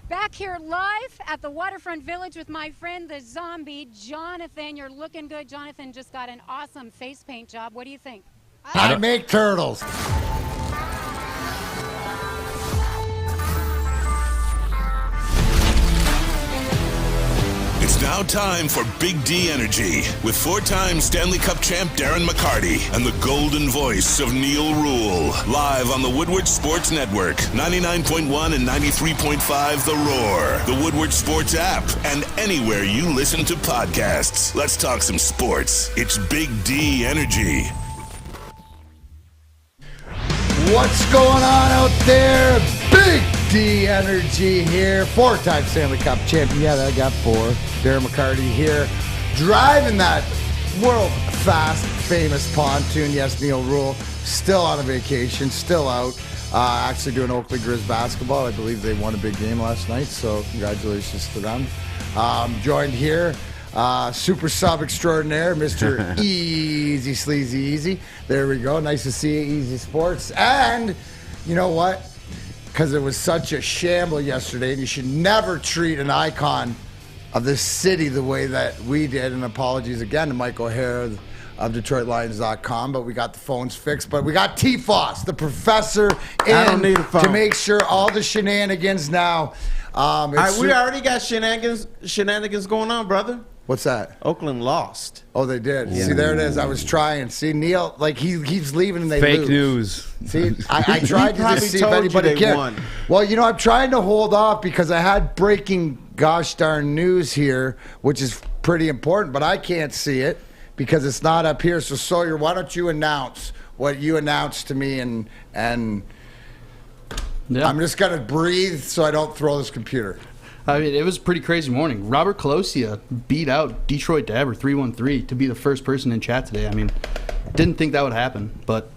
Back here live at the Waterfront Village with my friend, the zombie, Jonathan. You're looking good. Jonathan just got an awesome face paint job. What do you think? I make turtles. It's now time for Big D Energy with four-time Stanley Cup champ Darren McCarty and the golden voice of Neil Rule. Live on the Woodward Sports Network, 99.1 and 93.5 The Roar, the Woodward Sports app, and anywhere you listen to podcasts. Let's talk some sports. It's Big D Energy. What's going on out there? Big D Energy here. Four-time Stanley Cup champion. Yeah, I got four. Darren McCarty here. Driving that world-fast, famous pontoon. Yes, Neil Rule. Still on a vacation. Still out. Actually doing Oakley Grizz basketball. I believe they won a big game last night, so congratulations to them. Joined here. Super sub extraordinaire, Mr. Easy Sleazy Easy. There we go. Nice to see you, Easy Sports. And you know what? Because it was such a shamble yesterday, and you should never treat an icon of this city the way that we did. And apologies again to Mike O'Hara of DetroitLions.com, but we got the phones fixed. But we got T-Foss, the professor, in to make sure all the shenanigans now. All right, we already got shenanigans going on, brother. What's that? Oakland lost. Oh, they did. Yeah. See, there it is. I was trying. See, Neil, like he keeps leaving and they Fake lose. news. See, I tried to just see if anybody cared. Well, you know, I'm trying to hold off because I had breaking gosh darn news here, which is pretty important, but I can't see it because it's not up here. So, Sawyer, why don't you announce what you announced to me and yeah. I'm just going to breathe so I don't throw this computer. I mean, it was a pretty crazy morning. Robert Colosia beat out Detroit Dabber 3-1-3 to be the first person in chat today. I mean, didn't think that would happen, but,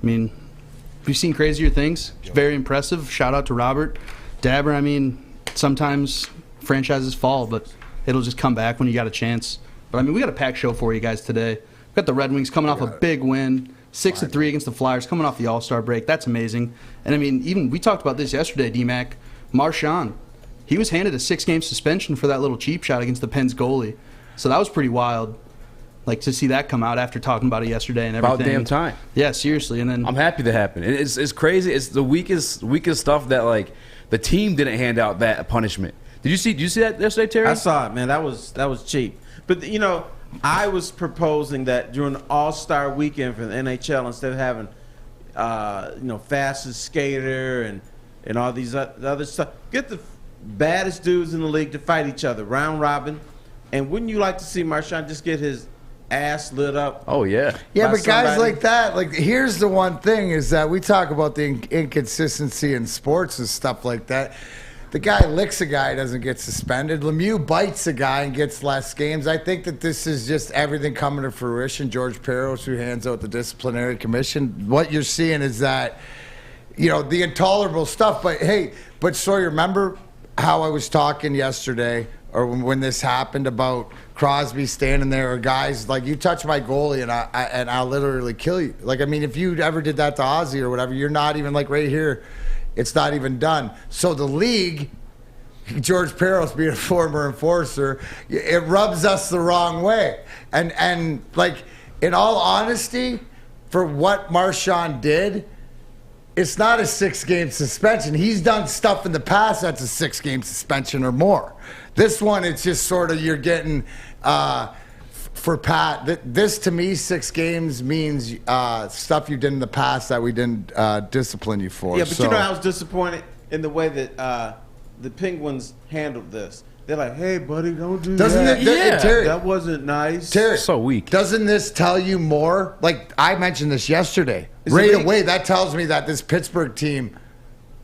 I mean, we've seen crazier things. It's very impressive. Shout out to Robert. Dabber, I mean, sometimes franchises fall, but it'll just come back when you got a chance. But, I mean, we got a packed show for you guys today. We've got the Red Wings coming off a big win, 6-3 against the Flyers, coming off the All-Star break. That's amazing. And, I mean, even we talked about this yesterday, D-Mac. Marchand. He was handed a 6-game suspension for that little cheap shot against the Pens goalie. So that was pretty wild, like, to see that come out after talking about it yesterday and everything. About damn time. Yeah, seriously. And then I'm happy that happened. It's crazy. It's the weakest stuff that, like, the team didn't hand out that punishment. Did you see that yesterday, Terry? I saw it, man. That was cheap. But, you know, I was proposing that during the All-Star weekend for the NHL, instead of having, fastest skater and all these other stuff, get the baddest dudes in the league to fight each other, round robin. And wouldn't you like to see Marchand just get his ass lit up? Oh, yeah. Yeah, but guys like that, like, here's the one thing is that we talk about the inconsistency in sports and stuff like that. The guy licks a guy, doesn't get suspended. Lemieux bites a guy and gets less games. I think that this is just everything coming to fruition. George Peros, who hands out the disciplinary commission, what you're seeing is that, you know, the intolerable stuff. But, hey, Sawyer, remember how I was talking yesterday or when this happened about Crosby standing there or guys like, you touch my goalie and I'll literally kill you. Like, I mean, if you ever did that to Ozzy or whatever, you're not even, like, right here, it's not even done. So the league, George Peros being a former enforcer, it rubs us the wrong way. And like, in all honesty, for what Marchand did, it's not a 6-game suspension. He's done stuff in the past that's a 6-game suspension or more. This one, it's just sort of you're getting, for Pat, this to me, 6 games means stuff you did in the past that we didn't discipline you for. Yeah, but you know, I was disappointed in the way that the Penguins handled this. They're like, hey, buddy, don't do that. Terry, that wasn't nice. Terry, so weak. Doesn't this tell you more? Like, I mentioned this yesterday. Right away, that tells me that this Pittsburgh team,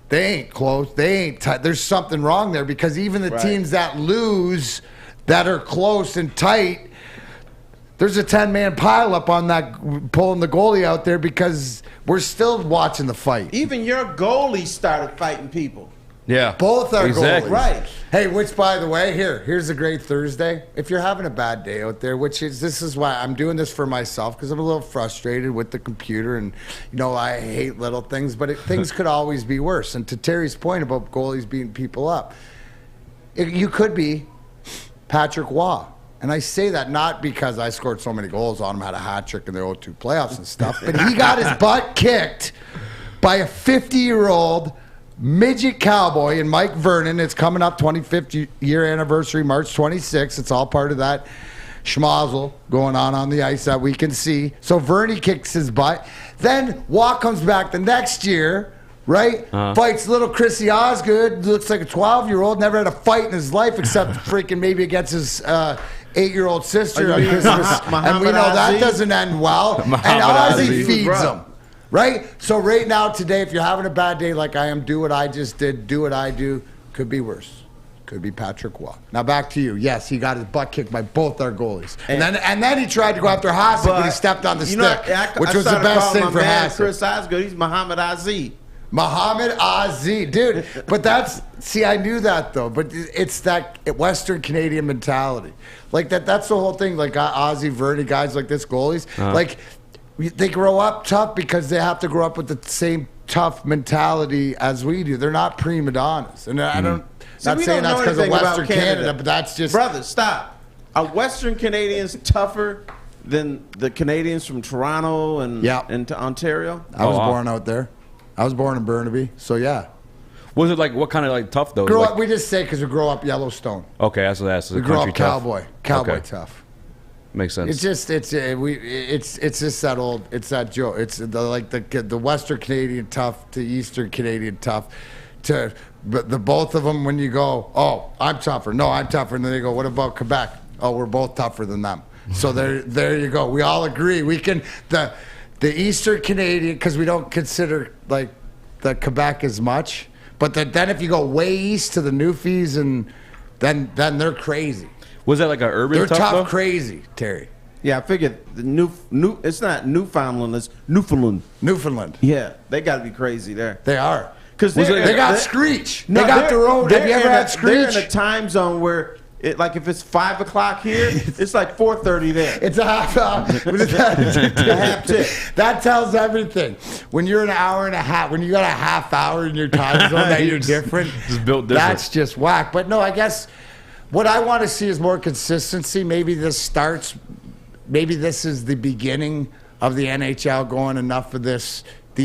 they ain't close. They ain't tight. There's something wrong there because even the teams that lose that are close and tight, there's a 10-man pileup on that, pulling the goalie out there because we're still watching the fight. Even your goalie started fighting people. Yeah. Both are exactly. goalies. Right. Hey, which, by the way, here's a great Thursday. If you're having a bad day out there, this is why I'm doing this for myself, because I'm a little frustrated with the computer, and I hate little things, but things could always be worse. And to Terry's point about goalies beating people up, you could be Patrick Waugh. And I say that not because I scored so many goals on him, had a hat trick in the 0-2 playoffs and stuff, but he got his butt kicked by a 50-year-old midget cowboy in Mike Vernon. It's coming up, 25th year anniversary, March 26th. It's all part of that schmozzle going on the ice that we can see. So Vernie kicks his butt. Then Waugh comes back the next year, right? Fights little Chrissy Osgood, looks like a 12-year-old, never had a fight in his life except freaking maybe against his 8-year-old sister on Christmas. And we know that doesn't end well. And Ozzy feeds him. Right? So right now, today, if you're having a bad day like I am, do what I just did, do what I do. Could be worse. Could be Patrick Waugh. Now back to you. Yes, he got his butt kicked by both our goalies. And then he tried to go after Hasek when he stepped on the stick, which was the best thing for Hasek. Chris Osgood, he's Muhammad Aziz. Muhammad Aziz, dude. But I knew that though. But it's that Western Canadian mentality. Like that's the whole thing. Like Ozzy, Verdi, guys like this, goalies. Like they grow up tough because they have to grow up with the same tough mentality as we do. They're not prima donnas. And I don't, not saying that's because of Western Canada, but that's just. Brother, stop. Are Western Canadians tougher than the Canadians from Toronto and Ontario? I was born out there. I was born in Burnaby, so yeah. Was it like, what kind of like tough though? We just say because we grow up Yellowstone. Okay, that's what that's. We grow up cowboy tough. Makes sense. It's just it's just that old. It's that joke. It's the Western Canadian tough to Eastern Canadian tough, to the both of them. When you go, oh, I'm tougher. No, I'm tougher. And then they go, what about Quebec? Oh, we're both tougher than them. So there you go. We all agree. We can the Eastern Canadian, because we don't consider like the Quebec as much. But then if you go way east to the Newfies, and then they're crazy. Was that like an urban They're tough, tough, crazy, Terry. Yeah, I figured the it's not Newfoundland, it's Newfoundland. Newfoundland. Yeah, they got to be crazy there. They are. Because they got Screech. They got their own. Have you ever had Screech? They're in a time zone where, like, if it's 5 o'clock here, it's like 4:30 there. It's a half hour. That tells everything. When you're an hour and a half, when you got a half hour in your time zone, that you're different. Just built different. That's just whack. But no, I guess what I want to see is more consistency. Maybe this is the beginning of the NHL going enough of these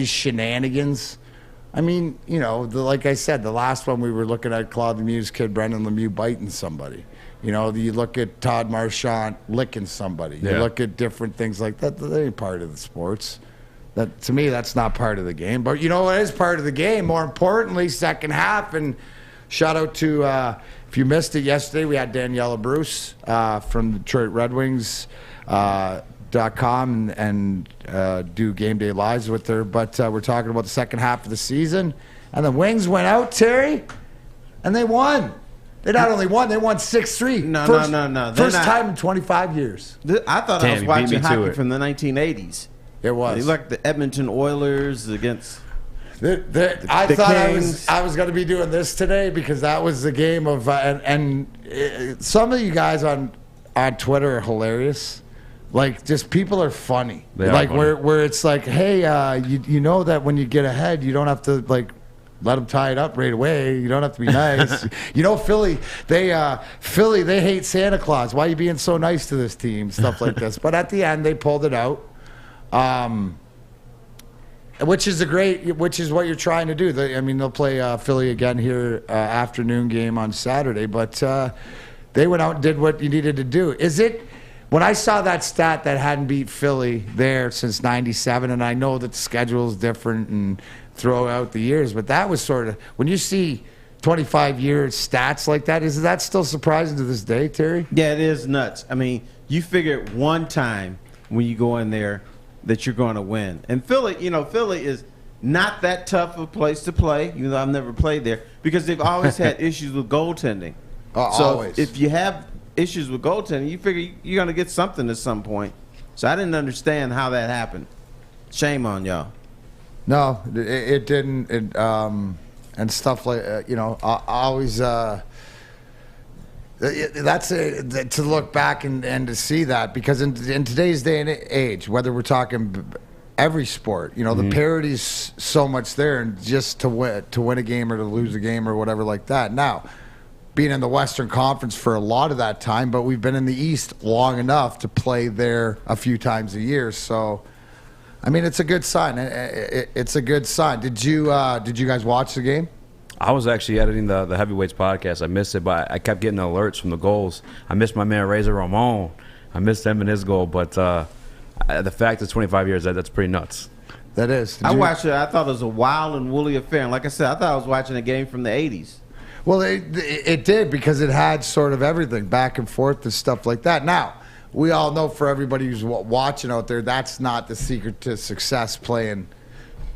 shenanigans. I mean, like I said, the last one we were looking at Claude Lemieux's kid, Brendan Lemieux, biting somebody. You look at Todd Marchand licking somebody. You look at different things like that. That ain't part of the sports. That, to me, that's not part of the game. But what is part of the game? More importantly, second half. And shout out to, if you missed it yesterday, we had Daniela Bruce from Detroit Red Wings. .com and do game day lives with her, but we're talking about the second half of the season, and the Wings went out, Terry, and they won. They not only won, they won 6-3. No. First time in 25 years. I thought I was watching hockey from the 1980s. It was. They like the Edmonton Oilers against. I thought I was going to be doing this today because that was the game of and some of you guys on Twitter are hilarious. Like, just people are funny. Like, funny. Where it's like, hey, you know that when you get ahead, you don't have to, like, let them tie it up right away. You don't have to be nice. Philly, they hate Santa Claus. Why are you being so nice to this team? Stuff like this. But at the end, they pulled it out, which is what you're trying to do. They'll play Philly again here afternoon game on Saturday. But they went out and did what you needed to do. When I saw that stat that hadn't beat Philly there since '97, and I know that the schedule is different and throw out the years, but that was sort of, when you see 25-year stats like that, is that still surprising to this day, Terry? Yeah, it is nuts. I mean, you figure one time when you go in there that you're going to win. And Philly is not that tough of a place to play, even though I've never played there, because they've always had issues with goaltending. So always. If you have issues with goaltending, you figure you're going to get something at some point. So I didn't understand how that happened. Shame on y'all. No, it didn't. and stuff like I always that's to look back and to see that, because in today's day and age, whether we're talking every sport, the parity's so much there, and just to win a game or to lose a game or whatever like that. Now, being in the Western Conference for a lot of that time, but we've been in the East long enough to play there a few times a year. So, I mean, it's a good sign. It's a good sign. Did you guys watch the game? I was actually editing the Heavyweights podcast. I missed it, but I kept getting alerts from the goals. I missed my man Razor Ramon. I missed him and his goal, but the fact it's 25 years, that's pretty nuts. That is. I watched it. I thought it was a wild and woolly affair. And like I said, I thought I was watching a game from the 80s. Well, it did, because it had sort of everything back and forth and stuff like that. Now, we all know, for everybody who's watching out there, that's not the secret to success, playing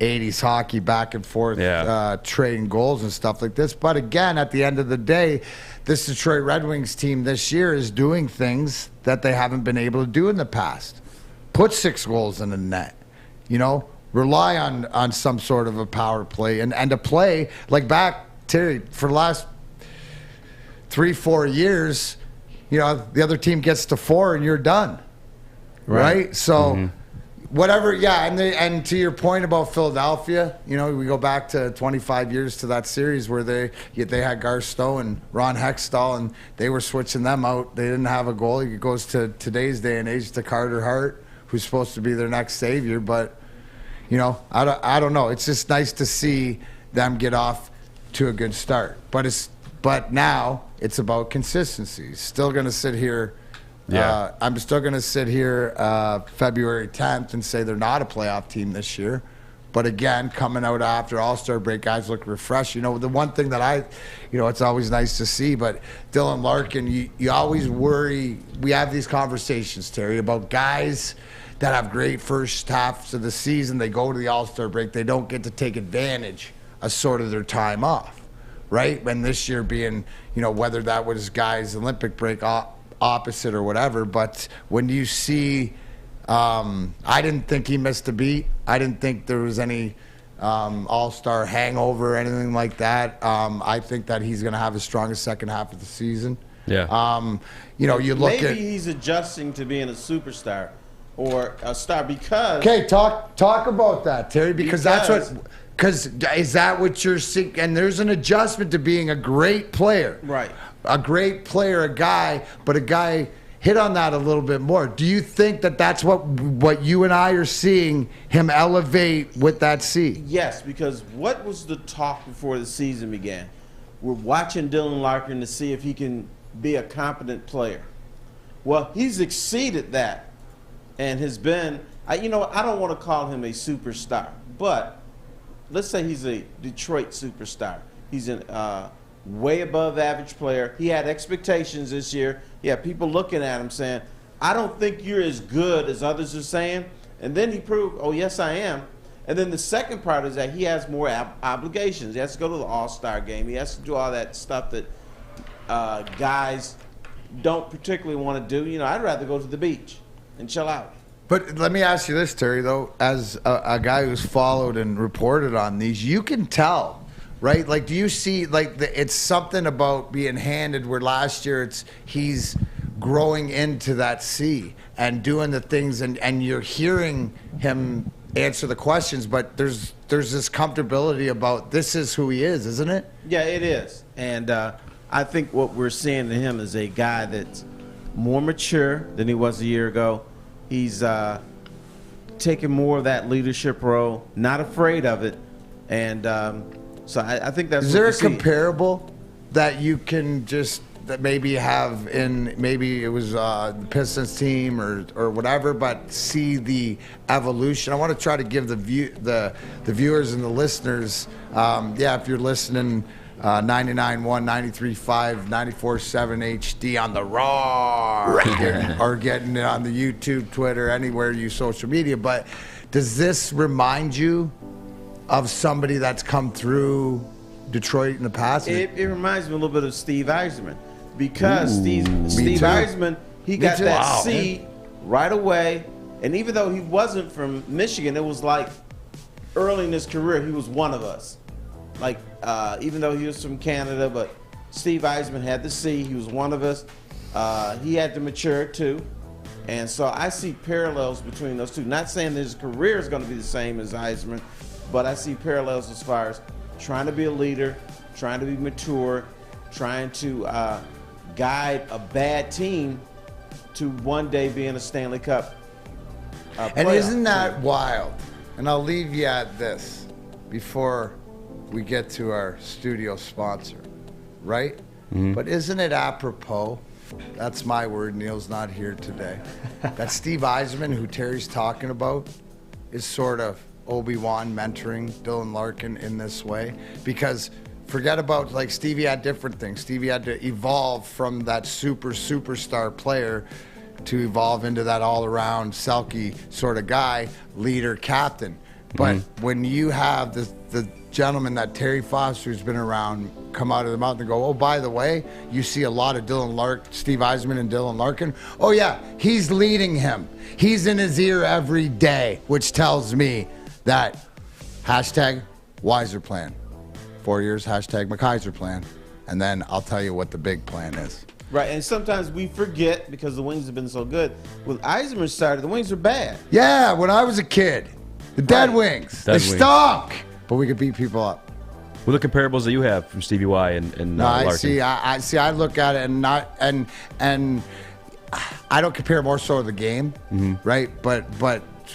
80s hockey back and forth, trading goals and stuff like this. But again, at the end of the day, this Detroit Red Wings team this year is doing things that they haven't been able to do in the past. Put 6 goals in the net, rely on some sort of a power play, and to play like back, Terry, for the last 3-4 years, the other team gets to 4 and you're done, right? So whatever, and to your point about Philadelphia, we go back to 25 years to that series where they had Garceau and Ron Hextall, and they were switching them out. They didn't have a goalie. It goes to today's day and age to Carter Hart, who's supposed to be their next savior. But I don't know. It's just nice to see them get off to a good start. But now it's about consistency. Still going to sit here. I'm still going to sit here February 10th and say they're not a playoff team this year. But again, coming out after All-Star break, guys look refreshed. The one thing that it's always nice to see, but Dylan Larkin, you always worry. We have these conversations, Terry, about guys that have great first halves of the season. They go to the All-Star break. They don't get to take advantage of sort of their time off, right? And this year being, whether that was guys' Olympic break opposite or whatever. But when you see, I didn't think he missed a beat. I didn't think there was any all-star hangover or anything like that. I think that he's going to have his strongest second half of the season. Yeah. You look maybe at, he's adjusting to being a superstar or a star, because okay, talk about that, Terry, because that's what. Because is that what you're seeing? And there's an adjustment to being a great player. Right. A great player, a guy, but a guy hit on that a little bit more. Do you think that that's what you and I are seeing him elevate with that C? Yes, because what was the talk before the season began? We're watching Dylan Larkin to see if he can be a competent player. Well, he's exceeded that and has been, I don't want to call him a superstar, but let's say he's a Detroit superstar. He's a way above average player. He had expectations this year. He had people looking at him saying, I don't think you're as good as others are saying. And then he proved, oh, yes, I am. And then the second part is that he has more obligations. He has to go to the All-Star game. He has to do all that stuff that guys don't particularly want to do. I'd rather go to the beach and chill out. But let me ask you this, Terry, though, as a guy who's followed and reported on these, you can tell, right? Like, do you see, it's something about being handed where last year he's growing into that C and doing the things, and you're hearing him answer the questions, but there's this comfortability about this is who he is, isn't it? Yeah, it is. And I think what we're seeing in him is a guy that's more mature than he was a year ago. He's taking more of that leadership role, not afraid of it, and so I think that's. Is there a comparable that you can just that maybe have in maybe it was the Pistons team or whatever, but see the evolution? I want to try to give the viewers and the listeners, if you're listening. 99.1, 93.5, 94.7 HD on the Raw, or getting it on the YouTube, Twitter, anywhere you social media. But does this remind you of somebody that's come through Detroit in the past? It reminds me a little bit of Steve Yzerman, because Steve Yzerman, he got that C right away, and even though he wasn't from Michigan, it was like early in his career he was one of us. Like, even though he was from Canada, but Steve Eisman had the C. He was one of us. He had to mature too. And so I see parallels between those two. Not saying that his career is going to be the same as Eisman, but I see parallels as far as trying to be a leader, trying to be mature, trying to guide a bad team to one day being a Stanley Cup And isn't that wild? And I'll leave you at this before we get to our studio sponsor, right? But isn't it apropos? That's my word. Neil's not here today. That Steve Eisman, who Terry's talking about, is sort of Obi-Wan mentoring Dylan Larkin in this way. Because forget about, like, Stevie had different things. Stevie had to evolve from that superstar player to evolve into that all-around Selke sort of guy, leader, captain. But when you have the gentleman that Terry Foster's been around come out of the mouth and go, oh, by the way, you see a lot of Steve Eisman and Dylan Larkin. Oh, yeah, he's leading him. He's in his ear every day, which tells me that hashtag Weiser plan. 4 years, hashtag McKaiser plan. And then I'll tell you what the big plan is. Right, and sometimes we forget because the Wings have been so good. When Eisman started, the Wings were bad. Yeah, when I was a kid, the Dead Wings, they stunk. But we could beat people up. What are the comparables that you have from Stevie Y and Larkin? I look at it and I don't compare more so to the game, right? But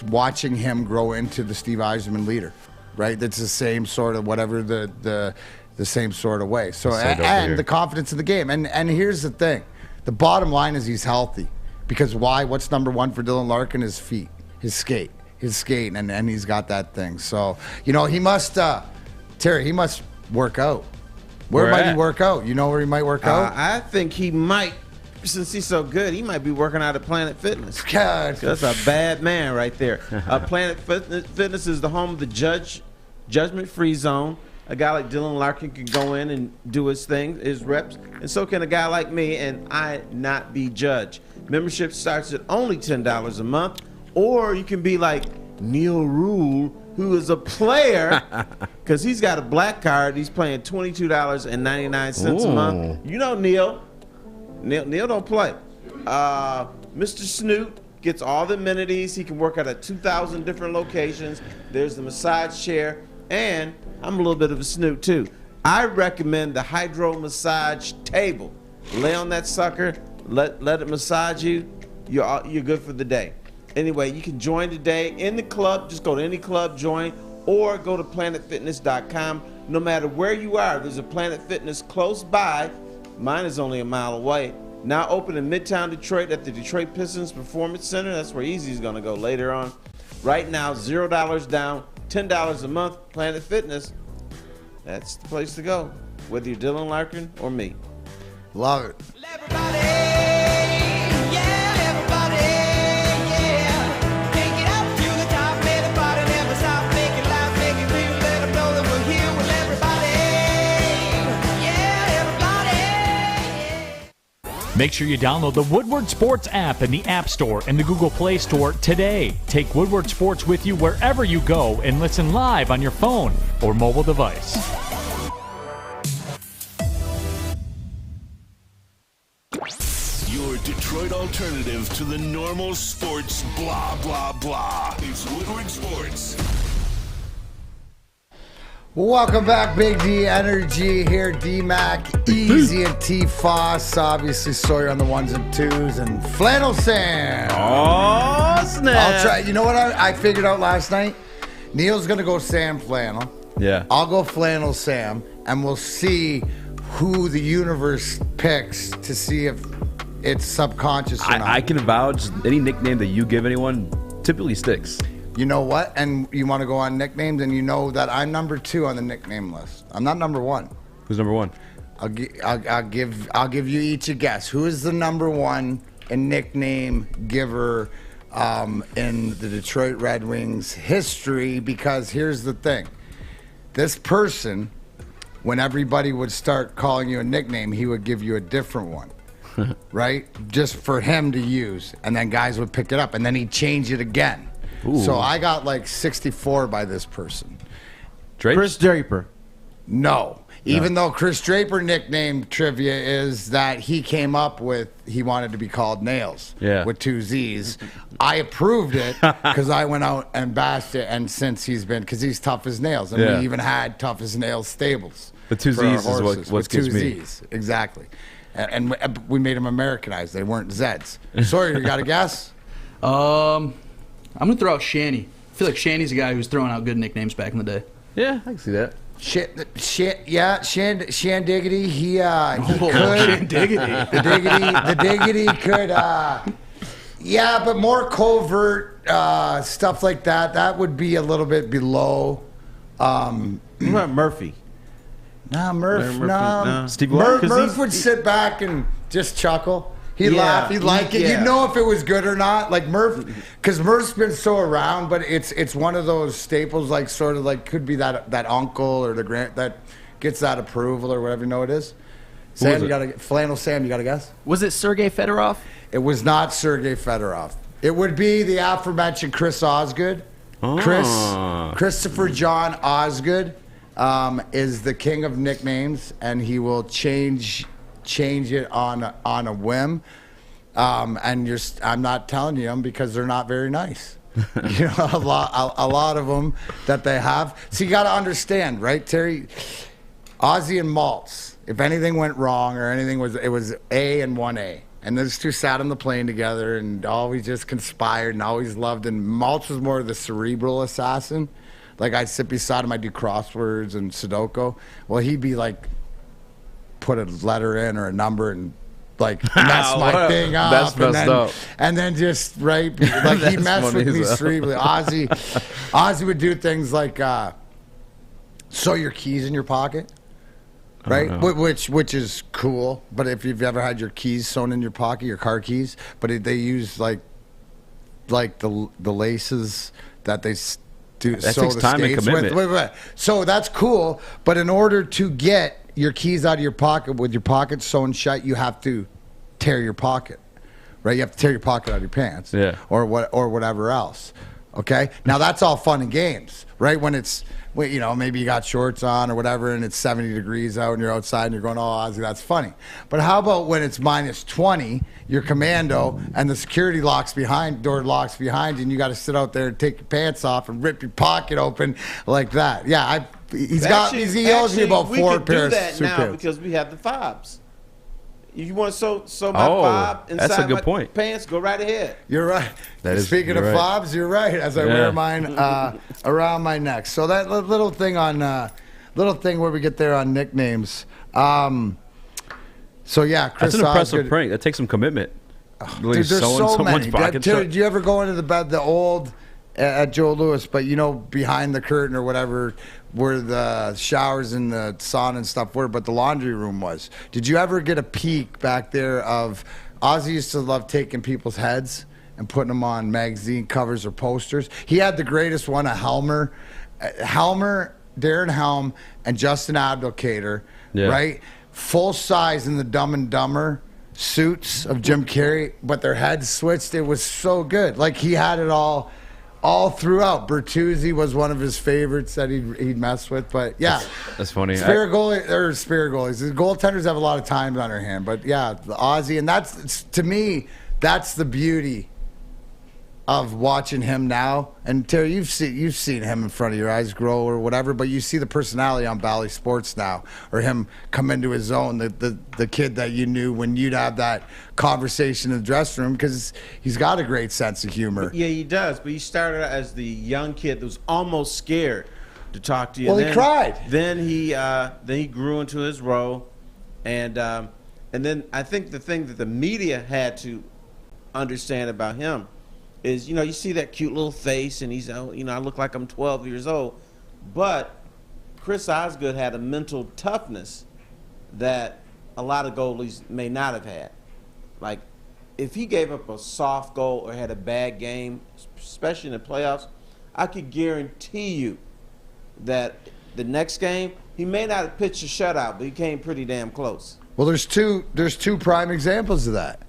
watching him grow into the Steve Eisman leader, right? That's the same sort of whatever the same sort of way. So and the confidence in the game. And here's the thing, the bottom line is he's healthy. Because why? What's number one for Dylan Larkin? His feet, his skating, and he's got that thing. So he must. Terry, he must work out. Where might he work out? You know where he might work out? I think he might, since he's so good, he might be working out at Planet Fitness. God. That's a bad man right there. Planet Fitness is the home of the judgment-free zone. A guy like Dylan Larkin can go in and do his thing, his reps, and so can a guy like me, and I not be judged. Membership starts at only $10 a month, or you can be like Neil Rule, who is a player, because he's got a black card. He's playing $22.99 a month. You know Neil. Neil don't play. Mr. Snoot gets all the amenities. He can work out at 2,000 different locations. There's the massage chair, and I'm a little bit of a snoot too. I recommend the hydro massage table. Lay on that sucker, let it massage you. You're good for the day. Anyway, you can join today in the club. Just go to any club, join, or go to planetfitness.com. No matter where you are, there's a Planet Fitness close by. Mine is only a mile away. Now open in Midtown Detroit at the Detroit Pistons Performance Center. That's where Easy's going to go later on. Right now, $0 down, $10 a month. Planet Fitness. That's the place to go, whether you're Dylan Larkin or me. Love it. Make sure you download the Woodward Sports app in the App Store and the Google Play Store today. Take Woodward Sports with you wherever you go and listen live on your phone or mobile device. Your Detroit alternative to the normal sports blah, blah, blah. It's Woodward Sports. Welcome back, Big D Energy here. D-Mac, Easy, and T-Foss. Obviously, Sawyer on the ones and twos, and Flannel Sam. Oh, snap. I'll try. You know what I figured out last night? Neil's going to go Sam Flannel. Yeah. I'll go Flannel Sam, and we'll see who the universe picks to see if it's subconscious or not. I can vouch any nickname that you give anyone typically sticks. You know what? And you want to go on nicknames, and you know that I'm number 2 on the nickname list. I'm not number 1. Who's number 1? I'll give you each a guess. Who is the number 1 in nickname giver in the Detroit Red Wings history? Because here's the thing. This person, when everybody would start calling you a nickname, he would give you a different one. Right? Just for him to use. And then guys would pick it up. And then he'd change it again. Ooh. So I got like 64 by this person. Drapes? Chris Draper. No. Even though Chris Draper nickname trivia is that he came up with, he wanted to be called Nails with 2 Z's. I approved it because I went out and bashed it, and since he's been, because he's tough as nails. And we even had tough as nails stables. The 2 Z's is what gets me. 2 Z's, exactly. And we made them Americanized. They weren't Zeds. Sawyer, you got a guess? I'm going to throw out Shanny. I feel like Shanny's a guy who was throwing out good nicknames back in the day. Yeah, I can see that. Shan Diggity, he could. Shan Diggity. The Diggity could, but more covert stuff like that. That would be a little bit below. What about Murphy? Nah, Murph. Steve Murph would sit back and just chuckle. He'd laugh. He'd like it. You'd know if it was good or not. Like Murph, because Murph's been so around, but it's one of those staples, like sort of like could be that uncle or the grand that gets that approval or whatever you know it is. Sam, you got to Flannel Sam. You got to guess. Was it Sergei Fedorov? It was not Sergei Fedorov. It would be the aforementioned Chris Osgood. Christopher John Osgood is the king of nicknames, and he will change it on a whim, and I'm not telling you them because they're not very nice. You know, a lot of them that they have. So you got to understand, right, Terry? Ozzy and Maltz. If anything went wrong or anything it was A and 1A, and those two sat on the plane together and always just conspired and always loved. And Maltz was more of the cerebral assassin. Like I'd sit beside him, I'd do crosswords and Sudoku. Well, he'd be like, put a letter in or a number and like mess my thing up. That's messed up. And then just like he messed with me cerebrally. Ozzy would do things like sew your keys in your pocket, right? Which is cool. But if you've ever had your keys sewn in your pocket, your car keys, but they use like the laces that they do. That takes time and commitment. Wait. So that's cool. But in order to get your keys out of your pocket with your pocket sewn shut, you have to tear your pocket, right? You have to tear your pocket out of your pants, or whatever else. Okay, now that's all fun and games, right? When it's, you know, maybe you got shorts on or whatever, and it's 70 degrees out, and you're outside, and you're going, "Oh, Ozzy, that's funny." But how about when it's minus 20, you're commando, and the security door locks behind you, and you got to sit out there and take your pants off and rip your pocket open like that? Yeah, he owes me about 4 pairs. We can do that now pairs. because we have the fobs. If you want to sew my fob inside that's a good my point. pants, go right ahead. You're right. Speaking of fobs, you're right. As I wear mine around my neck. So that little thing where we get there on nicknames. So yeah, Chris. That's an impressive prank. That takes some commitment. Dude, there's so many. Did you ever go into the old at Joe Louis, but you know, behind the curtain or whatever, where the showers and the sauna and stuff were, but the laundry room was. Did you ever get a peek back there of Ozzy used to love taking people's heads and putting them on magazine covers or posters? He had the greatest one, a Helmer, Darren Helm, and Justin Abdelkader, right? Full size in the Dumb and Dumber suits of Jim Carrey, but their heads switched. It was so good. Like he had it all throughout. Bertuzzi was one of his favorites that he'd mess with, but yeah, that's funny. Spare goalies. The goaltenders have a lot of time on their hand, but yeah, the Ozzy, and that's to me, that's the beauty of watching him now. And Terry, you've seen him in front of your eyes grow or whatever, but you see the personality on Bally Sports now, or him come into his own. The kid that you knew when you'd have that conversation in the dressing room, because he's got a great sense of humor. Yeah, he does. But he started out as the young kid that was almost scared to talk to you. Well, he cried. Then he grew into his role, and then I think the thing that the media had to understand about him is, you know, you see that cute little face, and he's, you know, I look like I'm 12 years old, but Chris Osgood had a mental toughness that a lot of goalies may not have had. Like, if he gave up a soft goal or had a bad game, especially in the playoffs, I could guarantee you that the next game he may not have pitched a shutout, but he came pretty damn close. Well, there's two prime examples of that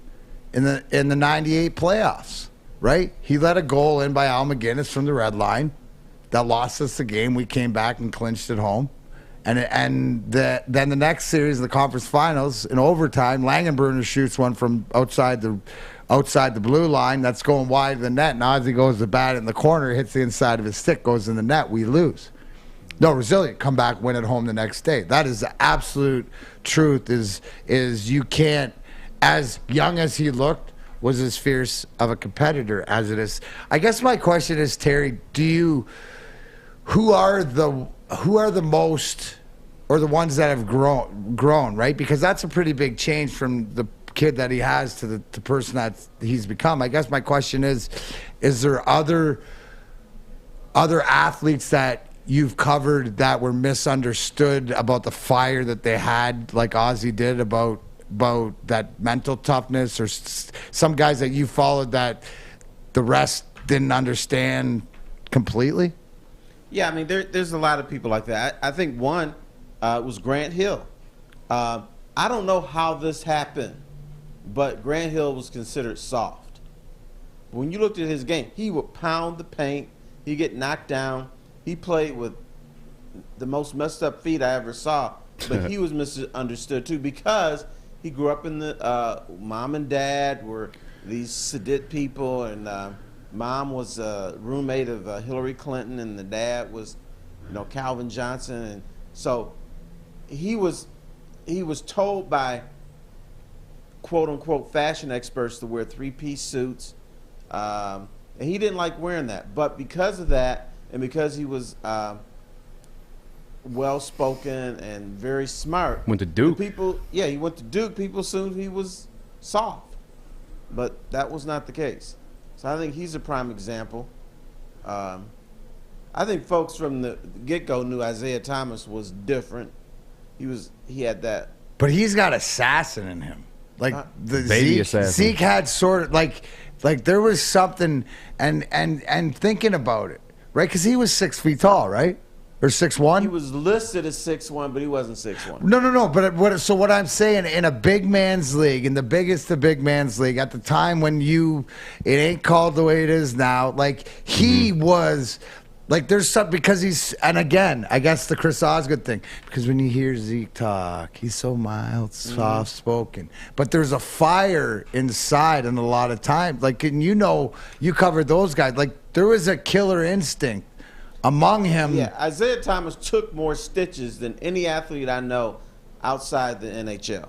in the '98 playoffs. Right? He let a goal in by Al McGinnis from the red line that lost us the game. We came back and clinched it home. then the next series, the conference finals, in overtime, Langenbrunner shoots one from outside the blue line that's going wide of the net, and Ozzy goes to bat in the corner, hits the inside of his stick, goes in the net. We lose. No, resilient, come back, win at home the next day. That is the absolute truth. Is you can't, as young as he looked, was as fierce of a competitor as it is. I guess my question is, Terry, who are the most, or the ones that have grown, right? Because that's a pretty big change from the kid that he has to the person that he's become. I guess my question is there other athletes that you've covered that were misunderstood about the fire that they had, like Ozzy did, about that mental toughness, or some guys that you followed that the rest didn't understand completely? Yeah, I mean, there's a lot of people like that. I think one was Grant Hill. I don't know how this happened, but Grant Hill was considered soft. When you looked at his game, he would pound the paint. He'd get knocked down. He played with the most messed up feet I ever saw, but he was misunderstood too, because he grew up in the mom and dad were these sedate people, and mom was a roommate of Hillary Clinton, and the dad was, Calvin Johnson, and so he was told by quote unquote fashion experts to wear 3-piece suits, and he didn't like wearing that. But because of that, and because he was well-spoken and very smart. Went to Duke. He went to Duke. People assumed he was soft. But that was not the case. So I think he's a prime example. I think folks from the get-go knew Isaiah Thomas was different. He had that. But he's got assassin in him. Like the baby assassin. Zeke had sort of like there was something, and thinking about it, right? Because he was 6 feet tall, right? Or 6'1"? He was listed as 6'1", but he wasn't 6'1". No. But what I'm saying, in a big man's league, in the biggest of big man's league, at the time when it ain't called the way it is now, like he was, like there's something, because he's, and again, I guess the Chris Osgood thing, because when you hear Zeke talk, he's so mild, soft-spoken, but there's a fire inside, and a lot of times, like, and you covered those guys, like there was a killer instinct among him. Yeah, Isaiah Thomas took more stitches than any athlete I know outside the NHL.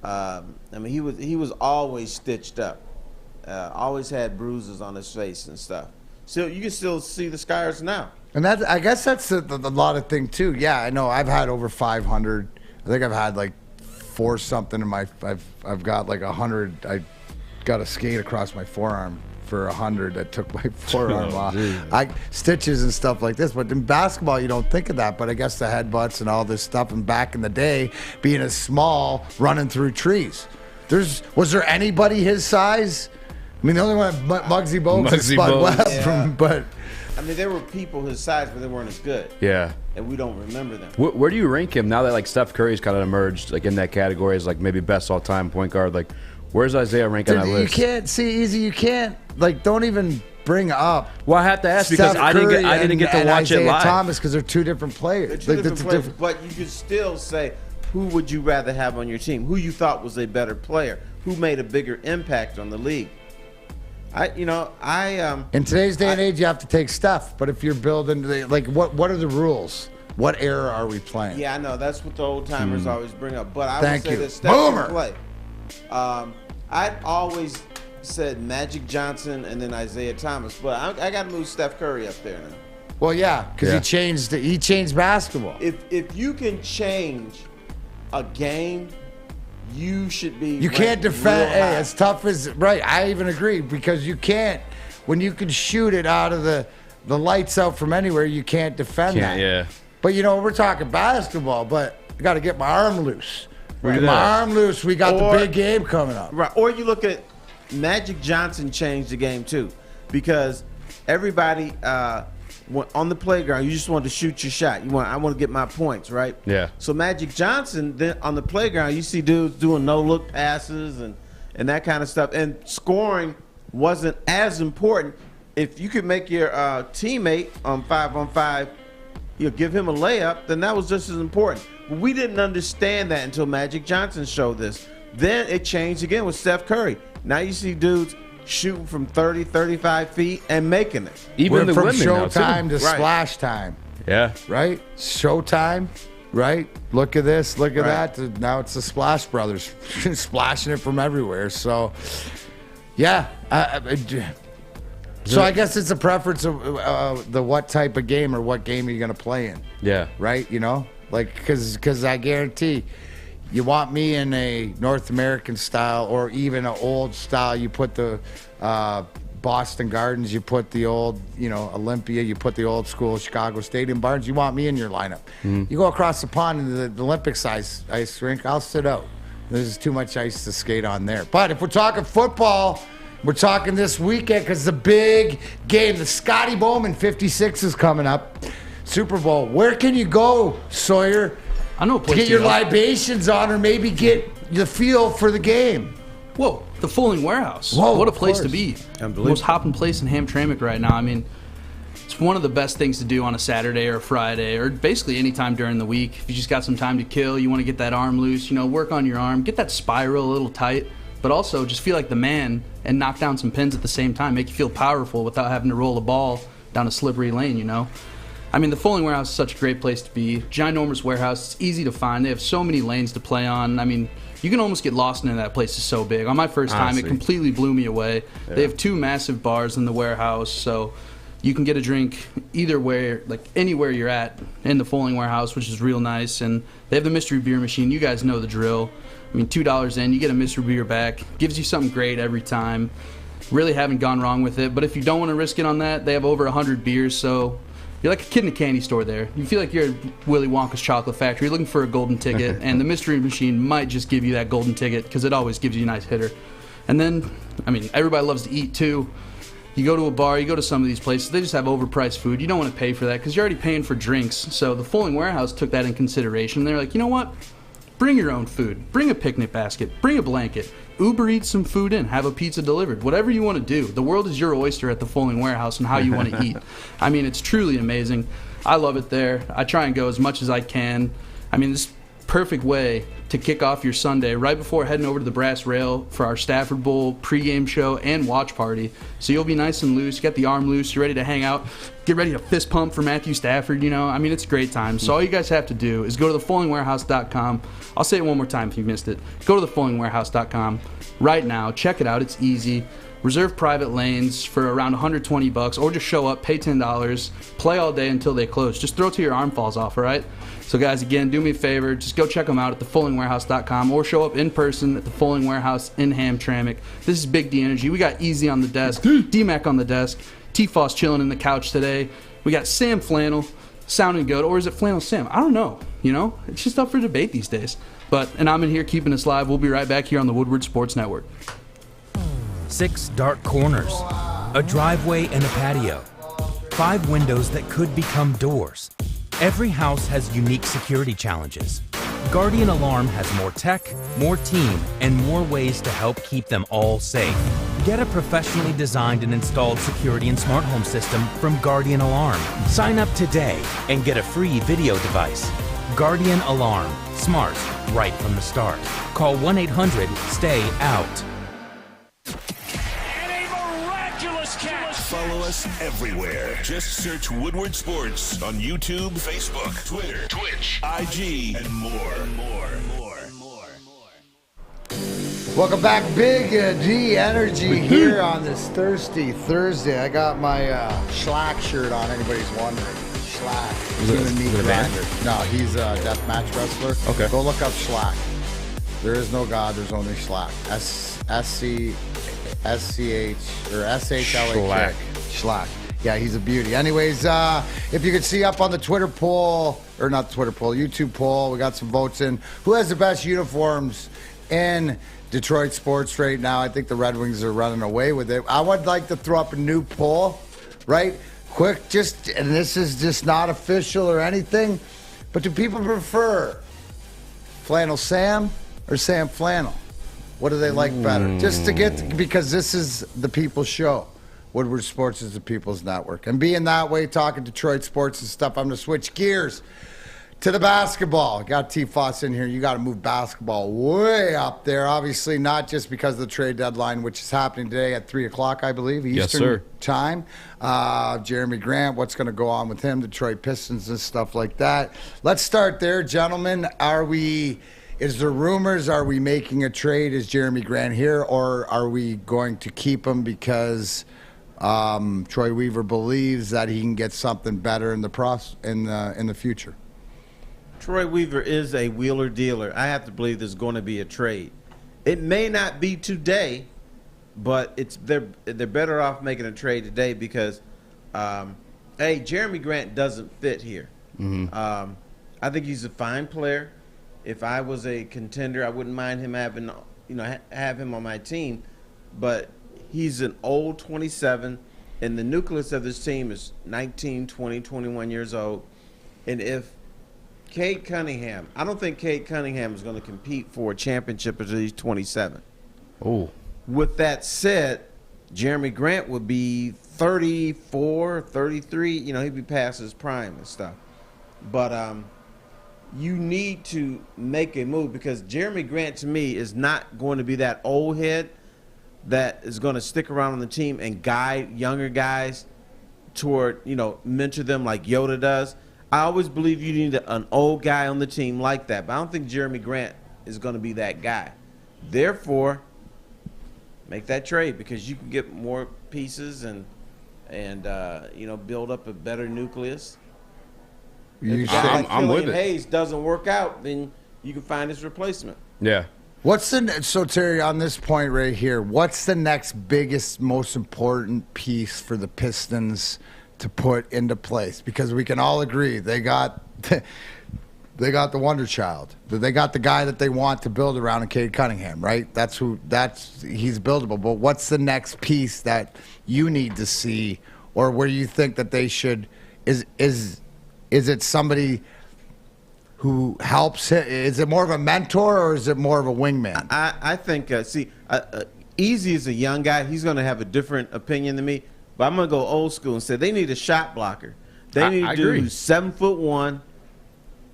I mean, he was always stitched up, always had bruises on his face and stuff. So you can still see the scars now. And I guess that's a lot of thing too. Yeah, I know. I've had over 500. I think I've had like 4 something in my. I've got like 100. I got a skate across my forearm for 100 that took my forearm off. Stitches and stuff like this. But in basketball, you don't think of that. But I guess the headbutts and all this stuff. And back in the day, being as small, running through trees. Was there anybody his size? I mean, the only one, Muggsy Bogues and Spud Webb, but I mean, there were people his size, but they weren't as good. Yeah, and we don't remember them. Where do you rank him now that like Steph Curry's kind of emerged like in that category as like maybe best all-time point guard? Like, where's Isaiah rank on that list? You can't see easy. You can't don't even bring up. Well, I have to ask because I didn't get to watch Isaiah it live. Thomas, because they're two different players. They're two different players, but you could still say, who would you rather have on your team? Who you thought was a better player? Who made a bigger impact on the league? In today's day and age, you have to take Steph. But if you're building, what are the rules? What era are we playing? Yeah, I know. That's what the old timers always bring up. But I would say that Steph can play. I'd always said Magic Johnson and then Isaiah Thomas, but I got to move Steph Curry up there now. Well, yeah, because he changed basketball. If you can change a game, you should be. You can't defend. Hey, as tough as right. I even agree, because you can't, when you can shoot it out of the lights out from anywhere. You can't defend that. Yeah. But we're talking basketball. But I got to get my arm loose. Get my arm loose. We got the big game coming up. Right. Or you look at Magic Johnson changed the game too, because everybody on the playground, you just wanted to shoot your shot. I want to get my points, right? Yeah. So Magic Johnson, then on the playground, you see dudes doing no-look passes and that kind of stuff. And scoring wasn't as important. If you could make your teammate on 5-on-5 give him a layup, then that was just as important. But we didn't understand that until Magic Johnson showed this. Then it changed again with Steph Curry. Now you see dudes shooting from 30, 35 feet and making it. Even the from women showtime to Right. splash time. Yeah. Right? Showtime, right? Look at this, look at that. Now it's the Splash Brothers splashing it from everywhere. So, yeah. So I guess it's a preference of the what type of game or what game are you going to play in. Yeah. Right? You know? Like, because I guarantee you want me in a North American style or even an old style. You put the Boston Gardens, you put the old, Olympia, you put the old school Chicago Stadium Barns. You want me in your lineup. You go across the pond into the Olympic-size ice rink, I'll sit out. There's too much ice to skate on there. But if we're talking football, we're talking this weekend because the big game, the Scotty Bowman 56 is coming up. Super Bowl. Where can you go, Sawyer? I know a To place get to your go. libations on or maybe get the feel for the game. Whoa, the Fulling Warehouse. Whoa, what a of place to course. be. Unbelievable. Most hopping place in Hamtramck right now. I mean, it's one of the best things to do on a Saturday or a Friday or basically any time during the week. If you just got some time to kill, you want to get that arm loose, work on your arm, get that spiral a little tight, but also just feel like the man and knock down some pins at the same time, make you feel powerful without having to roll the ball down a slippery lane, I mean, the Fulling Warehouse is such a great place to be. Ginormous warehouse. It's easy to find. They have so many lanes to play on. I mean, you can almost get lost in it. That place is so big. On my first time, Honestly. it completely blew me away. Yeah. They have 2 massive bars in the warehouse, so you can get a drink either way, like anywhere you're at in the Fulling Warehouse, which is real nice. And they have the mystery beer machine. You guys know the drill. I mean, $2 in, you get a mystery beer back. Gives you something great every time. Really haven't gone wrong with it. But if you don't want to risk it on that, they have over 100 beers, so you're like a kid in a candy store there. You feel like you're at Willy Wonka's chocolate factory. You're looking for a golden ticket, and the mystery machine might just give you that golden ticket because it always gives you a nice hitter. And then, I mean, everybody loves to eat too. You go to a bar, you go to some of these places, they just have overpriced food. You don't want to pay for that because you're already paying for drinks. So the Fulling Warehouse took that in consideration. They're like, you know what? Bring your own food. Bring a picnic basket. Bring a blanket. Uber Eats some food in. Have a pizza delivered. Whatever you want to do. The world is your oyster at the Fulling Warehouse and how you want to eat. I mean, it's truly amazing. I love it there. I try and go as much as I can. I mean, this perfect way to kick off your Sunday right before heading over to the Brass Rail for our Stafford Bowl pregame show and watch party. So you'll be nice and loose. You got the arm loose. You're ready to hang out. Get ready to fist pump for Matthew Stafford, I mean, it's a great time. So all you guys have to do is go to thefullingwarehouse.com. I'll say it one more time if you missed it. Go to thefullingwarehouse.com right now. Check it out. It's easy. Reserve private lanes for around $120 or just show up, pay $10, play all day until they close. Just throw till your arm falls off, all right? So guys, again, do me a favor. Just go check them out at thefullingwarehouse.com or show up in person at the Fulling Warehouse in Hamtramck. This is Big D Energy. We got Easy on the desk, D-Mac on the desk, T-Foss chilling in the couch today. We got Sam Flannel sounding good, or is it Flannel Sam? I don't know. It's just up for debate these days. And I'm in here keeping us live. We'll be right back here on the Woodward Sports Network. 6 dark corners, a driveway and a patio, 5 windows that could become doors. Every house has unique security challenges. Guardian Alarm has more tech, more team, and more ways to help keep them all safe. Get a professionally designed and installed security and smart home system from Guardian Alarm. Sign up today and get a free video device. Guardian Alarm. Smart, right from the start. Call 1-800-STAY-OUT. Follow us everywhere. Just search Woodward Sports on YouTube, Facebook, Twitter, Twitch, IG, and more. Welcome back, Big D Energy here on this thirsty Thursday. I got my Schlack shirt on, anybody's wondering. Schlack. Human meat grinder. No, he's a deathmatch wrestler. Okay. Go look up Schlack. There is no God, there's only Schlack. S-C-H or S-H-L-A-K. Schlack. Yeah, he's a beauty. Anyways, if you could see up on the Twitter poll, or not the Twitter poll, YouTube poll, we got some votes in. Who has the best uniforms in Detroit sports right now? I think the Red Wings are running away with it. I would like to throw up a new poll, right? Quick, and this is just not official or anything, but do people prefer Flannel Sam or Sam Flannel? What do they like better? Just to get, because this is the people's show. Woodward Sports is the people's network. And being that way, talking Detroit sports and stuff, I'm going to switch gears to the basketball. Got T-Foss in here. You got to move basketball way up there. Obviously, not just because of the trade deadline, which is happening today at 3 o'clock, I believe, Eastern time. Jeremy Grant, what's going to go on with him, Detroit Pistons and stuff like that. Let's start there, gentlemen. Is there rumors? Are we making a trade? Is Jeremy Grant here? Or are we going to keep him because Troy Weaver believes that he can get something better in the future? Troy Weaver is a wheeler dealer. I have to believe there's going to be a trade. It may not be today, but they're better off making a trade today because, Jeremy Grant doesn't fit here. Mm-hmm. I think he's a fine player. If I was a contender, I wouldn't mind him have him on my team. But he's an old 27, and the nucleus of this team is 19, 20, 21 years old. And if Cade Cunningham, I don't think Cade Cunningham is going to compete for a championship until he's 27. Oh. With that said, Jeremy Grant would be 34, 33. He'd be past his prime and stuff. But you need to make a move because Jeremy Grant, to me, is not going to be that old head that is going to stick around on the team and guide younger guys toward, mentor them like Yoda does. I always believe you need an old guy on the team like that, but I don't think Jeremy Grant is going to be that guy. Therefore, make that trade because you can get more pieces and build up a better nucleus. I'm with it. Hayes doesn't work out, then you can find his replacement. Yeah. So Terry, on this point right here, what's the next biggest, most important piece for the Pistons to put into place? Because we can all agree they got the wonder child. They got the guy that they want to build around in Cade Cunningham, right? He's buildable. But what's the next piece that you need to see, or where you think that they should? Is it somebody who helps him? Is it more of a mentor or is it more of a wingman? I think Easy is a young guy. He's going to have a different opinion than me. But I'm going to go old school and say they need a shot blocker. They need to do 7'1",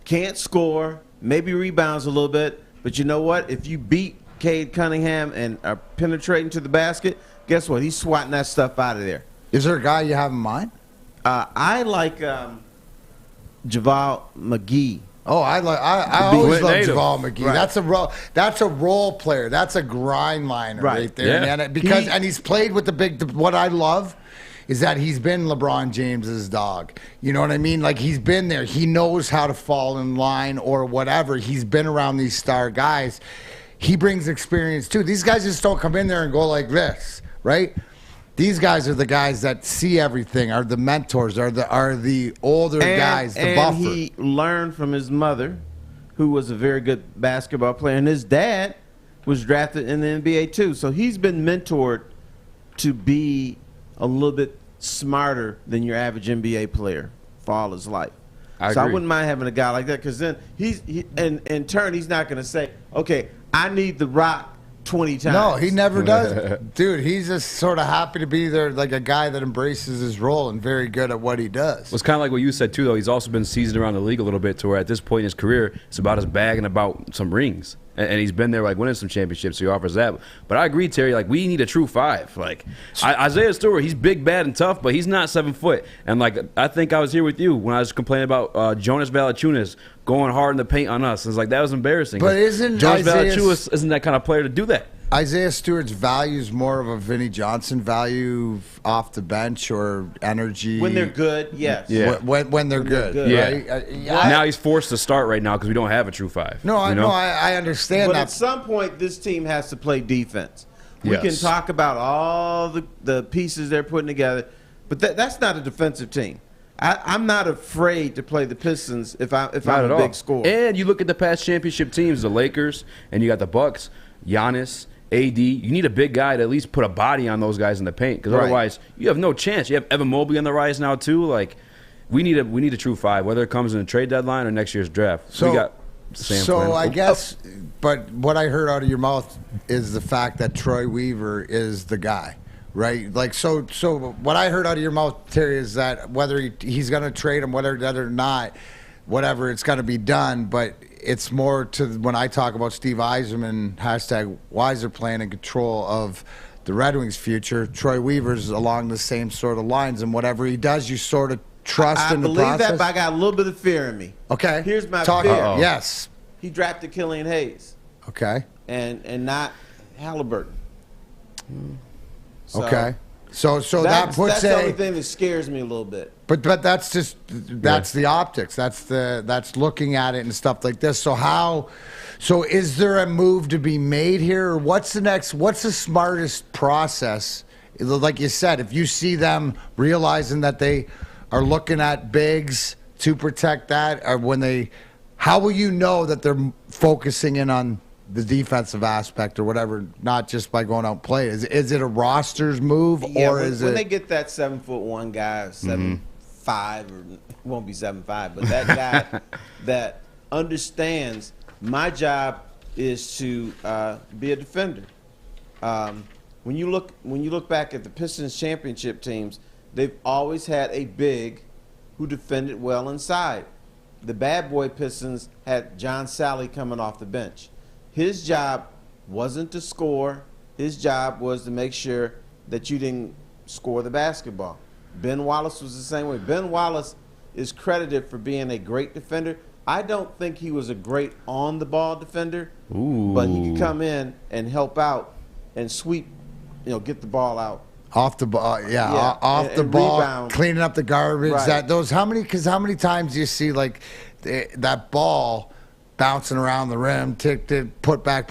can't score, maybe rebounds a little bit. But you know what? If you beat Cade Cunningham and are penetrating to the basket, guess what? He's swatting that stuff out of there. Is there a guy you have in mind? I like JaVale McGee. Oh, I always love JaVale McGee. Right. That's a role player. That's a grind liner right there. Yeah. And he's played with the big. What I love is that he's been LeBron James's dog. You know what I mean? Like, he's been there. He knows how to fall in line or whatever. He's been around these star guys. He brings experience too. These guys just don't come in there and go like this, right? These guys are the guys that see everything, are the mentors, are the older guys, the buffer. And he learned from his mother, who was a very good basketball player, and his dad was drafted in the NBA too. So he's been mentored to be a little bit smarter than your average NBA player for all his life. I wouldn't mind having a guy like that because then in turn, he's not going to say, okay, I need the rock 20 times. No, he never does. Dude, he's just sort of happy to be there, like a guy that embraces his role and very good at what he does. Well, it's kind of like what you said, too, though. He's also been seasoned around the league a little bit to where at this point in his career, it's about his bag and about some rings. And he's been there, like, winning some championships, so he offers that. But I agree, Terry, like, we need a true five. Like, Isaiah Stewart, he's big, bad, and tough, but he's not 7 foot. And, like, I think I was here with you when I was complaining about Jonas Valanciunas going hard in the paint on us. It's like, that was embarrassing. But isn't Jonas Valanciunas isn't that kind of player to do that? Isaiah Stewart's value is more of a Vinnie Johnson value off the bench or energy. When they're good, yes. Yeah. When they're good. Right? Now he's forced to start right now because we don't have a true five. No, I understand but that. But at some point, this team has to play defense. We can talk about all the pieces they're putting together, but that's not a defensive team. I'm not afraid to play the Pistons if I'm a big scorer. And you look at the past championship teams, the Lakers, and you got the Bucks, Giannis, AD. You need a big guy to at least put a body on those guys in the paint because otherwise you have no chance. You have Evan Mobley on the rise now too. Like we need a true five, whether it comes in a trade deadline or next year's draft. So, we got Sam I guess, but what I heard out of your mouth is the fact that Troy Weaver is the guy. right? Like, so what I heard out of your mouth, Terry, is that whether he's going to trade him, whether or not, whatever, it's going to be done. But it's more to when I talk about Steve Yzerman, #Weiser playing in control of the Red Wings' future. Troy Weaver's along the same sort of lines, and whatever he does, you sort of trust in the process. I believe that, but I got a little bit of fear in me. Okay. Here's my fear. Yes. He drafted Killian Hayes. Okay. And not Halliburton. So okay. So that puts that's the only thing that scares me a little bit. But that's the optics. That's looking at it and stuff like this. So is there a move to be made here, or what's the smartest process? Like you said, if you see them realizing that they are looking at bigs to protect that, or how will you know that they're focusing in on the defensive aspect or whatever, not just by going out and play? Is it a roster's move, or is it when they get that 7'1" guy, 7'5", or it won't be 7'5", but that guy that understands my job is to be a defender. When you look back at the Pistons championship teams, they've always had a big who defended well inside. The bad boy Pistons had John Sally coming off the bench. His job wasn't to score. His job was to make sure that you didn't score the basketball. Ben Wallace was the same way. Ben Wallace is credited for being a great defender. I don't think he was a great on-the-ball defender, but he could come in and help out and sweep, get the ball out. Off the ball, off the ball, rebound. Cleaning up the garbage. Right. How many times do you see like that ball bouncing around the rim, put back.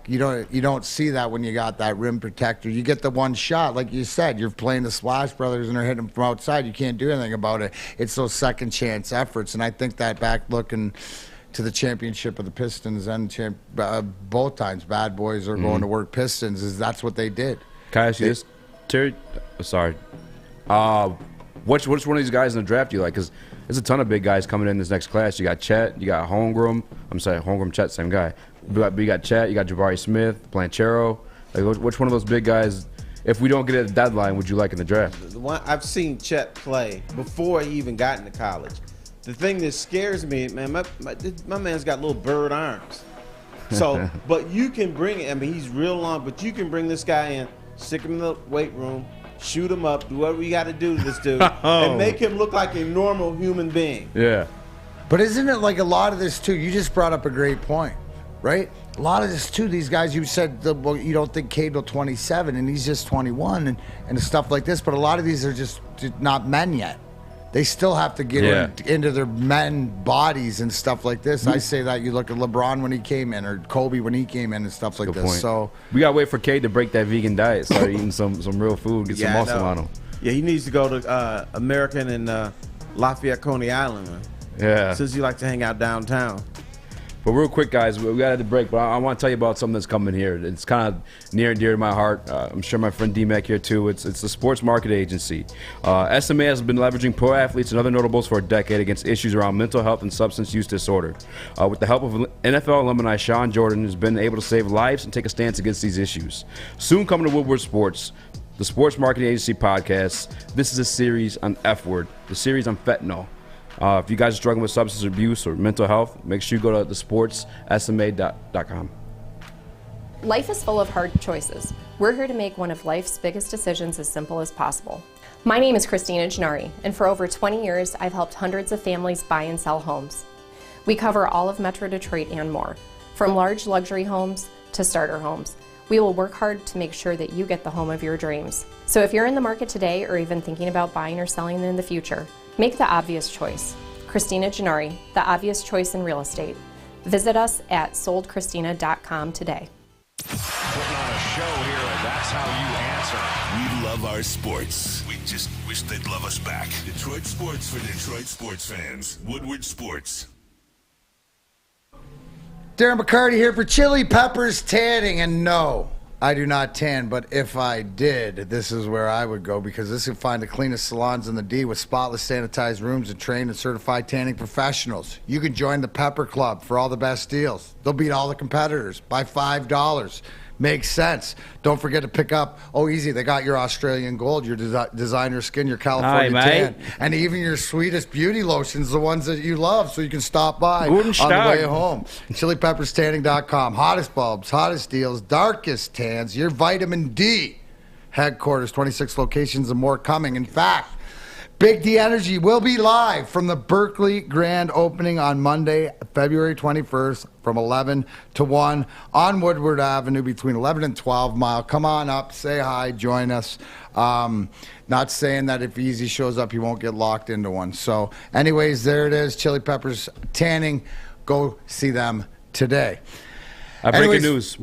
You don't see that when you got that rim protector. You get the one shot, like you said. You're playing the Splash Brothers and they're hitting them from outside. You can't do anything about it. It's those second chance efforts, and I think that back looking to the championship of the Pistons and both times, bad boys are going to work Pistons. That's what they did. Can I ask you this, Terry? Sorry. Which one of these guys in the draft do you like? Because there's a ton of big guys coming in this next class. You got Chet, you got Holmgren. Holmgren, Chet, same guy. But you got Chet, you got Jabari Smith, Planchero. Like, which one of those big guys, if we don't get a deadline, would you like in the draft? The one I've seen Chet play before he even got into college. The thing that scares me, man, my man's got little bird arms. So, but you can bring it. I mean, he's real long, but you can bring this guy in, stick him in the weight room, shoot him up, do whatever you got to do to this dude, and make him look like a normal human being. Yeah. But isn't it like a lot of this, too? You just brought up a great point, right? A lot of this, too, these guys, you said, well, you don't think Cade will 27, and he's just 21 and stuff like this. But a lot of these are just not men yet. They still have to get into their men bodies and stuff like this. I say that you look at LeBron when he came in, or Kobe when he came in, and stuff like this. Point. So we gotta wait for Cade to break that vegan diet, start eating some real food, get some muscle on him. Yeah, he needs to go to American and Lafayette, Coney Island, man. Yeah. Since you like to hang out downtown. But real quick, guys, we got to break, but I want to tell you about something that's coming here. It's kind of near and dear to my heart. I'm sure my friend D-Mac here, too. It's the Sports Market Agency. SMA has been leveraging pro athletes and other notables for a decade against issues around mental health and substance use disorder. With the help of NFL alumni Sean Jordan, has been able to save lives and take a stance against these issues. Soon coming to Woodward Sports, the Sports Marketing Agency podcast. This is a series on F-word, the series on fentanyl. If you guys are struggling with substance abuse or mental health, make sure you go to thesportsSMA.com. Life is full of hard choices. We're here to make one of life's biggest decisions as simple as possible. My name is Christina Gennari, and for over 20 years, I've helped hundreds of families buy and sell homes. We cover all of Metro Detroit and more, from large luxury homes to starter homes. We will work hard to make sure that you get the home of your dreams. So if you're in the market today or even thinking about buying or selling in the future, make the obvious choice. Christina Gennari, the obvious choice in real estate. Visit us at soldchristina.com today. Putting on a show here, and that's how you answer. We love our sports. We just wish they'd love us back. Detroit sports for Detroit sports fans. Woodward Sports. Darren McCarty here for Chili Peppers Tanning, and no, I do not tan, but if I did, this is where I would go, because this will find the cleanest salons in the D with spotless sanitized rooms and trained and certified tanning professionals. You can join the Pepper Club for all the best deals. They'll beat all the competitors by $5. Makes sense. Don't forget to pick up, easy, they got your Australian gold, your designer skin, your California tan, and even your sweetest beauty lotions, the ones that you love, so you can stop by on the way home. ChiliPeppersTanning.com. Hottest bulbs, hottest deals, darkest tans, your vitamin D headquarters, 26 locations and more coming. In fact, Big D Energy will be live from the Berkeley grand opening on Monday, February 21st from 11 to 1 on Woodward Avenue between 11 and 12 Mile. Come on up, say hi, join us. Not saying that if Easy shows up, you won't get locked into one. So anyways, there it is, Chili Peppers Tanning. Go see them today. Breaking news.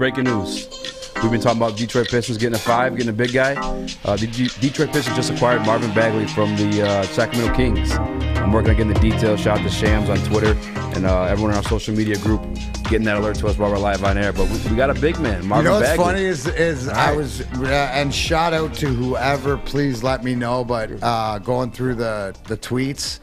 We've been talking about Detroit Pistons getting a 5, getting a big guy. The Detroit Pistons just acquired Marvin Bagley from the Sacramento Kings. I'm working on getting the details. Shout out to Shams on Twitter and everyone in our social media group getting that alert to us while we're live on air. But we got a big man, Marvin Bagley. What's funny is I was, and shout out to whoever, please let me know, but going through the tweets,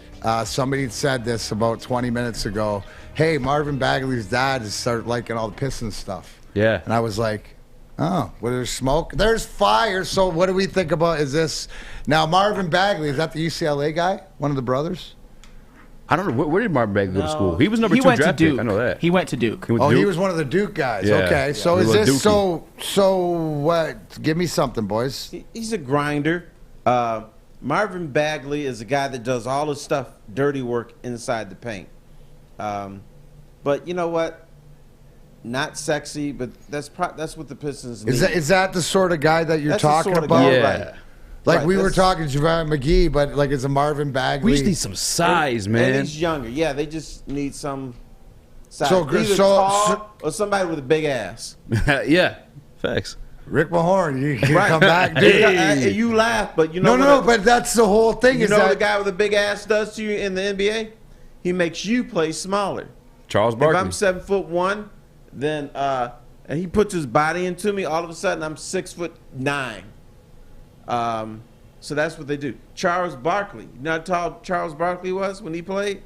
somebody said this about 20 minutes ago. Hey, Marvin Bagley's dad has started liking all the Pistons stuff. Yeah. And I was like, oh, well, there's smoke. There's fire. So what do we think about, is this, now Marvin Bagley, is that the UCLA guy? One of the brothers? I don't know. Where did Marvin Bagley go to school? He was number 2 draft pick. I know that. He went to Duke. He was one of the Duke guys. Yeah. Okay. So is this, so what? Give me something, boys. He's a grinder. Marvin Bagley is a guy that does all the stuff, dirty work inside the paint. But you know what? Not sexy, but that's what the Pistons need. Is that the sort of guy that you're talking about? Yeah. Right. Like we were talking Javon McGee, but like it's a Marvin Bagley. We just need some size, man. And he's younger. Yeah, they just need some size. So tall or somebody with a big ass. Yeah, facts. Rick Mahorn, you come back. Dude. You laugh, but you know. No, but that's the whole thing. You know what the guy with a big ass does to you in the NBA? He makes you play smaller. Charles Barkley. If I'm 7'1", then and he puts his body into me, all of a sudden I'm 6'9". So that's what they do. Charles Barkley, you know how tall Charles Barkley was when he played?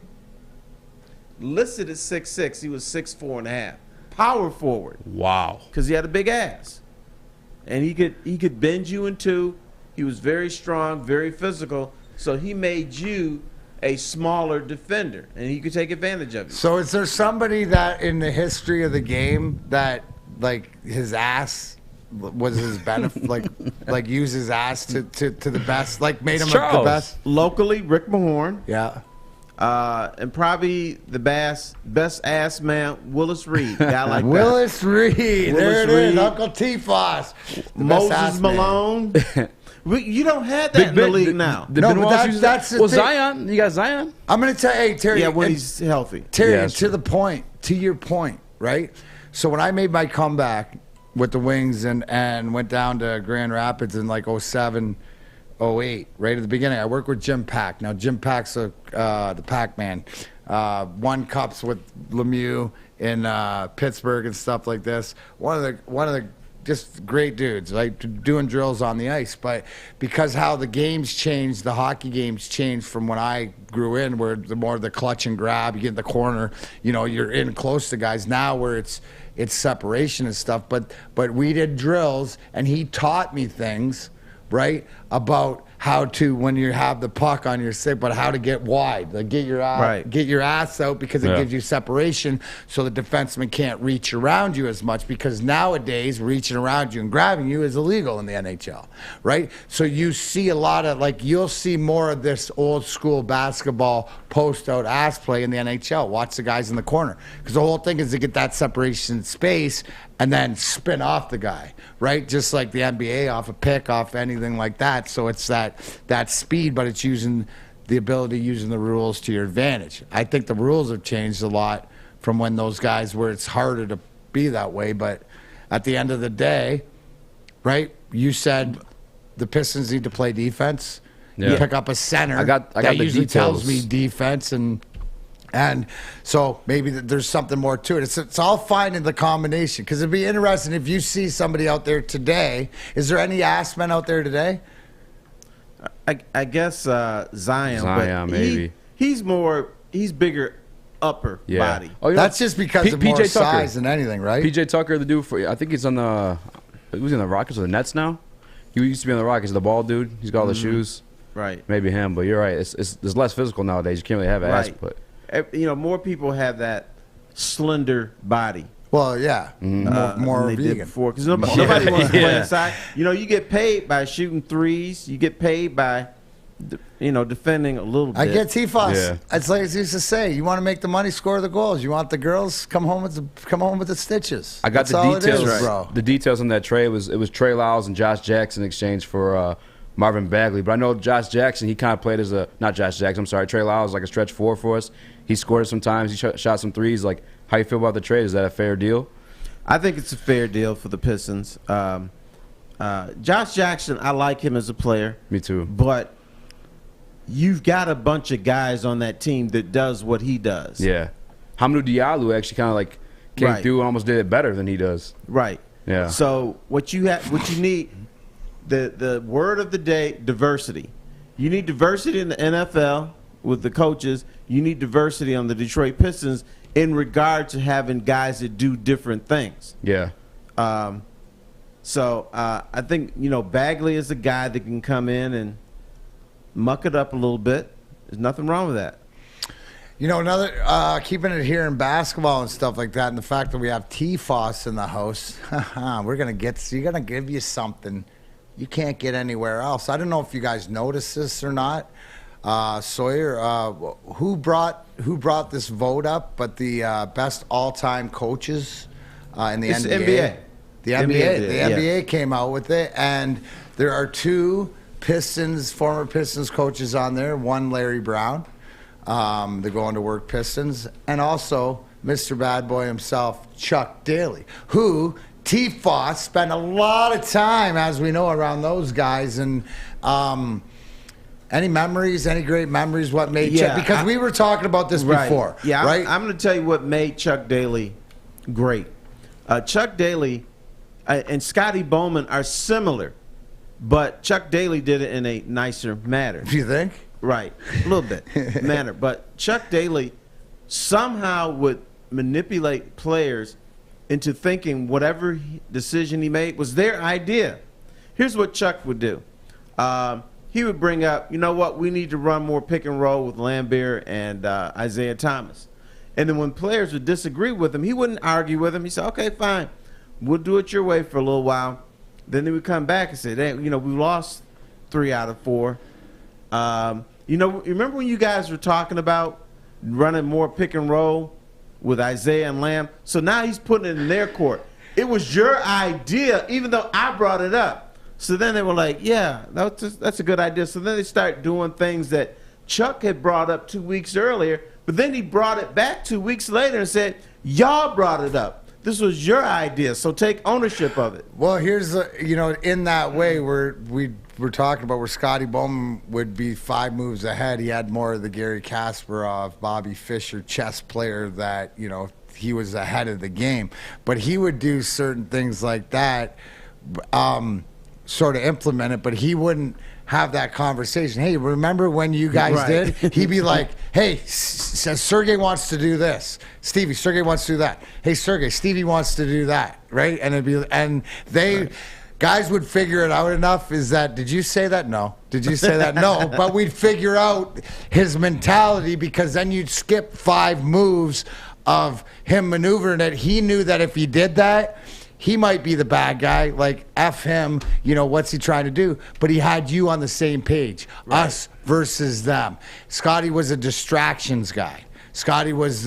Listed at 6'6", he was 6'4.5". Power forward. Wow. Because he had a big ass, and he could bend you in two. He was very strong, very physical. So he made you a smaller defender, and he could take advantage of it. So is there somebody that in the history of the game that like his ass was his benefit, like use his ass to the best, like made him the best? Locally, Rick Mahorn. Yeah. And probably the best ass man, Willis Reed. Guy like Willis that. Reed. There it is, Uncle T-Foss. Moses Malone. You don't have that in the league now. No, but that's the thing. Zion. You got Zion? I'm going to tell you, hey, Terry. Yeah, when he's healthy. Terry, Yeah, to your point, right? So when I made my comeback with the Wings and went down to Grand Rapids in like 07, 08, right at the beginning, I worked with Jim Pack. Now, Jim Pack's the Pac-Man. Won cups with Lemieux in Pittsburgh and stuff like this. One of the just great dudes, like doing drills on the ice. But because how the games changed, the hockey games changed from when I grew in, where the more the clutch and grab, you get in the corner, you're in close to guys. Now where it's separation and stuff. But we did drills, and he taught me things, right, about how to, when you have the puck on your stick, but how to get wide, like get your ass out, because it gives you separation, so the defenseman can't reach around you as much, because nowadays reaching around you and grabbing you is illegal in the NHL, right? So you see a lot of, like, you'll see more of this old school basketball post out ass play in the NHL. Watch the guys in the corner, because the whole thing is to get that separation space and then spin off the guy, right? Just like the NBA, off a pick, off anything like that. So it's that speed, but it's using the ability, using the rules to your advantage. I think the rules have changed a lot from when those guys, where it's harder to be that way. But at the end of the day, right, you said the Pistons need to play defense. Yeah. You pick up a center. I got that the usually details. tells me defense, and so maybe there's something more to it. It's all finding the combination, because it'd be interesting if you see somebody out there today. Is there any ass men out there today? I guess Zion, but maybe. He's bigger upper body. Oh, that's just because of more PJ Tucker. size than anything, right? PJ Tucker, the dude I think he's on the who's in the Rockets or the Nets now? He used to be on the Rockets, the ball dude. He's got all the shoes. Right. Maybe him, but you're right. It's less physical nowadays. You can't really have ass, but more people have that slender body. Well, yeah, more than they vegan. did before, because nobody wants to play inside. You get paid by shooting threes. You get paid by, defending a little bit. I get T-Foss. Yeah. It's like I used to say, you want to make the money, score the goals. You want the girls, come home with the stitches. I got That's the all details, it is, bro. The details on that trade was Trey Lyles and Josh Jackson in exchange for Marvin Bagley. But I know Josh Jackson, he kind of played as Trey Lyles like a stretch 4 for us. He scored sometimes. He shot some threes. Like, how you feel about the trade? Is that a fair deal? I think it's a fair deal for the Pistons. Josh Jackson, I like him as a player. Me too. But you've got a bunch of guys on that team that does what he does. Yeah. Hamidou Diallo actually kind of like came through and almost did it better than he does. Right. Yeah. So what you need, the word of the day, diversity. You need diversity in the NFL with the coaches. You need diversity on the Detroit Pistons in regard to having guys that do different things. Yeah. So I think, Bagley is a guy that can come in and muck it up a little bit. There's nothing wrong with that. Another keeping it here in basketball and stuff like that, and the fact that we have T-Foss in the house, we're gonna give you something you can't get anywhere else. I don't know if you guys noticed this or not. Sawyer, who brought this vote up? But the best all-time coaches in the it's NBA. The NBA NBA came out with it, and there are 2 former Pistons coaches on there. One, Larry Brown. They're going to work Pistons, and also Mr. Bad Boy himself, Chuck Daly, who T-Foss spent a lot of time, as we know, around those guys. And any great memories? What made Chuck? Because we were talking about this before. Yeah, right? I'm going to tell you what made Chuck Daly great. Chuck Daly and Scotty Bowman are similar, but Chuck Daly did it in a nicer manner. Do you think? Right, a little bit manner. But Chuck Daly somehow would manipulate players into thinking whatever decision he made was their idea. Here's what Chuck would do. He would bring up, we need to run more pick and roll with Lambeer and Isaiah Thomas. And then when players would disagree with him, he wouldn't argue with them. He said, okay, fine, we'll do it your way for a little while. Then they would come back and say, hey, we lost 3 out of 4. Remember when you guys were talking about running more pick and roll with Isaiah and Lamb? So now he's putting it in their court. It was your idea, even though I brought it up. So then they were like, yeah, that's a good idea. So then they start doing things that Chuck had brought up 2 weeks earlier, but then he brought it back 2 weeks later and said, y'all brought it up. This was your idea, so take ownership of it. Well, here's in that way we're talking about where Scotty Bowman would be 5 moves ahead. He had more of the Gary Kasparov, Bobby Fischer chess player that, he was ahead of the game. But he would do certain things like that, sort of implement it, but he wouldn't have that conversation. Hey, remember when you guys did? He'd be like, hey, Sergey wants to do this. Stevie, Sergey wants to do that. Hey, Sergey, Stevie wants to do that, right? And guys would figure it out enough. Did you say that? No. Did you say that? No. But we'd figure out his mentality, because then you'd skip 5 moves of him maneuvering it. He knew that if he did that, he might be the bad guy, like F him, what's he trying to do? But he had you on the same page, us versus them. Scotty was a distractions guy. Scotty was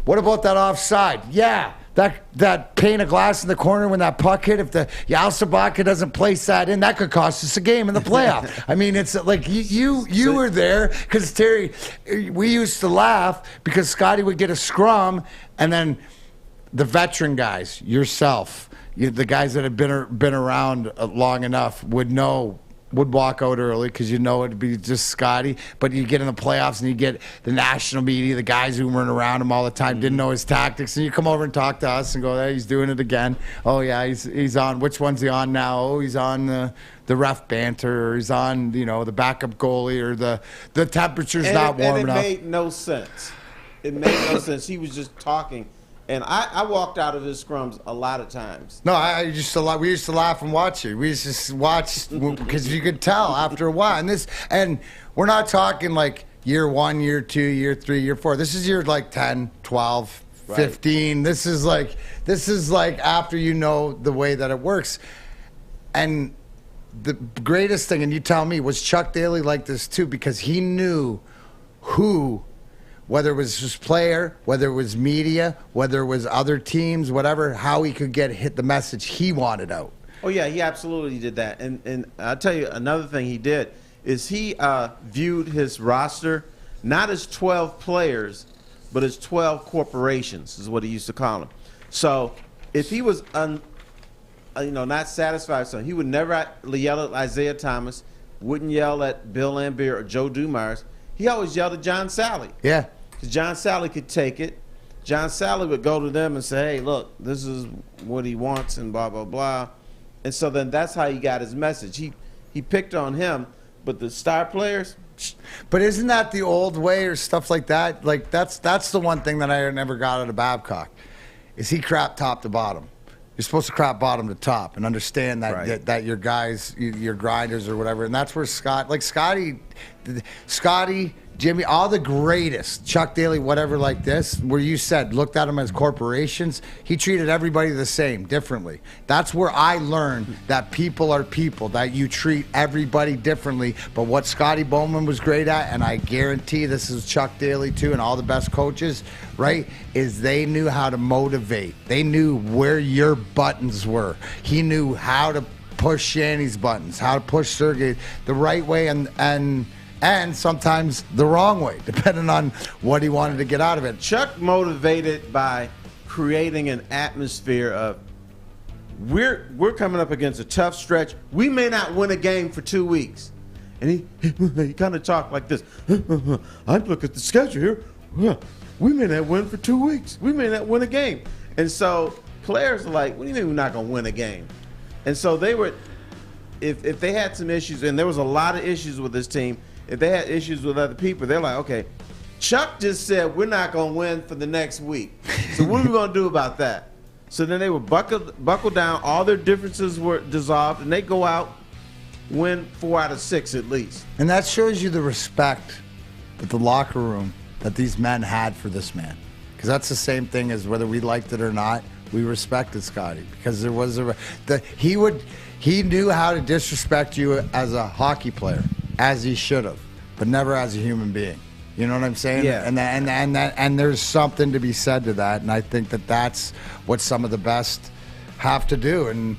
what about that offside? Yeah, that pane of glass in the corner when that puck hit, if the Yal Sabaka doesn't place that in, that could cost us a game in the playoff. I mean, it's like you were there, because Terry, we used to laugh because Scotty would get a scrum, and then the veteran guys, yourself, the guys that have been around long enough would walk out early, because it'd be just Scotty. But you get in the playoffs and you get the national media, the guys who weren't around him all the time, didn't know his tactics, and you come over and talk to us and go, hey, he's doing it again. Oh yeah, he's on. Which one's he on now? Oh, he's on the ref banter, or he's on the backup goalie, or the temperature's not warm enough. And it made no sense. It made no sense. He was just talking And I walked out of his scrums a lot of times. No, we used to laugh and watch it. We used to watch because you could tell after a while. And we're not talking like year 1, year 2, year 3, year 4. This is year like 10, 12, 15. Right. This is like after you know the way that it works. And the greatest thing, and you tell me, was Chuck Daly like this too, because he knew who, whether it was his player, whether it was media, whether it was other teams, whatever, how he could hit the message he wanted out. Oh, yeah, he absolutely did that. And I'll tell you another thing he did is he viewed his roster not as 12 players, but as 12 corporations is what he used to call them. So if he was not satisfied with something, he would never yell at Isaiah Thomas, wouldn't yell at Bill Lambier or Joe Dumars. He always yelled at John Sally. Yeah. Because John Sally could take it. John Sally would go to them and say, hey, look, this is what he wants and blah, blah, blah. And so then that's how he got his message. He picked on him, but the star players. But isn't that the old way or stuff like that? Like that's the one thing that I never got out of Babcock, is he crapped top to bottom. You're supposed to crap bottom to top and understand that that your guys, your grinders or whatever. And that's where Scotty, Jimmy, all the greatest, Chuck Daly, whatever like this, where you said, looked at them as corporations, he treated everybody the same, differently. That's where I learned that people are people, that you treat everybody differently. But what Scotty Bowman was great at, and I guarantee this is Chuck Daly too, and all the best coaches, right, is they knew how to motivate. They knew where your buttons were. He knew how to push Shanny's buttons, how to push Sergey the right way and sometimes the wrong way, depending on what he wanted to get out of it. Chuck motivated by creating an atmosphere of we're coming up against a tough stretch. We may not win a game for 2 weeks. And he kind of talked like this. I look at the schedule here. We may not win for 2 weeks. We may not win a game. And so players are like, what do you mean we're not going to win a game? And so they were, if they had some issues, and there was a lot of issues with this team, if they had issues with other people, they're like, okay, Chuck just said we're not going to win for the next week. So what are we going to do about that? So then they would buckle down. All their differences were dissolved, and they go out, win 4 out of 6 at least. And that shows you the respect that the locker room, that these men had for this man. Because that's the same thing as whether we liked it or not, we respected Scotty. Because there was he knew how to disrespect you as a hockey player, as he should have, but never as a human being. You know what I'm saying? Yeah. And there's something to be said to that, and I think that that's what some of the best have to do. And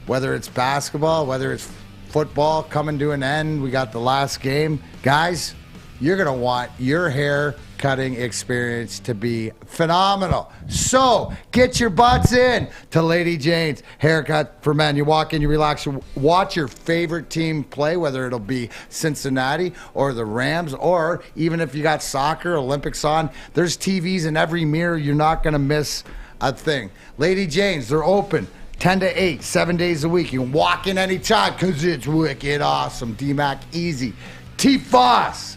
whether it's basketball, whether it's football coming to an end, we got the last game. Guys, you're going to want your hair cutting experience to be phenomenal. So get your butts in to Lady Jane's Haircut for Men. You walk in, you relax, you watch your favorite team play, whether it'll be Cincinnati or the Rams, or even if you got soccer, Olympics on, there's TVs in every mirror. You're not going to miss a thing. Lady Jane's, they're open 10 to 8, 7 days a week. You can walk in anytime because it's wicked awesome. D-Mac Easy. T-Foss.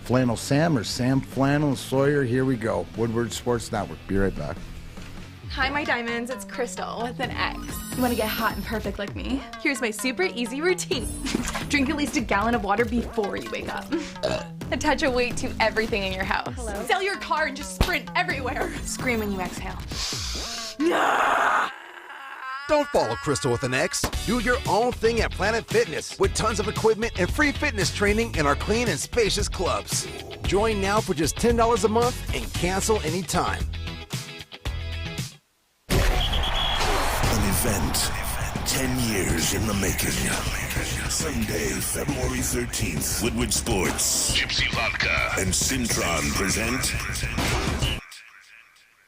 Flannel Sam or Sam Flannel Sawyer. Here we go. Woodward Sports Network. Be right back. Hi, my diamonds. It's Crystal with an X. You want to get hot and perfect like me? Here's my super easy routine. Drink at least a gallon of water before you wake up. Attach a weight to everything in your house. Hello? Sell your car and just sprint everywhere. Scream when you exhale. Don't follow Crystal with an X. Do your own thing at Planet Fitness with tons of equipment and free fitness training in our clean and spacious clubs. Join now for just $10 a month and cancel anytime. An event 10 years in the making. Sunday, February 13th, Woodward Sports, Gypsy Vodka, and Cintron present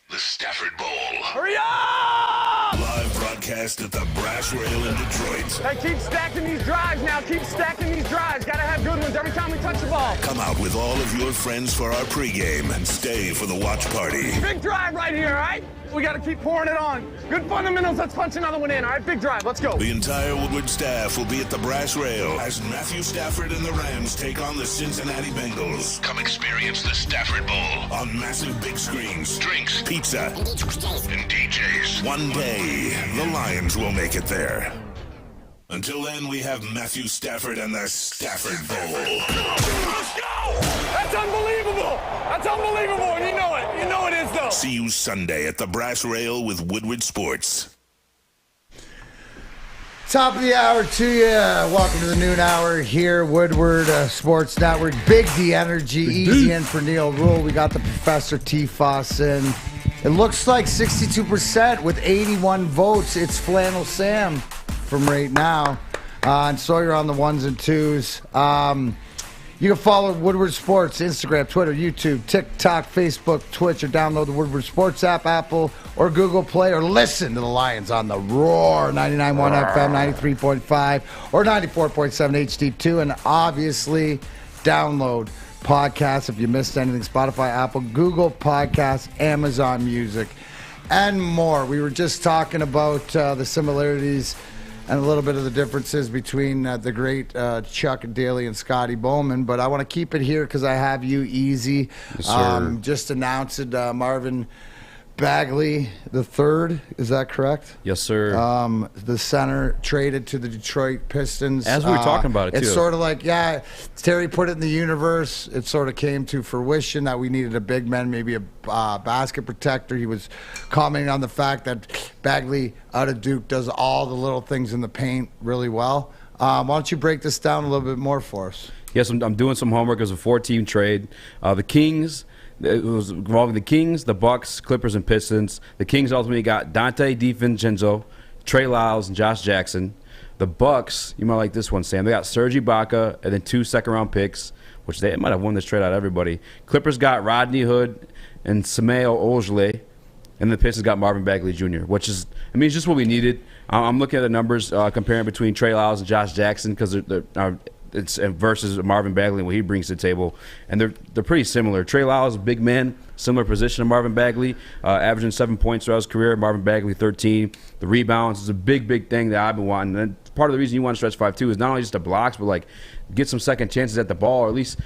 the Stafford Bowl. Hurry up! Live broadcast broadcast at the Brass Rail in Detroit. Hey, keep stacking these drives now. Keep stacking these drives. Gotta have good ones every time we touch the ball. Come out with all of your friends for our pregame and stay for the watch party. Big drive right here, all right? We gotta keep pouring it on. Good fundamentals. Let's punch another one in, all right? Big drive. Let's go. The entire Woodward staff will be at the Brass Rail as Matthew Stafford and the Rams take on the Cincinnati Bengals. Come experience the Stafford Bowl on massive big screens, drinks, pizza, and DJs. One day, the Lions will make it there. Until then, we have Matthew Stafford and the Stafford Bowl. Let's go! That's unbelievable! That's unbelievable, and you know it. You know it is, though. See you Sunday at the Brass Rail with Woodward Sports. Top of the hour to you. Welcome to the noon hour here, Woodward Sports Network. Big D Energy, easy in for Neil Rule. We got the Professor T-Foss in. It looks like 62% with 81 votes. It's Flannel Sam from right now. And Sawyer on the ones and twos. You can follow Woodward Sports, Instagram, Twitter, YouTube, TikTok, Facebook, Twitch, or download the Woodward Sports app, Apple or Google Play, or listen to the Lions on the Roar, 99.1 FM, 93.5, or 94.7 HD2, and obviously download podcasts if you missed anything, Spotify, Apple, Google Podcasts, Amazon Music, and more. We were just talking about the similarities and a little bit of the differences between the great Chuck Daly and Scotty Bowman, but I want to keep it here because I have you easy. Yes, sir. Just announced Marvin Bagley the third. Is that correct? Yes, sir. The center traded to the Detroit Pistons. As we were talking about it, it's too. sort of like, yeah, Terry put it in the universe. It sort of came to fruition that we needed a big man, maybe a basket protector. He was commenting on the fact that Bagley out of Duke does all the little things in the paint really well. Why don't you break this down a little bit more for us? Yes, I'm doing some homework. It was a 4-team trade. The Kings, it was involving the Kings, the Bucks, Clippers, and Pistons. The Kings ultimately got Dante DiVincenzo, Trey Lyles, and Josh Jackson. The Bucks, you might like this one, Sam. They got Serge Ibaka and then 2 second-round picks, which they might have won this trade out of everybody. Clippers got Rodney Hood and Sameo Ojeleye. And the Pistons got Marvin Bagley Jr., which is, I mean, it's just what we needed. I'm looking at the numbers, comparing between Trey Lyles and Josh Jackson because it's versus Marvin Bagley and what he brings to the table, and they're pretty similar. Trey Lyles, big man, similar position to Marvin Bagley, averaging 7 points throughout his career. Marvin Bagley 13. The rebounds is a big thing that I've been wanting. And part of the reason you want to stretch 5 too is not only just the blocks, but like get some second chances at the ball, or at least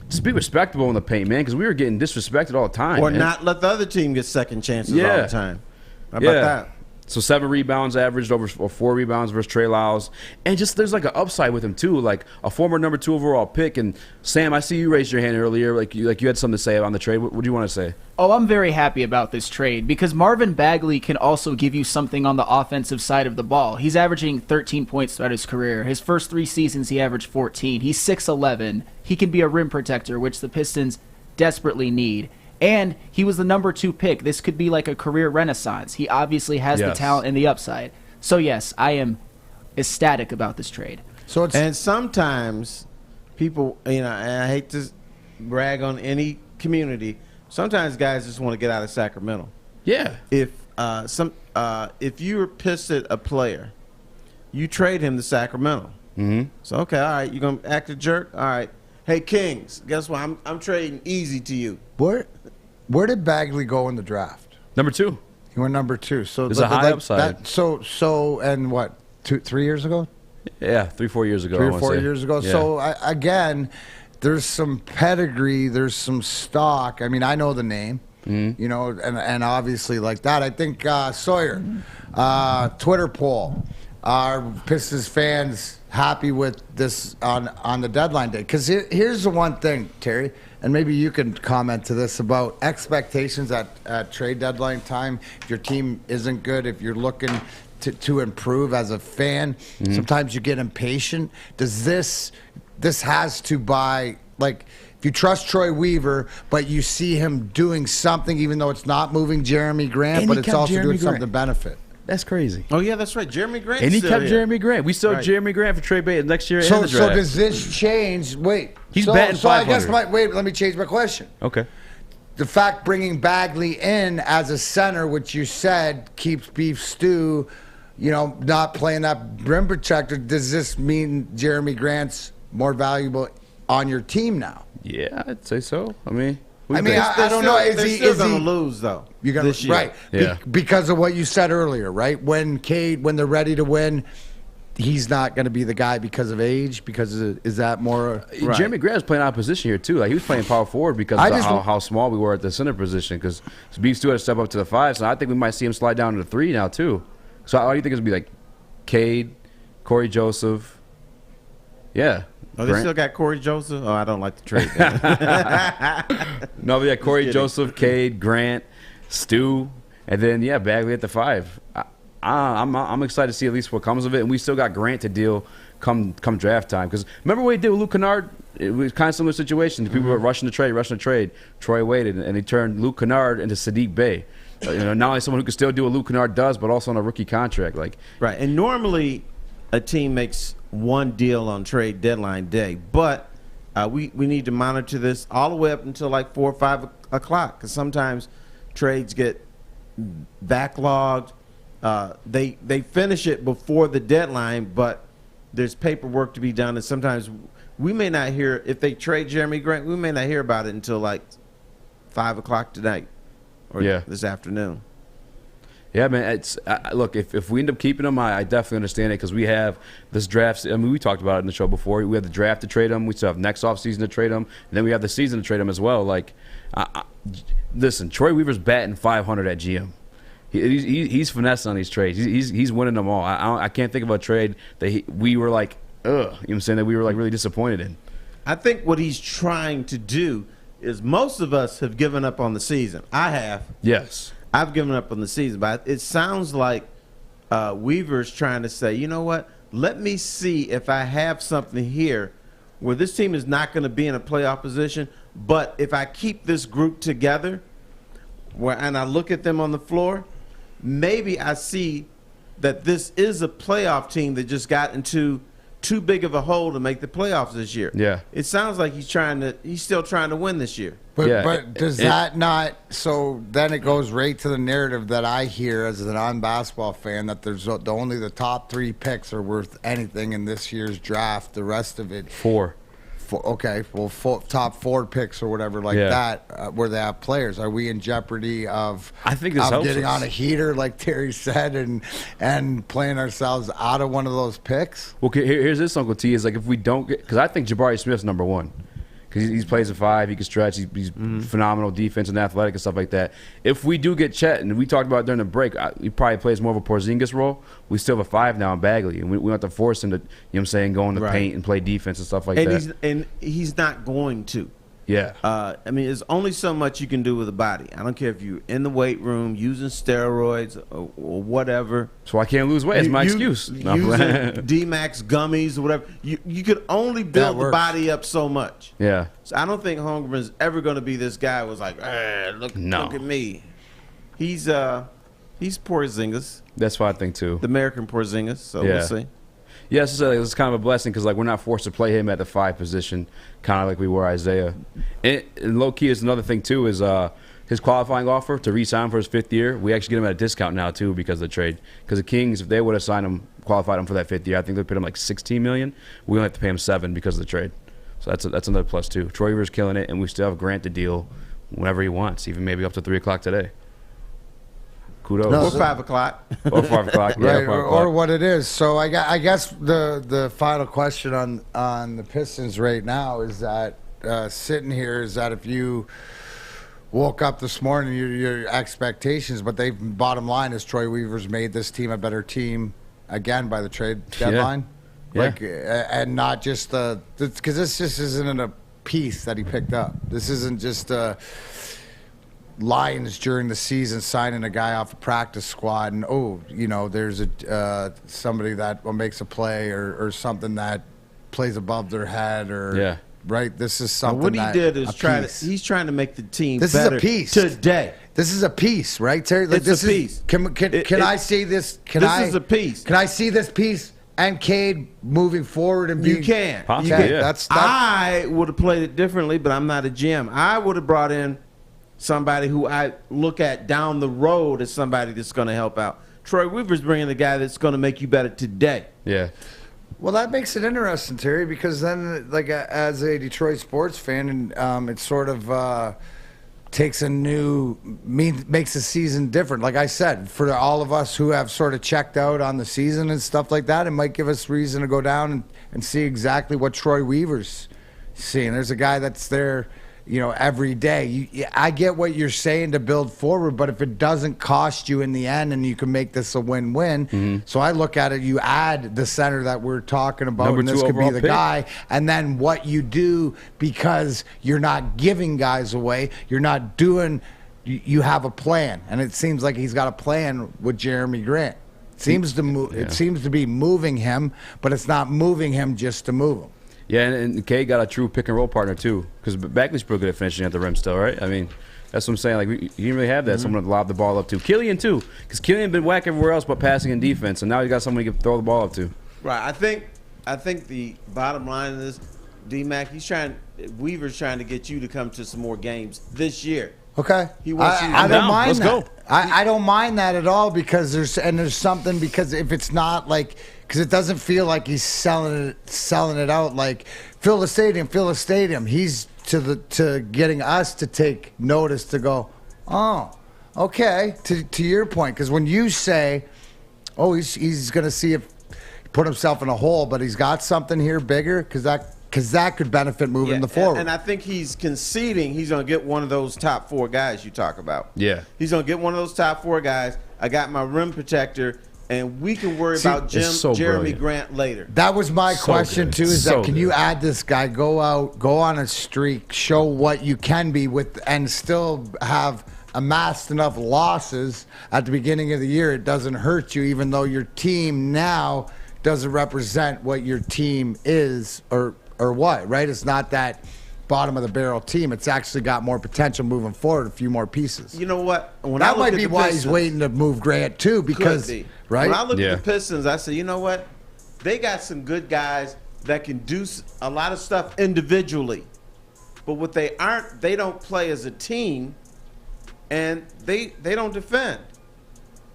just be respectable in the paint, man, because we were getting disrespected all the time. Or man. not let the other team get second chances all the time. How about that? So 7 rebounds averaged or 4 rebounds versus Trey Lyles. And just there's like an upside with him too, like a former number 2 overall pick. And Sam, I see you raised your hand earlier, like you had something to say on the trade. What do you want to say? Oh, I'm very happy about this trade because Marvin Bagley can also give you something on the offensive side of the ball. He's averaging 13 points throughout his career. His first 3 seasons, he averaged 14. He's 6'11". He can be a rim protector, which the Pistons desperately need. And he was the number 2 pick. This could be like a career renaissance. He obviously has the talent and the upside. So, yes, I am ecstatic about this trade. So and sometimes people, and I hate to brag on any community, sometimes guys just want to get out of Sacramento. Yeah. If you were pissed at a player, you trade him to Sacramento. Mm-hmm. So, okay, all right, you're going to act a jerk? All right. Hey, Kings, guess what? I'm trading easy to you. Where did Bagley go in the draft? Number 2. He went number 2. So there's a high upside. And what? 3 years ago? Yeah, 3-4 years ago. 3 or 4 years ago. Yeah. So again, there's some pedigree. There's some stock. I mean, I know the name. Mm-hmm. You know, and obviously like that. I think Sawyer, Twitter poll. Are Pistons fans happy with this on the deadline day? Because here's the one thing, Terry, and maybe you can comment to this about expectations at trade deadline time. If your team isn't good, if you're looking to improve as a fan, sometimes you get impatient. Does this has to buy, like, if you trust Troy Weaver, but you see him doing something, even though it's not moving Jeremy Grant, but it's also doing something to benefit. That's crazy. Oh, yeah, that's right. Jeremy Grant. And he still kept here. Jeremy Grant. We still have Jeremy Grant for trade bait next year in the draft. So does this change? Wait. He's batting 500. I guess let me change my question. Okay. The fact bringing Bagley in as a center, which you said keeps beef stew not playing that rim protector, does this mean Jeremy Grant's more valuable on your team now? Yeah, I'd say so. I mean, I don't know. They're still going to lose, though, this year. Right. Yeah. Because of what you said earlier, right? When they're ready to win, he's not going to be the guy because of age. Because is that more? Right. Jeremy Grant's playing opposition here too. Like he was playing power forward because of how small we were at the center position. Because Beef still had to step up to the 5. So I think we might see him slide down to the 3 now too. So how do you think it's gonna be like Cade, Corey Joseph? Yeah. Oh, they still got Corey Joseph? Oh, I don't like the trade. No, we got Corey Joseph, Cade, Grant, Stu, and then Bagley at the 5. I'm excited to see at least what comes of it, and we still got Grant to deal come draft time. Because remember what he did with Luke Kennard? It was kind of similar situation. People were rushing to trade. Troy waited, and he turned Luke Kennard into Sadiq Bey. Not only someone who can still do what Luke Kennard does, but also on a rookie contract. Right, and normally a team makes one deal on trade deadline day, but we need to monitor this all the way up until like 4 or 5 o'clock, because sometimes trades get backlogged. They finish it before the deadline, but there's paperwork to be done, and sometimes we may not hear, if they trade Jeremy Grant, we may not hear about it until like 5 o'clock tonight or this afternoon. Yeah, man. Look, if we end up keeping him, I definitely understand it, because we have this draft. I mean, we talked about it in the show before. We have the draft to trade him. We still have next offseason to trade him. And then we have the season to trade him as well. Listen, Troy Weaver's batting 500 at GM. He's finessing on these trades. He's winning them all. I can't think of a trade that we were like, ugh. You know what I'm saying? That we were like really disappointed in. I think what he's trying to do is, most of us have given up on the season. I have. Yes. I've given up on the season, but it sounds like Weaver's trying to say, you know what? Let me see if I have something here where this team is not going to be in a playoff position, but if I keep this group together, and I look at them on the floor, maybe I see that this is a playoff team that just got into too big of a hole to make the playoffs this year. Yeah. It sounds like he's still trying to win this year. But does that not, so then it goes right to the narrative that I hear as a non-basketball fan, that there's only the top 3 picks are worth anything in this year's draft. The rest of it. 4. Okay, well, top 4 picks or whatever that, where they have players. Are we in jeopardy of getting on a heater, like Terry said, and playing ourselves out of one of those picks? Well, here's this, Uncle T, is like if we don't get, because I think Jabari Smith's number 1. Because he plays a 5, he can stretch, he's phenomenal defense and athletic and stuff like that. If we do get Chet, and we talked about it during the break, he probably plays more of a Porzingis role. We still have a 5 now in Bagley, and we don't have to force him to, go in the paint and play defense and stuff like that. He's not going to. Yeah. I mean, there's only so much you can do with a body. I don't care if you're in the weight room using steroids or whatever. So I can't lose weight. It's my excuse. Using D-Max gummies or whatever. You could only build the body up so much. Yeah. So I don't think Holmgren's ever going to be this guy who was like, look at me. He's Porzingis. That's what I think too. The American Porzingis. So we'll see. Yes, it's kind of a blessing, because we're not forced to play him at the 5 position, kind of like we were Isaiah. And low key is another thing too, is his qualifying offer to re-sign for his 5th year. We actually get him at a discount now too because of the trade. Because the Kings, if they would have signed him, qualified him for that 5th year, I think they paid him like $16 million. We only have to pay him $7 million because of the trade. So that's another plus too. Troy Weaver's killing it, and we still have Grant to deal whenever he wants, even maybe up to 3 o'clock today. Kudos. Or 5 o'clock. Or 5 o'clock. Yeah, right, or what it is. So I guess the final question on the Pistons right now is that sitting here is that if you woke up this morning, your expectations, but bottom line is Troy Weaver's made this team a better team again by the trade deadline. Yeah. And not just because this just isn't a piece that he picked up. This isn't just lines during the season signing a guy off a practice squad and there's somebody that makes a play or something that plays above their head or right. This is something. What he did is he's trying to make the team this better. Is a piece today. This is a piece, right, Terry? Like, it's a piece. Can I see this? This is a piece. Can I see this piece and Cade moving forward and you can. I would have played it differently, but I'm not a GM. I would have brought in somebody who I look at down the road as somebody that's going to help out. Troy Weaver's bringing the guy that's going to make you better today. Yeah. Well, that makes it interesting, Terry, because then, like, as a Detroit sports fan, and it sort of makes the season different. Like I said, for all of us who have sort of checked out on the season and stuff like that, it might give us reason to go down and see exactly what Troy Weaver's seeing. There's a guy that's there, every day. I get what you're saying to build forward, but if it doesn't cost you in the end and you can make this a win-win, so I look at it, you add the center that we're talking about, and this could be the guy, and then what you do, because you're not giving guys away, you're not doing, you have a plan, and it seems like he's got a plan with Jeremy Grant. It seems to be moving him, but it's not moving him just to move him. Yeah, and Kay got a true pick-and-roll partner, too, because Bagley's pretty good at finishing at the rim still, right? I mean, that's what I'm saying. Like, you didn't really have that, someone to lob the ball up to. Killian, too, because Killian been whack everywhere else but passing and defense, and now you got someone you can throw the ball up to. Right. I think the bottom line of this, D-Mac, Weaver's trying to get you to come to some more games this year. Okay. He wants you to I don't mind Let's that. go. I don't mind that at all, because there's something, because if it's not like, because it doesn't feel like he's selling it out like fill the stadium. He's to getting us to take notice, to go, oh, okay, to your point, because when you say, oh, he's going to see if put himself in a hole, but he's got something here bigger, because that could benefit moving the forward. And I think he's conceding he's going to get one of those top 4 guys you talk about. Yeah. He's going to get one of those top 4 guys. I got my rim protector, and we can worry about Jeremy Grant later. That was my question, too, is that can you add this guy, go out, go on a streak, show what you can be with, and still have amassed enough losses at the beginning of the year, it doesn't hurt you, even though your team now doesn't represent what your team is or what, right? It's not that bottom of the barrel team. It's actually got more potential moving forward, a few more pieces. You know what? That might be why he's waiting to move Grant too, because right? When I look at the Pistons, I say, you know what? They got some good guys that can do a lot of stuff individually, but what they aren't, they don't play as a team, and they don't defend.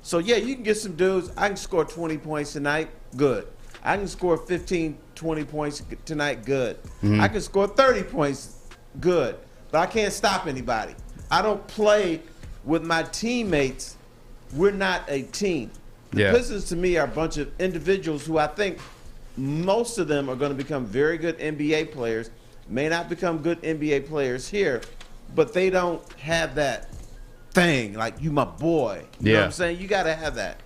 So yeah, you can get some dudes. I can score 20 points tonight. Good. I can score 15, 20 points tonight. Good. I can score 30 points. Good. But I can't stop anybody. I don't play with my teammates. We're not a team. The Pistons, to me, are a bunch of individuals who I think most of them are going to become very good NBA players, may not become good NBA players here, but they don't have that thing, like, you my boy. You know what I'm saying? You got to have that.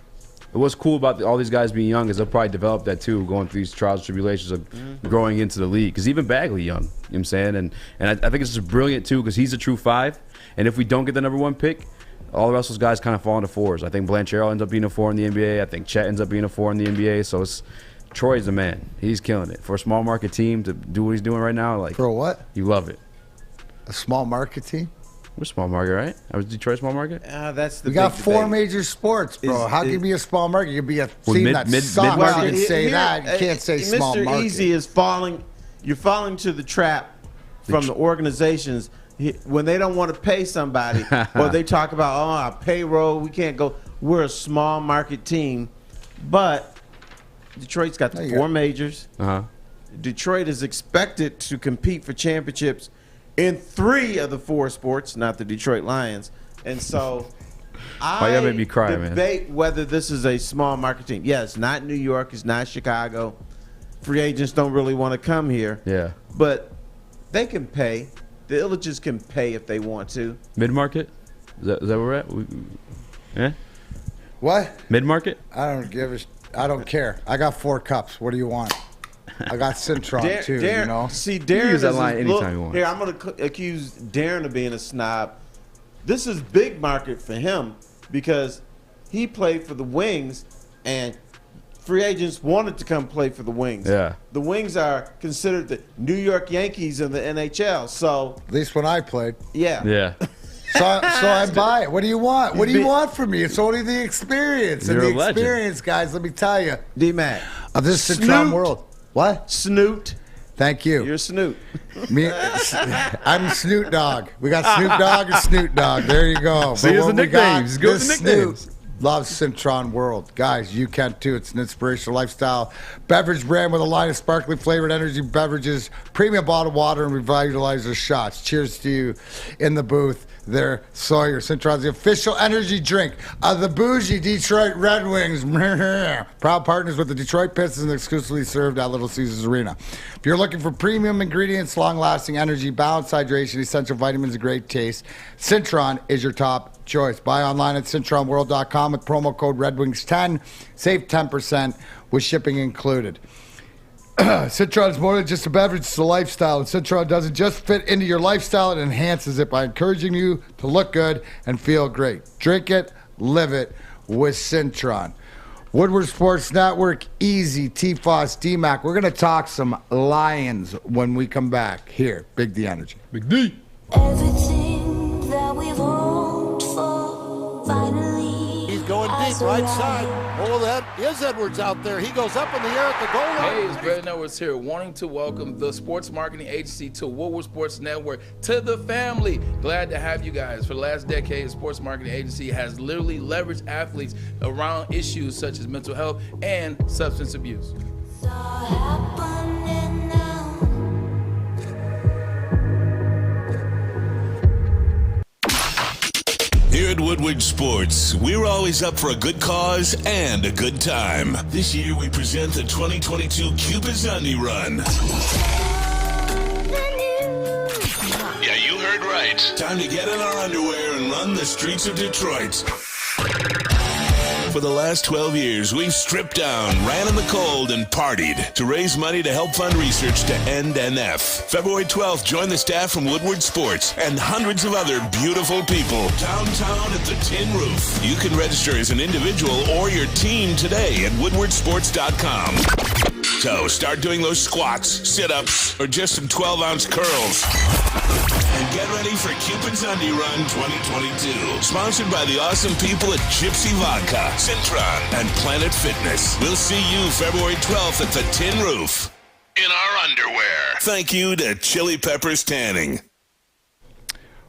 What's cool about all these guys being young is they'll probably develop that too, going through these trials and tribulations of growing into the league. Because even Bagley young, you know what I'm saying? And I think it's just brilliant too, because he's a true 5. And if we don't get the number 1 pick, all the rest of those guys kind of fall into 4s. I think Blanchero ends up being a 4 in the NBA. I think Chet ends up being a 4 in the NBA. So Troy's the man. He's killing it. For a small market team to do what he's doing right now, like, for a what? You love it. A small market team? We're small market, right? I was Detroit small market. That's the we got 4 major sports, bro. How can you be a small market? You can be a team that sucks. You can say that. You can't say small market. Mr. Easy is falling. You're falling to the trap from the organizations when they don't want to pay somebody, or they talk about, oh, our payroll, we can't go. We're a small market team, but Detroit's got the 4 majors. Detroit is expected to compete for championships in 3 of the 4 sports, not the Detroit Lions. And so I made me cry, debate whether this is a small market team. Yeah, it's not New York. It's not Chicago. Free agents don't really want to come here. Yeah. But they can pay. The Illiches can pay if they want to. Mid-market? Is that where we're at? Yeah? What? Mid-market? I don't care. I got 4 cups. What do you want? I got Cintron too, you know. See, Darren use that line anytime you want. Here, I'm going to accuse Darren of being a snob. This is big market for him because he played for the Wings, and free agents wanted to come play for the Wings. Yeah. The Wings are considered the New York Yankees in the NHL. So at least when I played. Yeah. Yeah. So I buy it. What do you want? What do you want from me? It's only the experience. You're and the a legend. experience, guys, let me tell you. D-Mac. Of this Cintron world. What? Snoot. Thank you. You're Snoot. I'm Snoot Dogg. We got Snoop Dogg and Snoot Dogg. There you go. See, it's the nicknames. Go with the nicknames. loves Cintron World. Guys, you can too. It's an inspirational lifestyle beverage brand with a line of sparkling flavored energy beverages, premium bottled water, and revitalizer shots. Cheers to you in the booth there, Sawyer. Cintron's the official energy drink of the bougie Detroit Red Wings. Proud partners with the Detroit Pistons, exclusively served at Little Caesars Arena. If you're looking for premium ingredients, long-lasting energy, balanced hydration, essential vitamins, and great taste, Cintron is your top choice. Buy online at CintronWorld.com with promo code RedWings10. Save 10% with shipping included. Cintron is more than just a beverage, it's a lifestyle. And Cintron doesn't just fit into your lifestyle, it enhances it by encouraging you to look good and feel great. Drink it, live it with Cintron. Woodward Sports Network, Easy, T-Foss, D-Mac. We're going to talk some Lions when we come back here. Big D Energy. Big D. Everything that we've hoped for, finally. He's going deep, right side. Oh, that is Edwards out there. He goes up in the air at the goal line. Hey, it's Brandon Edwards here, wanting to welcome the sports marketing agency to Woodward Sports Network, to the family. Glad to have you guys. For the last decade, the sports marketing agency has literally leveraged athletes around issues such as mental health and substance abuse. Here at Woodward Sports, we're always up for a good cause and a good time. This year, we present the 2022 Cupizzundi Run. Yeah, you heard right. Time to get in our underwear and run the streets of Detroit. For the last 12 years, we've stripped down, ran in the cold, and partied to raise money to help fund research to end NF. February 12th, join the staff from Woodward Sports and hundreds of other beautiful people downtown at the Tin Roof. You can register as an individual or your team today at woodwardsports.com. So start doing those squats, sit-ups, or just some 12-ounce curls. And get ready for Cupid's Undie Run 2022. Sponsored by the awesome people at Gypsy Vodka, Cintron, and Planet Fitness. We'll see you February 12th at the Tin Roof. In our underwear. Thank you to Chili Peppers Tanning.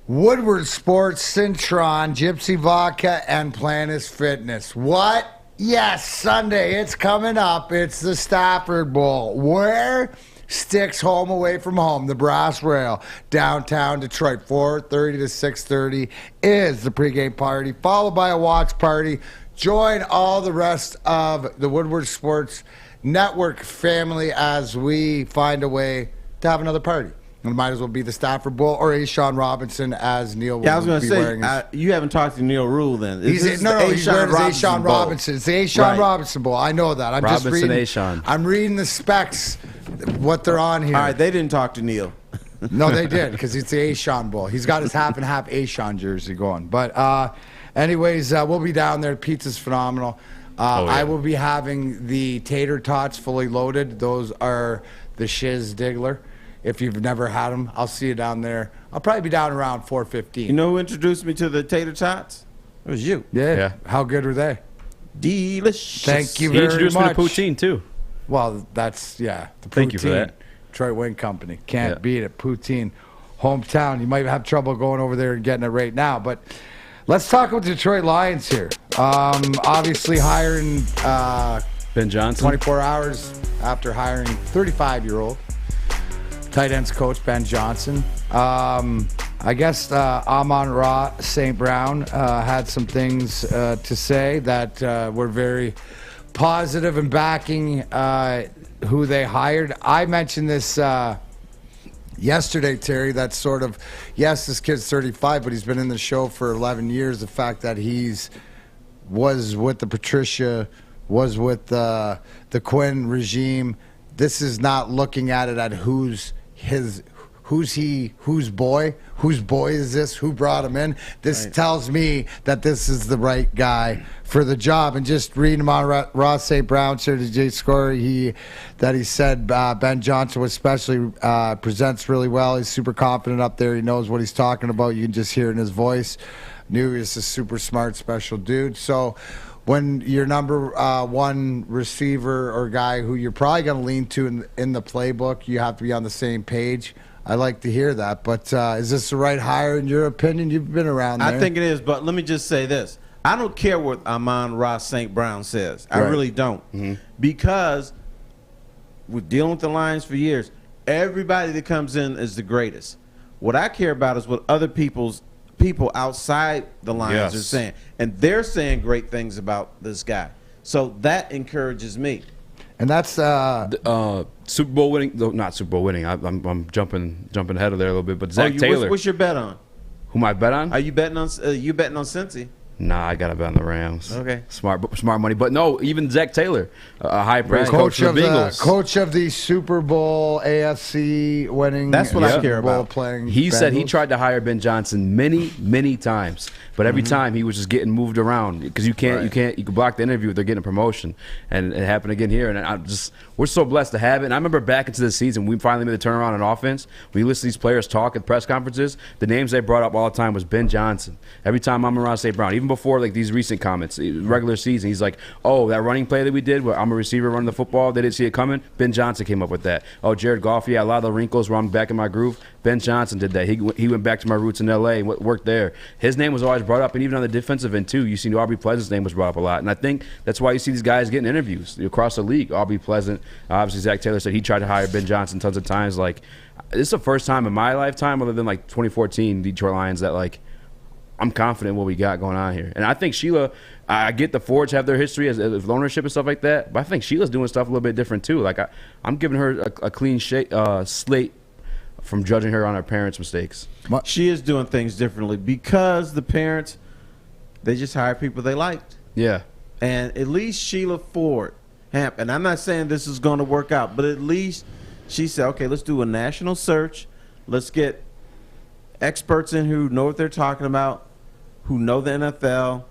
Woodward Sports, Cintron, Gypsy Vodka, and Planet Fitness. What? Yes, Sunday. It's coming up. It's the Stafford Bowl. Where? Sticks home away from home. The Brass Rail, downtown Detroit. 4:30 to 6:30 is the pregame party, followed by a watch party. Join all the rest of the Woodward Sports Network family as we find a way to have another party. It might as well be the Stafford Bowl or Ashawn Robinson, as Neil will I was going be to wearing. say, you haven't talked to Neil Rule then. He's wearing his Ashawn Robinson. It's the Ashawn Robinson Bowl. I know that. I'm Robinson just reading. Ashawn. I'm reading the specs, what they're on here. All right, they didn't talk to Neil. No, they did, because it's the Ashawn Bowl. He's got his half and half Ashawn jersey going. But anyways, we'll be down there. Pizza's phenomenal. I will be having the tater tots fully loaded. Those are the Shiz Diggler. If you've never had them, I'll see you down there. I'll probably be down around 4:15. You know who introduced me to the tater tots? It was you. Yeah. How good were they? Delicious. Thank you He very introduced much. me to poutine, too. Well, that's, the Thank you for poutine. that. Detroit Wing Company. Can't beat it. Poutine. Hometown. You might have trouble going over there and getting it right now. But let's talk about the Detroit Lions here. Obviously hiring Ben Johnson. 24 hours after hiring 35-year-old tight ends coach Ben Johnson. I guess Amon-Ra St. Brown had some things to say that were very positive in backing who they hired. I mentioned this yesterday, Terry, that's sort of, yes, this kid's 35, but he's been in the show for 11 years. The fact that was with the Patricia, was with the Quinn regime. This is not looking at it at whose boy is this, who brought him in. This tells me that this is the right guy for the job. And just reading him on Ross St. Brown, shared to Jay Score, he said Ben Johnson especially presents really well. He's super confident up there. He knows what he's talking about. You can just hear it in his voice. Knew he was a super smart, special dude. So when your number one receiver or guy who you're probably going to lean to in the playbook, you have to be on the same page. I like to hear that. But is this the right hire in your opinion? You've been around there. I think it is, but let me just say this. I don't care what Amon-Ra St. Brown says. I Right. really don't. Because we're dealing with the Lions for years. Everybody that comes in is the greatest. What I care about is what other people outside the Lions are saying. And they're saying great things about this guy. So that encourages me. And that's Super Bowl winning. Not Super Bowl winning. I'm jumping ahead of there a little bit. But Zach Taylor. What's your bet on? Who am I bet on? Are you betting on Cincy? Nah, I got to bet on the Rams. Okay. Smart money. But no, even Zach Taylor, a high-praised coach for the Bengals. Coach of the Super Bowl AFC winning. That's what I care about. Playing He said he Bengals. tried to hire Ben Johnson many times, but every time he was just getting moved around because you can block the interview if they're getting a promotion, and it happened again here. And we're so blessed to have it. And I remember back into the season, we finally made the turnaround on offense. When you listen to these players talk at press conferences, the names they brought up all the time was Ben Johnson. Every time Amon-Ra St. Brown, even before like these recent comments, regular season, he's like, "Oh, that running play that we did where I'm a receiver running the football, they didn't see it coming. Ben Johnson came up with that. Oh, Jared Goff, yeah, a lot of the wrinkles where I'm back in my groove. Ben Johnson did that. He went back to my roots in L.A. and worked there. His name was always brought up, and even on the defensive end too. You see, Aubrey Pleasant's name was brought up a lot, and I think that's why you see these guys getting interviews across the league. Aubrey Pleasant, obviously Zach Taylor said he tried to hire Ben Johnson tons of times. Like, this is the first time in my lifetime, other than like 2014 Detroit Lions, that like I'm confident in what we got going on here. And I think Sheila, I get the Fords have their history as ownership and stuff like that, but I think Sheila's doing stuff a little bit different too. Like I'm giving her a clean slate from judging her on her parents' mistakes. She is doing things differently because the parents, they just hire people they liked. Yeah. And at least Sheila Ford, and I'm not saying this is going to work out, but at least she said, okay, let's do a national search. Let's get experts in who know what they're talking about, who know the NFL,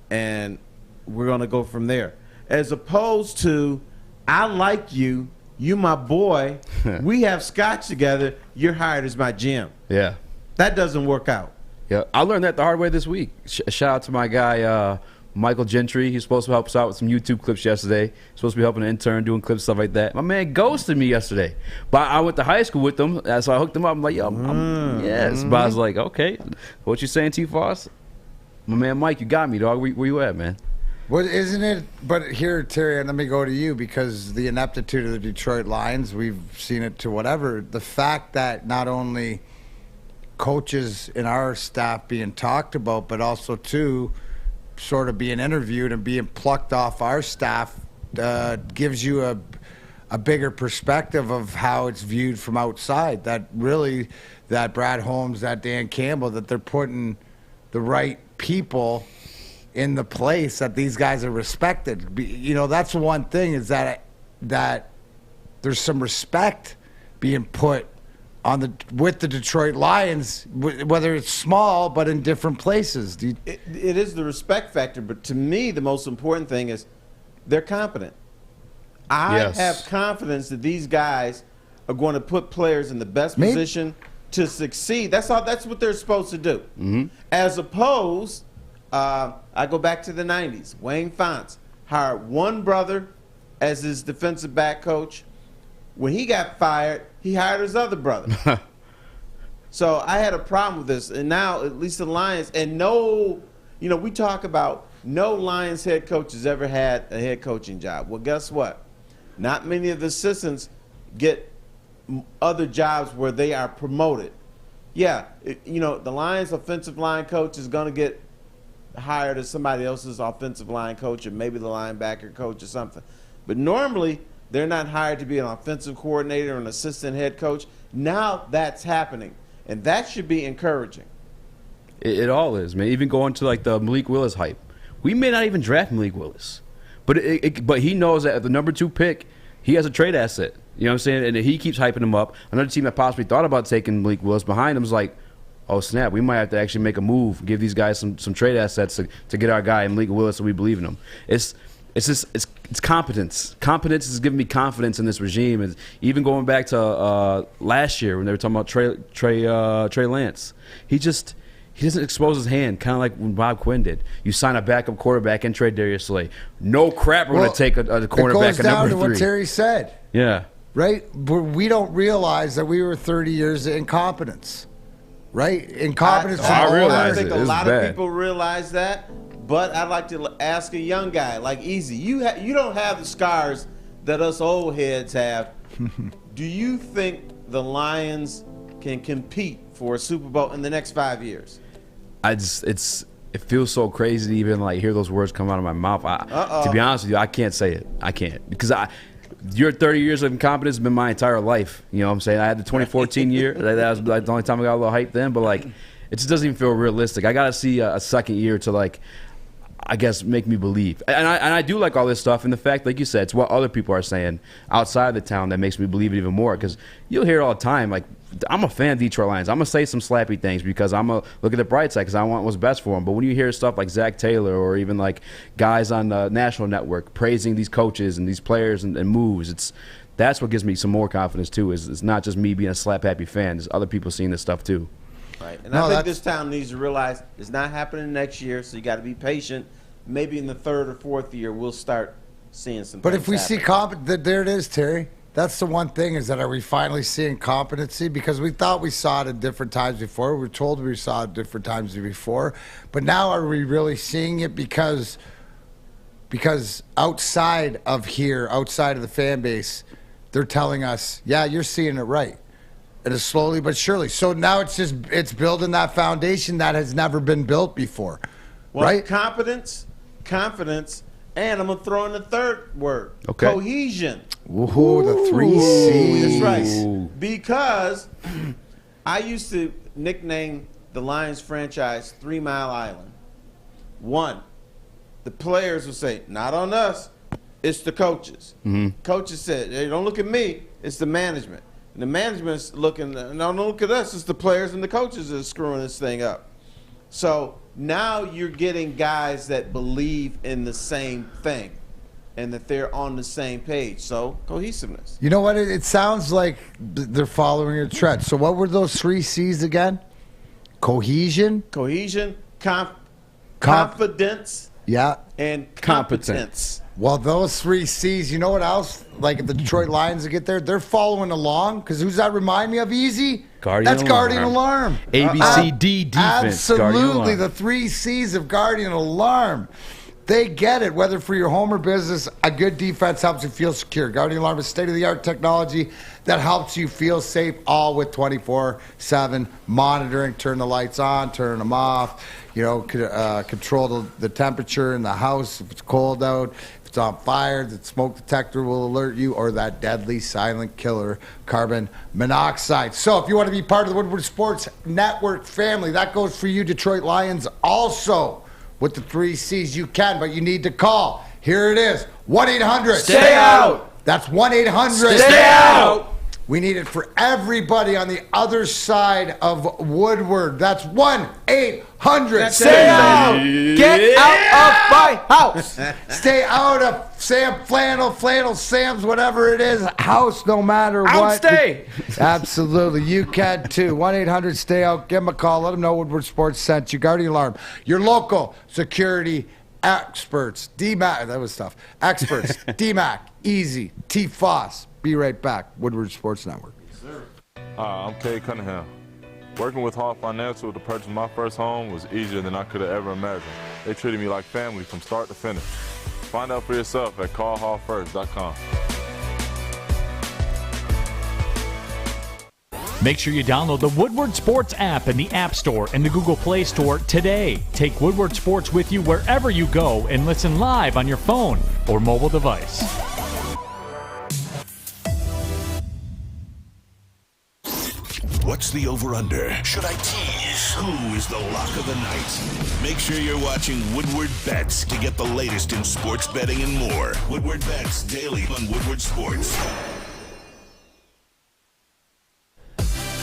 and we're going to go from there. As opposed to, I like you, you my boy, we have scotch together, you're hired as my GM. Yeah. That doesn't work out. Yeah, I learned that the hard way this week. Shout out to my guy, Michael Gentry. He's supposed to help us out with some YouTube clips yesterday. He's supposed to be helping an intern, doing clips, stuff like that. My man ghosted me yesterday. But I went to high school with him, so I hooked him up. I'm like, yo, yes. But I was like, okay, what you saying, T-Foss? My man Mike, you got me, dog. Where you at, man? What isn't it? But here, Terry, and let me go to you because the ineptitude of the Detroit Lions, we've seen it to whatever. The fact that not only coaches in our staff being talked about, but also too, sort of being interviewed and being plucked off our staff gives you a bigger perspective of how it's viewed from outside. That really, that Brad Holmes, that Dan Campbell, that they're putting the right people in the place that these guys are respected. You know, that's one thing is that there's some respect being put on with the Detroit Lions, whether it's small but in different places. It is the respect factor, but to me the most important thing is they're competent. I have confidence that these guys are going to put players in the best position to succeed. That's what they're supposed to do. Mm-hmm. As opposed, I go back to the 90s. Wayne Fontes hired one brother as his defensive back coach. When he got fired, he hired his other brother. So I had a problem with this. And now, at least the Lions, and we talk about no Lions head coach has ever had a head coaching job. Well, guess what? Not many of the assistants get other jobs where they are promoted. Yeah, the Lions offensive line coach is going to get hired as somebody else's offensive line coach or maybe the linebacker coach or something. But normally, they're not hired to be an offensive coordinator or an assistant head coach. Now that's happening, and that should be encouraging. It all is, man. Even going to like the Malik Willis hype. We may not even draft Malik Willis, but he knows that at the number 2 pick, he has a trade asset. You know what I'm saying? And he keeps hyping him up. Another team that possibly thought about taking Malik Willis behind him is like, oh snap, we might have to actually make a move, give these guys some trade assets to get our guy Malik Willis so we believe in him. It's competence. Competence is giving me confidence in this regime. And even going back to last year when they were talking about Trey Lance, he doesn't expose his hand, kind of like when Bob Quinn did. You sign a backup quarterback and trade Darius Slay. No crap, we're going to take a quarterback at number 3. It goes down to what Terry said. Yeah. Right? We don't realize that we were 30 years of incompetence. Right? Incompetence. I think a lot of people realize that. But I'd like to ask a young guy like Easy. You don't have the scars that us old heads have. Do you think the Lions can compete for a Super Bowl in the next 5 years? It feels so crazy to even like hear those words come out of my mouth. To be honest with you, I can't say it. I can't because your 30 years of incompetence has been my entire life. You know what I'm saying? I had the 2014 year. That was like the only time I got a little hype then. But like, it just doesn't even feel realistic. I got to see a second year to like, I guess, make me believe. And I do like all this stuff. And the fact, like you said, it's what other people are saying outside of the town that makes me believe it even more. Because you'll hear it all the time. Like, I'm a fan of Detroit Lions. I'm going to say some slappy things because I'm going to look at the bright side because I want what's best for them. But when you hear stuff like Zach Taylor or even like guys on the national network praising these coaches and these players and moves, that's what gives me some more confidence too. It's not just me being a slap-happy fan. There's other people seeing this stuff too. Right. And I think this town needs to realize it's not happening next year, so you got to be patient. Maybe in the third or fourth year, we'll start seeing some But things if we happen. see there it is, Terry. That's the one thing, is that are we finally seeing competency? Because we thought we saw it at different times before. We were told we saw it at different times before. But now are we really seeing it because outside of here, outside of the fan base, they're telling us, yeah, you're seeing it right. It is slowly but surely. So now it's building that foundation that has never been built before. Well, right? Confidence, and I'm going to throw in the third word. Okay. Cohesion. Woohoo, the 3 C's. That's right. Because I used to nickname the Lions franchise 3 Mile Island. One, the players would say, not on us, it's the coaches. Coaches said, hey, don't look at me, it's the management. And the management's looking, no, don't look at us, it's the players and the coaches that are screwing this thing up. So now you're getting guys that believe in the same thing and that they're on the same page. So cohesiveness. You know what? It sounds like they're following a trend. So what were those 3 C's again? Cohesion? Confidence. Yeah. And competence. Well, those 3 C's, you know what else? Like if the Detroit Lions get there, they're following along. Because who's that remind me of, Easy? That's Guardian Alarm. ABCD defense. Absolutely. The 3 C's of Guardian Alarm. They get it. Whether for your home or business, a good defense helps you feel secure. Guardian Alarm is state-of-the-art technology that helps you feel safe, all with 24/7 monitoring. Turn the lights on, turn them off. You know, control the temperature in the house if it's cold out. If it's on fire, the smoke detector will alert you, or that deadly silent killer, carbon monoxide. So if you want to be part of the Woodward Sports Network family, that goes for you, Detroit Lions, also. With the 3 C's, you can, but you need to call. Here it is, 1-800. Stay out. That's 1-800. Stay out. We need it for everybody on the other side of Woodward. That's 1-800. Stay out. Get out of my house. Stay out of Sam Flannel, Sam's, whatever it is, house, no matter what. Outstay. Absolutely. You can too. 1-800 Stay Out. Give them a call. Let them know Woodward Sports sent you. Guardian Alarm. Your local security experts. DMAC. That was tough. Experts. DMAC. Easy. T. Foss. Be right back. Woodward Sports Network. Hi, I'm Kay Cunningham. Working with Hall Financial to purchase my first home was easier than I could have ever imagined. They treated me like family from start to finish. Find out for yourself at callhallfirst.com. Make sure you download the Woodward Sports app in the App Store and the Google Play Store today. Take Woodward Sports with you wherever you go and listen live on your phone or mobile device. What's the over-under? Should I tease? Who is the lock of the night? Make sure you're watching Woodward Bets to get the latest in sports betting and more. Woodward Bets daily on Woodward Sports.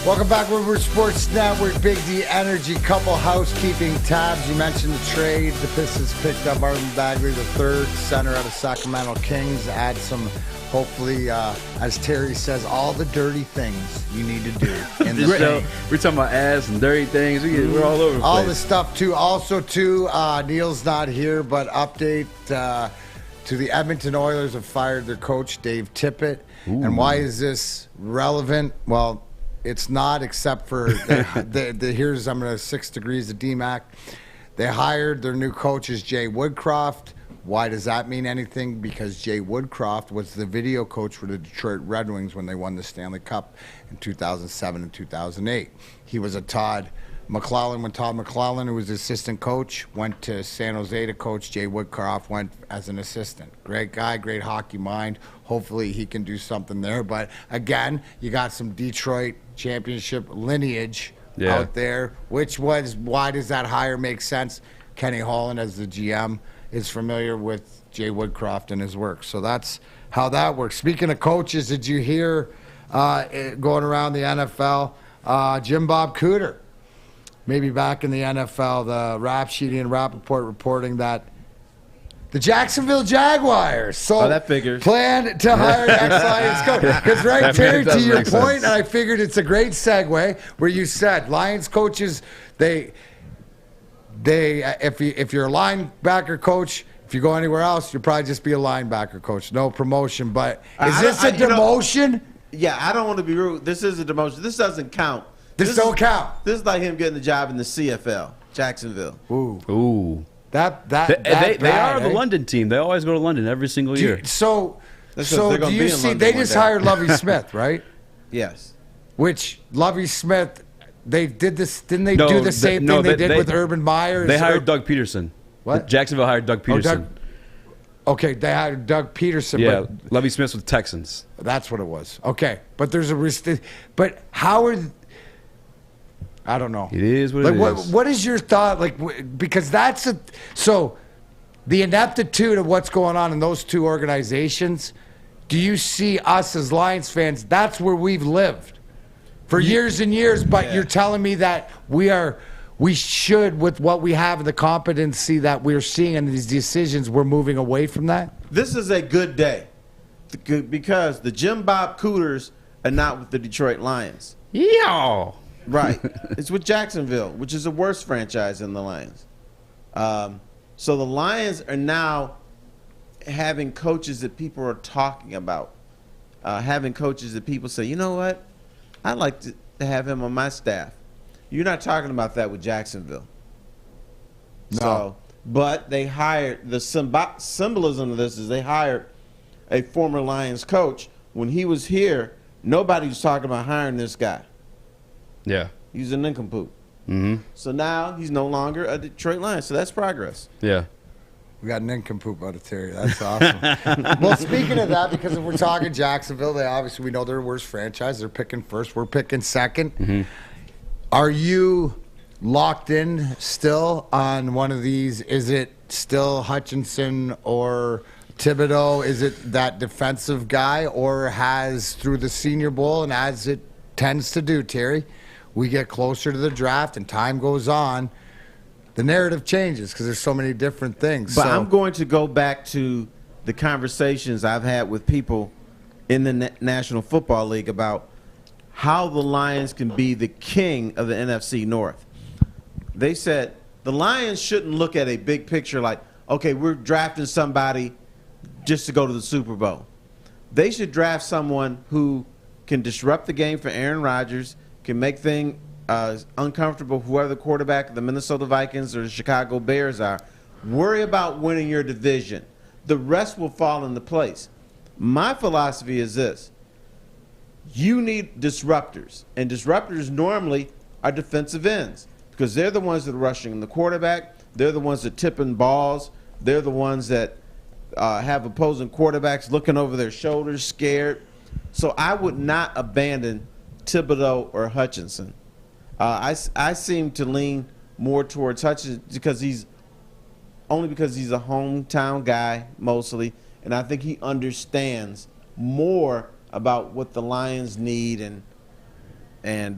Welcome back, Woodward Sports Network. Big D Energy. Couple housekeeping tabs. You mentioned the trade. The Pistons picked up Marvin Bagley, the third center out of Sacramento Kings. Add some, hopefully, as Terry says, all the dirty things you need to do in the show. We're talking about ass and dirty things. We're all over the place. All the stuff, too. Also, too, Neil's not here, but update to the Edmonton Oilers have fired their coach, Dave Tippett. Ooh. And why is this relevant? Well, it's not, except for here's, I'm going to 6 degrees of DMAC. They hired their new coach is Jay Woodcroft. Why does that mean anything? Because Jay Woodcroft was the video coach for the Detroit Red Wings when they won the Stanley Cup in 2007 and 2008. He was a Todd McClellan. When Todd McClellan, who was the assistant coach, went to San Jose to coach, Jay Woodcroft went as an assistant. Great guy, great hockey mind. Hopefully he can do something there. But again, you got some Detroit championship lineage out there, which was, why does that hire make sense? Kenny Holland, as the GM, is familiar with Jay Woodcroft and his work. So that's how that works. Speaking of coaches, did you hear going around the NFL, Jim Bob Cooter, maybe back in the NFL, the Rap Sheedy and Rappaport reporting that the Jacksonville Jaguars that figures. Planned to hire an ex-Lions coach. Because right, Terry, to your point, and I figured it's a great segue where you said Lions coaches, they if you're a linebacker coach, if you go anywhere else, you'll probably just be a linebacker coach. No promotion. But is this a demotion? I don't want to be rude. This is a demotion. This doesn't count. This don't count. This is like him getting the job in the CFL, Jacksonville. Ooh. They are the London team. They always go to London every single year. So do you see? They just hired Lovie Smith, right? Yes. Which Lovie Smith, they did this. Didn't they do the same thing they did with Urban Meyer? They hired Doug Peterson. What? Jacksonville hired Doug Peterson. Okay, they hired Doug Peterson. Yeah, Lovie Smith's with the Texans. That's what it was. Okay, but there's but how are? I don't know. It is what it is. What is your thought? Because so the ineptitude of what's going on in those two organizations. Do you see us as Lions fans? That's where we've lived for years and years. But you're telling me that we should, with what we have, the competency that we're seeing in these decisions, we're moving away from that. This is a good day because the Jim Bob Cooters are not with the Detroit Lions. Yeah. Right. It's with Jacksonville, which is a worse franchise than the Lions. So the Lions are now having coaches that people are talking about, having coaches that people say, you know what, I'd like to have him on my staff. You're not talking about that with Jacksonville. No. So, but they hired, the symbolism of this is they hired a former Lions coach. When he was here, nobody was talking about hiring this guy. Yeah. He's a nincompoop. Mm-hmm. So now he's no longer a Detroit Lion. So that's progress. Yeah. We got nincompoop out of Terry. That's awesome. Well, speaking of that, because if we're talking Jacksonville, we know they're the worst franchise. They're picking first. We're picking second. Mm-hmm. Are you locked in still on one of these? Is it still Hutchinson or Thibodeau? Is it that defensive guy, or has, through the Senior Bowl and as it tends to do, Terry, we get closer to the draft and time goes on, the narrative changes because there's so many different things. But I'm going to go back to the conversations I've had with people in the National Football League about how the Lions can be the king of the NFC North. They said the Lions shouldn't look at a big picture like, okay, we're drafting somebody just to go to the Super Bowl. They should draft someone who can disrupt the game for Aaron Rodgers, can make things uncomfortable for whoever the quarterback of the Minnesota Vikings or the Chicago Bears are. Worry about winning your division. The rest will fall into place. My philosophy is this. You need disruptors, and disruptors normally are defensive ends because they're the ones that are rushing the quarterback. They're the ones that tipping balls. They're the ones that have opposing quarterbacks looking over their shoulders, scared. So I would not abandon Thibodeau or Hutchinson. I seem to lean more towards Hutchinson because he's a hometown guy mostly, and I think he understands more about what the Lions need and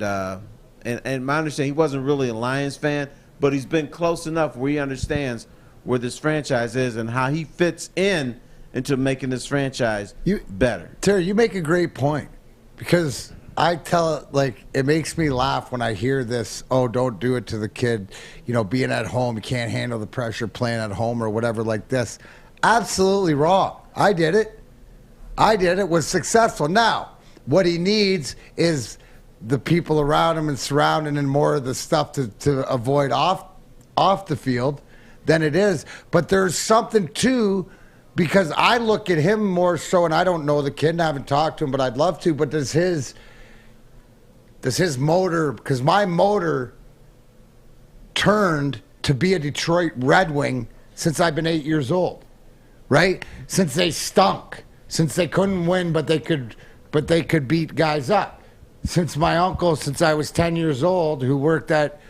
my understanding, he wasn't really a Lions fan, but he's been close enough where he understands where this franchise is and how he fits into making this franchise better. Terry, you make a great point because I tell it, it makes me laugh when I hear this, oh, don't do it to the kid, being at home, you can't handle the pressure playing at home or whatever like this. Absolutely wrong. I did it. Was successful. Now, what he needs is the people around him and surrounding and more of the stuff to avoid off off the field than it is. But there's something too, because I look at him more so, and I don't know the kid and I haven't talked to him, but I'd love to. But does his motor, because my motor turned to be a Detroit Red Wing since I've been 8 years old, right? Since they stunk, since they couldn't win, but they could beat guys up. Since my uncle, since I was 10 years old, who worked at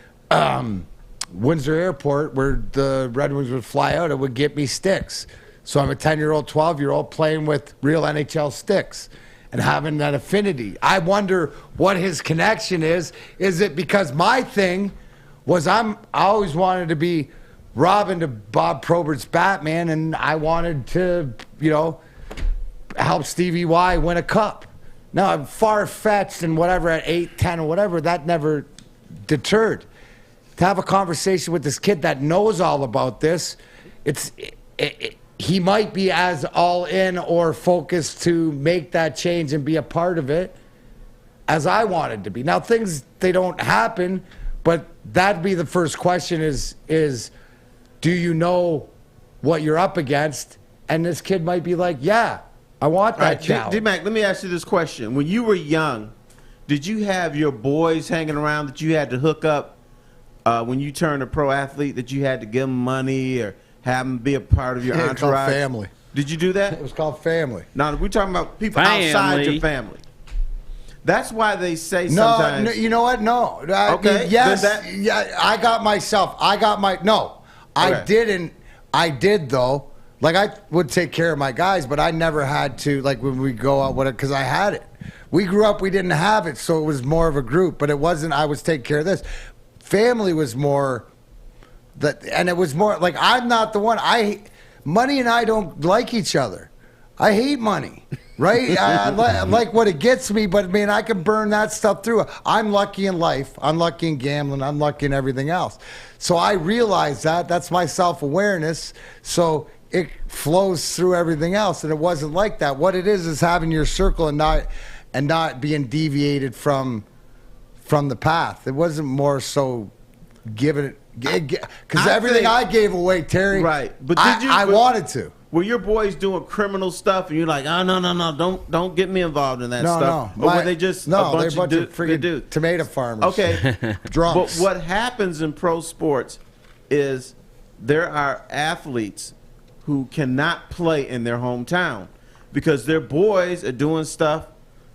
Windsor Airport, where the Red Wings would fly out, it would get me sticks. So I'm a 10-year-old, 12-year-old playing with real NHL sticks and having that affinity. I wonder what his connection is. Is it because my thing was I always wanted to be Robin to Bob Probert's Batman, and I wanted to, help Stevie Y win a cup. Now, I'm far-fetched and whatever at 8, 10 or whatever, that never deterred. To have a conversation with this kid that knows all about this, he might be as all in or focused to make that change and be a part of it as I wanted to be. Now, things, they don't happen, but that'd be the first question is do you know what you're up against? And this kid might be like, yeah, I want that challenge. D-Mac, let me ask you this question. When you were young, did you have your boys hanging around that you had to hook up when you turned a pro athlete, that you had to give them money or have them be a part of your entourage? It was called family. Did you do that? It was called family. Now, we're talking about people outside your family. That's why they say sometimes. No, you know what? No. Okay. Yes. Yeah, I got myself. I didn't. I did, though. Like, I would take care of my guys, but I never had to, like, when we go out, because I had it. We grew up, we didn't have it, so it was more of a group, but it wasn't, I was taking care of this. Family was more, and it was more, like, I'm not the one. Money and I don't like each other. I hate money, right? I like what it gets me, but, I can burn that stuff through. I'm lucky in life. I'm lucky in gambling. I'm lucky in everything else. So I realize that. That's my self-awareness. So it flows through everything else, and it wasn't like that. What it is having your circle and not being deviated from the path. It wasn't more so giving it, because everything I gave away, Terry. Right, but I wanted to. Were your boys doing criminal stuff, and you're like, oh no, don't get me involved in that stuff? No, or were they just they're a bunch of freaking dudes? Tomato farmers? Okay, drunks. But what happens in pro sports is there are athletes who cannot play in their hometown because their boys are doing stuff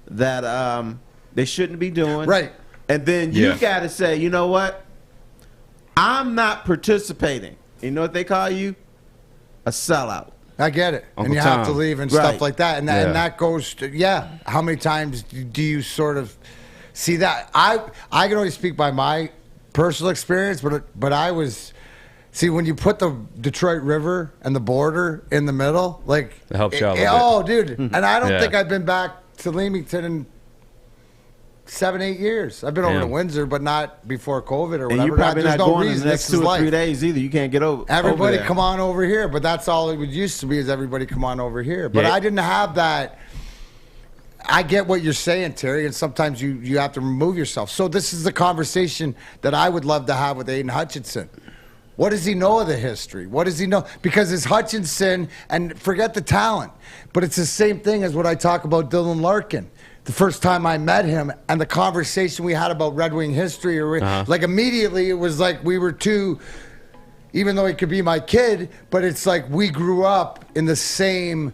that they shouldn't be doing. Right. And then you got to say, you know what? I'm not participating. You know what they call you? A sellout. I get it. Uncle and you Tom. have to leave and stuff like that. And that goes to, how many times do you sort of see that? I can only speak by my personal experience, but I was... See, when you put the Detroit River and the border in the middle, like... It helps you out a little bit. Dude. And I don't think I've been back to Leamington in 7-8 years. I've been over to Windsor, but not before COVID or whatever. And you're probably not going in the next 2 or 3 life. days either. You can't get over. Everybody over come on over here, but that's all it used to be is everybody come on over here. But I didn't have that. I get what you're saying, Terry, and sometimes you have to remove yourself. So this is the conversation that I would love to have with Aiden Hutchinson. What does he know of the history? What does he know? Because it's Hutchinson, and forget the talent, but it's the same thing as what I talk about Dylan Larkin. The first time I met him and the conversation we had about Red Wing history, like immediately it was like we were two, even though he could be my kid, but it's like we grew up in the same,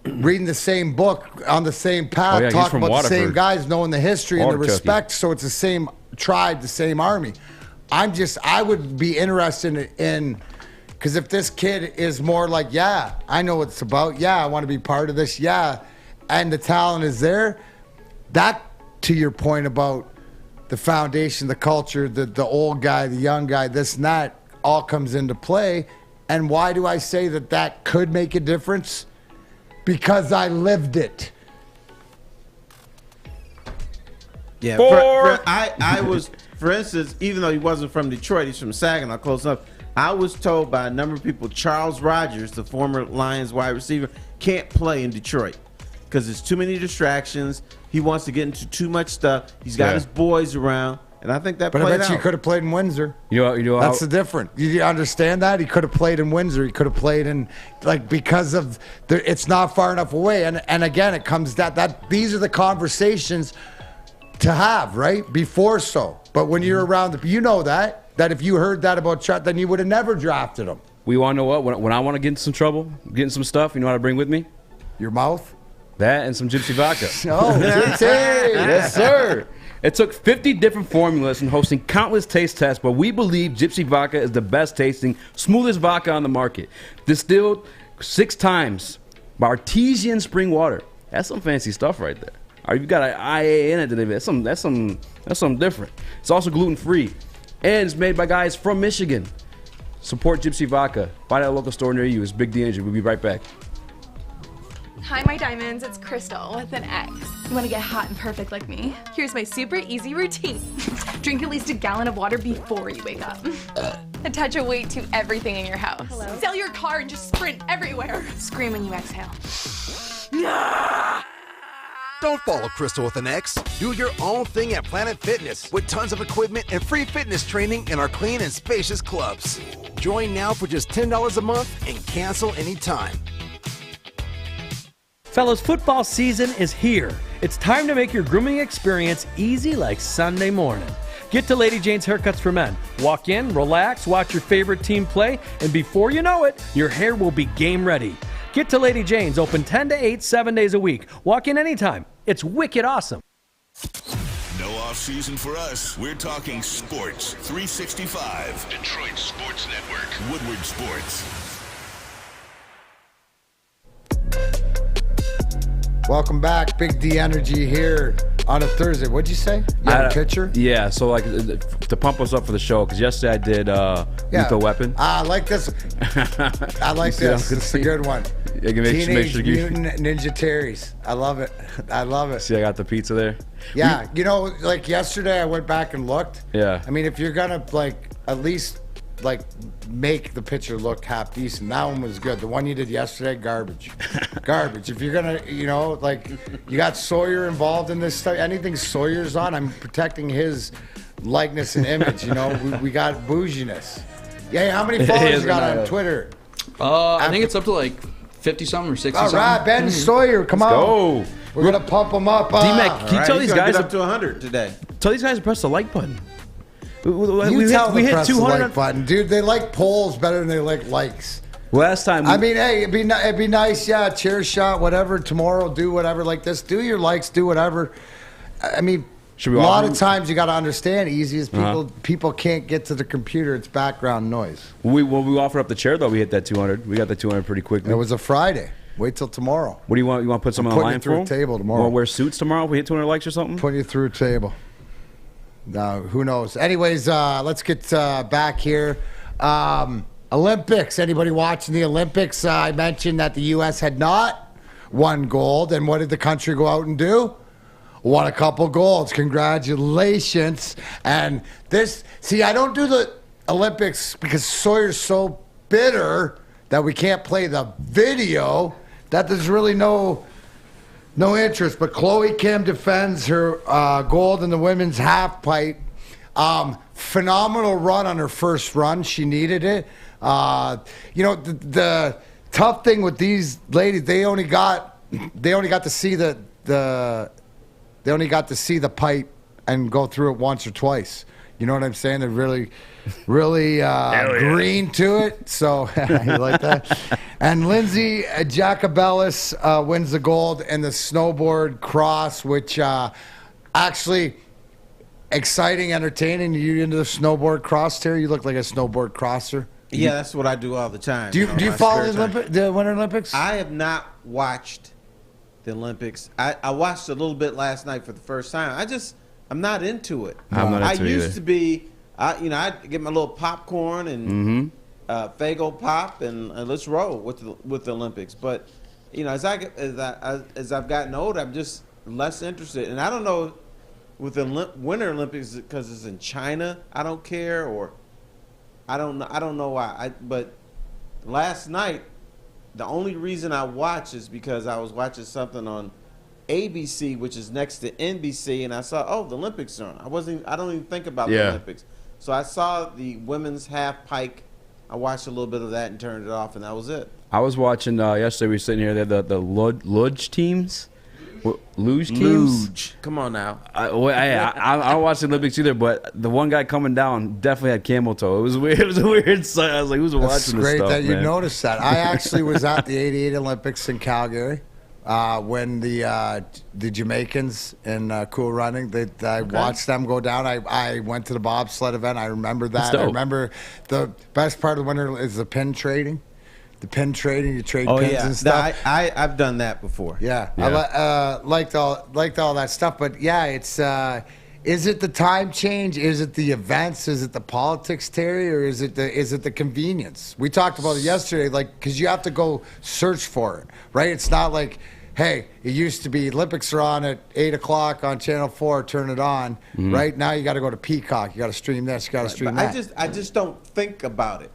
reading the same book, on the same path, talking about Waterford. the same guys, knowing the history and the Water respect, so it's the same tribe, the same army. I would be interested in, because if this kid is more like, I know what it's about, I want to be part of this, and the talent is there, that, to your point about the foundation, the culture, the old guy, the young guy, this and that, all comes into play. And why do I say that could make a difference? Because I lived it. Yeah, I was... For instance, even though he wasn't from Detroit, he's from Saginaw, close enough. I was told by a number of people, Charles Rogers, the former Lions wide receiver, can't play in Detroit because there's too many distractions. He wants to get into too much stuff. He's got his boys around. And I think that But I played bet you out. he could have played in Windsor. That's the difference. You understand that? He could have played in Windsor. He could have played in, because of it's not far enough away. And again, it comes that these are the conversations to have, right? Before so. But when you're around, that if you heard that about Chuck, then you would have never drafted him. We want to know what? When I want to get in some trouble, get in some stuff, you know what I bring with me? Your mouth? That and some gypsy vodka. Oh, gypsy! Yes, sir. It took 50 different formulas and hosting countless taste tests, but we believe Gypsy Vodka is the best tasting, smoothest vodka on the market. Distilled 6 times by artesian spring water. That's some fancy stuff right there. You've got an IA in it today. That's something different. It's also gluten-free, and it's made by guys from Michigan. Support Gypsy Vodka. Find at a local store near you. It's Big D Energy. We'll be right back. Hi, my diamonds. It's Crystal with an X. You want to get hot and perfect like me? Here's my super easy routine. Drink at least a gallon of water before you wake up. Attach a weight to everything in your house. Hello? Sell your car and just sprint everywhere. Scream when you exhale. Don't follow Crystal with an X. Do your own thing at Planet Fitness with tons of equipment and free fitness training in our clean and spacious clubs. Join now for just $10 a month and cancel anytime. Fellas, football season is here. It's time to make your grooming experience easy like Sunday morning. Get to Lady Jane's Haircuts for Men. Walk in, relax, watch your favorite team play, and before you know it, your hair will be game ready. Get to Lady Jane's, open 10 to 8, 7 days a week. Walk in anytime. It's wicked awesome. No off season for us. We're talking sports. 365. Detroit Sports Network. Woodward Sports. Welcome back. Big D Energy here on a Thursday. What'd you say? You had a picture? Yeah, so to pump us up for the show, because yesterday I did Lethal Weapon. I like this. I like this. It's a good one. Teenage Mutant Ninja Terry's. I love it. I love it. See, I got the pizza there. Yeah, like yesterday I went back and looked. Yeah. I mean, if you're gonna at least make the picture look half decent, that one was good. The one you did yesterday, garbage. Garbage. If you're gonna, you got Sawyer involved in this stuff. Anything Sawyer's on, I'm protecting his likeness and image. We got bouginess. Yeah, how many followers you got on Twitter? I think it's up to 50-something or 60-something. All right, Ben Sawyer, come on. Go. We're going to pump them up. D-Mac, can you tell these guys up to 100 today? Tell these guys to press the like button. We hit 200 the like button. Dude, they like polls better than they like likes. Last time. Hey, it'd be nice, yeah, chair shot, whatever. Tomorrow, do whatever like this. Do your likes, do whatever. I mean, a lot of times you got to understand, easy as people can't get to the computer. It's background noise. When we offered up the chair, though, we hit that 200. We got that 200 pretty quickly. It was a Friday. Wait till tomorrow. What do you want? You want to put someone on the line for? Putting you through a table tomorrow. Want to wear suits tomorrow if we hit 200 likes or something? Putting you through a table. No, who knows? Anyways, let's get back here. Olympics. Anybody watching the Olympics? I mentioned that the U.S. had not won gold. And what did the country go out and do? Won a couple golds. Congratulations. And I don't do the Olympics because Sawyer's so bitter that we can't play the video that there's really no interest. But Chloe Kim defends her gold in the women's half pipe. Phenomenal run on her first run. She needed it. The tough thing with these ladies, they only got to see the pipe and go through it once or twice. You know what I'm saying? They're really green to it. So you like that? And Lindsay Jacobellis wins the gold in the snowboard cross, which actually exciting, entertaining. You into the snowboard cross, Terry? You look like a snowboard crosser. Yeah, that's what I do all the time. Do you follow the Winter Olympics? I have not watched the Olympics. I watched a little bit last night for the first time. I'm not into it. I'm not into it I used either. to be. I'd get my little popcorn and Faygo pop and let's roll with the Olympics. But as I've gotten older, I'm just less interested. And I don't know with the Winter Olympics because it's in China. I don't care, or I don't know why. But last night, the only reason I watched is because I was watching something on ABC, which is next to NBC, and I saw, the Olympics are on. I don't even think about the Olympics. So I saw the women's half pike. I watched a little bit of that and turned it off, and that was it. I was watching yesterday. We were sitting here. They had the luge teams. Luge teams. Luge. Come on now. I don't watch the Olympics either, but the one guy coming down definitely had camel toe. It was weird. It was a weird sight. I was like, who's watching this stuff? It's great that you man? noticed that. I actually was at the '88 Olympics in Calgary when the Jamaicans in Cool Running. I watched them go down. I went to the bobsled event. I remember that. I remember the best part of the winter is the pin trading. The pin trading, you trade pins and stuff. I've done that before. Yeah. I liked all that stuff. But yeah, it's is it the time change? Is it the events? Is it the politics, Terry, or is it the convenience? We talked about it yesterday, because you have to go search for it, right? It's not like, hey, it used to be Olympics are on at 8 o'clock on Channel 4, turn it on, right? Now you got to go to Peacock. You got to stream this. You got to stream that. I just don't think about it.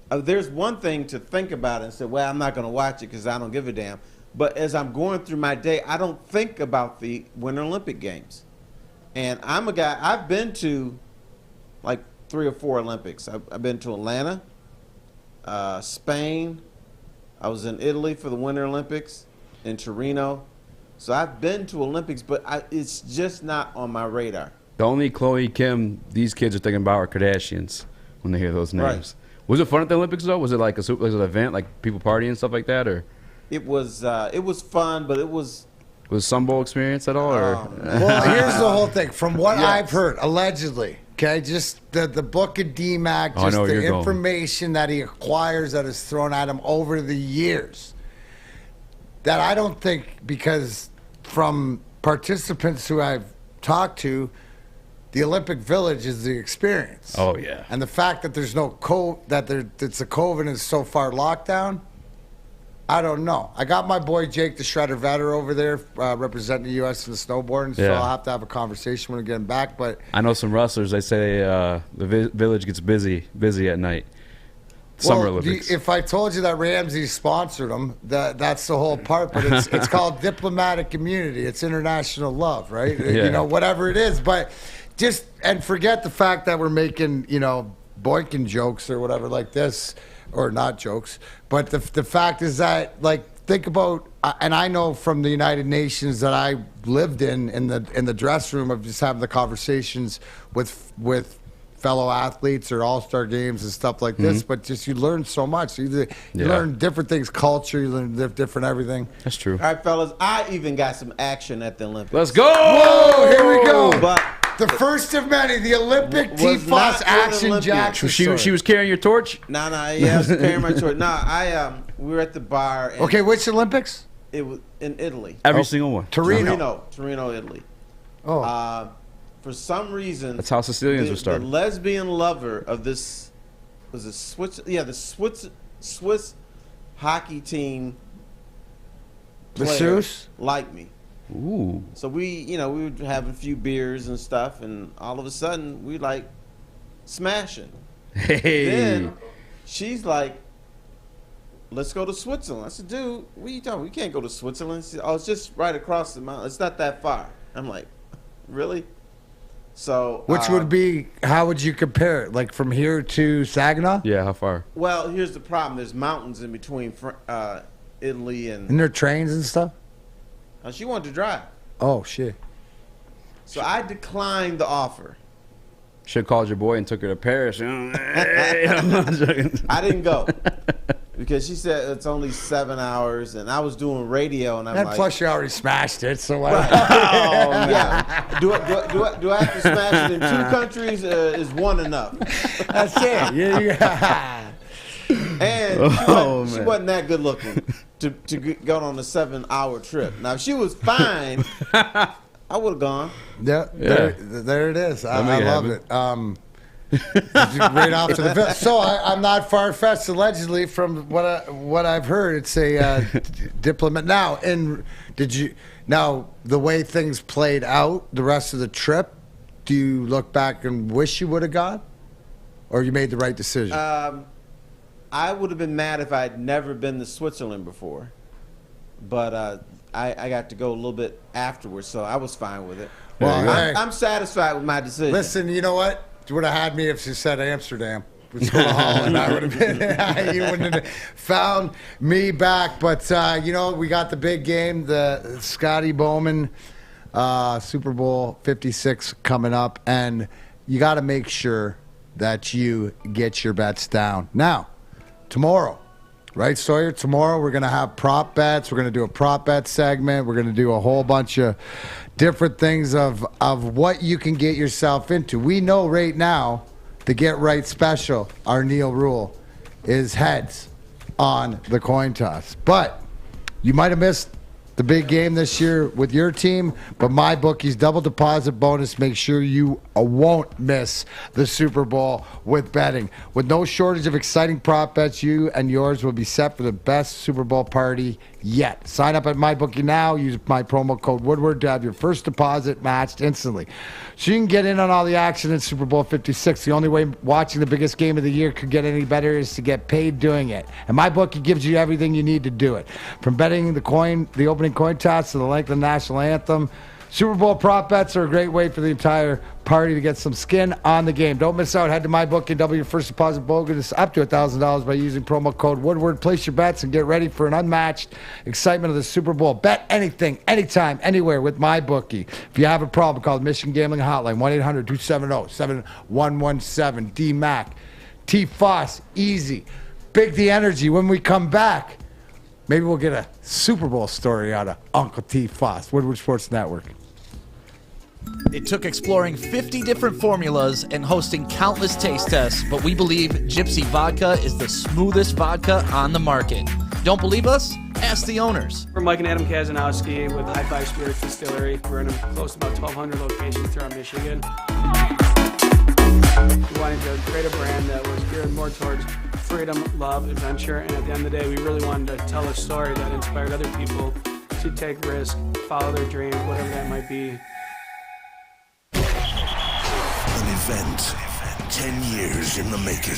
There's one thing to think about it and say, well, I'm not going to watch it because I don't give a damn. But as I'm going through my day, I don't think about the Winter Olympic Games. And I'm a guy, I've been to like 3 or 4 Olympics. I've been to Atlanta, Spain. I was in Italy for the Winter Olympics, in Torino. So I've been to Olympics, but it's just not on my radar. The only Chloe, Kim, these kids are thinking about are Kardashians when they hear those names. Right. Was it fun at the Olympics though? Was it like an event, like people partying and stuff like that, or? It was fun, but it was. Was Sun Bowl experience at all, or? Well, here's the whole thing. From what I've heard, allegedly, okay, just the book of DMAC, just the information that he acquires that is thrown at him over the years. That I don't think, because from participants who I've talked to, the Olympic Village is the experience. Oh yeah. And the fact that there's no it's a COVID and it's so far locked down, I don't know. I got my boy Jake the Shredder Vetter over there representing the U.S. in the snowboarding, so I'll have to have a conversation when we get him back. But I know some wrestlers. They say the village gets busy at night. Summer Olympics. If I told you that Ramsey sponsored them, that's the whole part. But it's called diplomatic immunity. It's international love, right? Yeah. You know, whatever it is. But and forget the fact that we're making, boinking jokes or whatever like this, or not jokes. But the fact is that, think about, and I know from the United Nations that I lived in the dressing room of just having the conversations with fellow athletes or all-star games and stuff like this, but just you learn so much. You learn different things, culture, you learn different everything. That's true. All right, fellas, I even got some action at the Olympics. Let's go! Whoa, here we go. But the first of many, the Olympic T-Foss Action Jackson. She was carrying your torch? No, I was carrying my torch. No, we were at the bar. And okay, which Olympics? It was in Italy. Every single one. Torino, Italy. Oh. For some reason, that's how Sicilians were started. The lesbian lover of this was a Swiss. Yeah, the Swiss hockey team player liked me. Ooh. So we were having a few beers and stuff, and all of a sudden we smashing. Hey. Then she's like, "Let's go to Switzerland." I said, "Dude, what are you talking? We can't go to Switzerland." She said, "Oh, it's just right across the mountain. It's not that far." I'm like, "Really?" So, which would be, how would you compare it? Like from here to Saginaw? Yeah, how far? Well, here's the problem. There's mountains in between Italy and... And there are trains and stuff? She wanted to drive. Oh, shit. So I declined the offer. Should have called your boy and took her to Paris. I didn't go. Because she said it's only 7 hours, and I was doing radio, and I'm like... plus you already smashed it, so... yeah. Do I have to smash it in 2 countries? Is one enough? That's it. Yeah. And she wasn't that good looking to go on a 7-hour trip. Now, if she was fine, I would have gone. Yeah. There it is. I love it. Right off to the village. So I'm not far-fetched. Allegedly, from what I've heard, it's a diplomat. Now, the way things played out, the rest of the trip, do you look back and wish you would have gone, or you made the right decision? I would have been mad if I'd never been to Switzerland before, but I got to go a little bit afterwards, so I was fine with it. Well, I'm satisfied with my decision. Listen, you know what? You would have had me if you said Amsterdam. Let's go to Holland. I would have been. You wouldn't have found me back. But we got the big game, the Scotty Bowman Super Bowl 56 coming up, and you got to make sure that you get your bets down now. Tomorrow, right, Sawyer? Tomorrow we're going to have prop bets. We're going to do a prop bet segment. We're going to do a whole bunch of different things of what you can get yourself into. We know right now the Get Right special, our Neil rule, is heads on the coin toss. But you might have missed the big game this year with your team, but my bookie's double deposit bonus makes sure you won't miss the Super Bowl with betting. With no shortage of exciting prop bets, you and yours will be set for the best Super Bowl party yet. Sign up at MyBookie now. Use my promo code Woodward to have your first deposit matched instantly. So you can get in on all the action in Super Bowl 56. The only way watching the biggest game of the year could get any better is to get paid doing it. And MyBookie gives you everything you need to do it. From betting the opening coin toss to the length of the national anthem, Super Bowl prop bets are a great way for the entire party to get some skin on the game. Don't miss out. Head to MyBookie and double your first deposit bonus up to $1,000 by using promo code Woodward. Place your bets and get ready for an unmatched excitement of the Super Bowl. Bet anything, anytime, anywhere with MyBookie. If you have a problem, call the Michigan Gambling Hotline, 1-800-270-7117. D-Mac, T-Foss, easy. Big D Energy. When we come back, maybe we'll get a Super Bowl story out of Uncle T. Foss, Woodward Sports Network. It took exploring 50 different formulas and hosting countless taste tests, but we believe Gypsy Vodka is the smoothest vodka on the market. Don't believe us? Ask the owners. We're Mike and Adam Kazanowski with High Five Spirits Distillery. We're in close to about 1,200 locations throughout Michigan. We wanted to create a brand that was geared more towards freedom, love, adventure, and at the end of the day, we really wanted to tell a story that inspired other people to take risks, follow their dreams, whatever that might be. An event, 10 years in the making.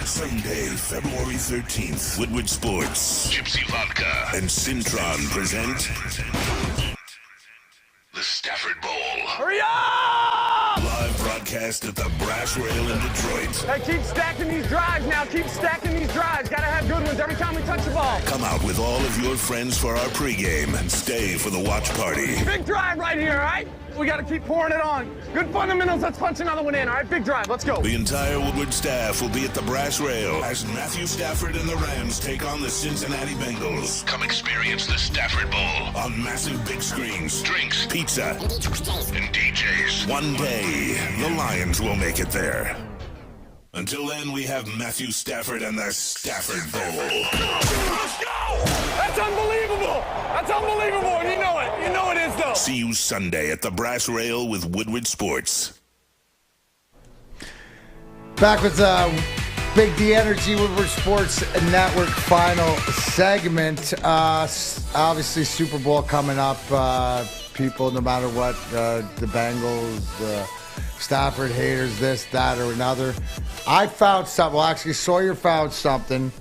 Sunday, February 13th, Woodward Sports, Gypsy Vodka, and Cintron present the Stafford Bowl. Hurry up! Live broadcast at the Brass Rail in Detroit. Hey, keep stacking these drives now. Keep stacking these drives. Gotta have good ones every time we touch the ball. Come out with all of your friends for our pregame and stay for the watch party. Big drive right here, all right? We gotta keep pouring it on. Good fundamentals. Let's punch another one in, all right? Big drive. Let's go. The entire Woodward staff will be at the Brass Rail as Matthew Stafford and the Rams take on the Cincinnati Bengals. Come experience the Stafford Bowl on massive big screens, drinks, pizza, and DJs. One day, the Lions will make it there. Until then, we have Matthew Stafford and the Stafford Bowl. Let's go! That's unbelievable! That's unbelievable, and you know it. You know it is, though. See you Sunday at the Brass Rail with Woodward Sports. Back with Big D Energy, Woodward Sports Network final segment. Obviously, Super Bowl coming up. People, no matter what, the Bengals, Stafford haters, this, that, or another. I found something. Well, actually, Sawyer found something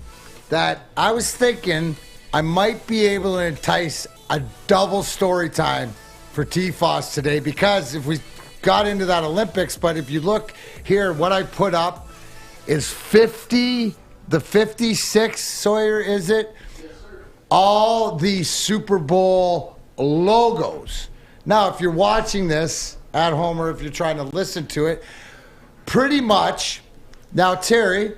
that I was thinking I might be able to entice a double story time for T-Foss today, because if we got into that Olympics, but if you look here, what I put up is 50, the 56, Sawyer, is it? Yes, sir. All the Super Bowl logos. Now, if you're watching this at home or if you're trying to listen to it, pretty much. Now, Terry,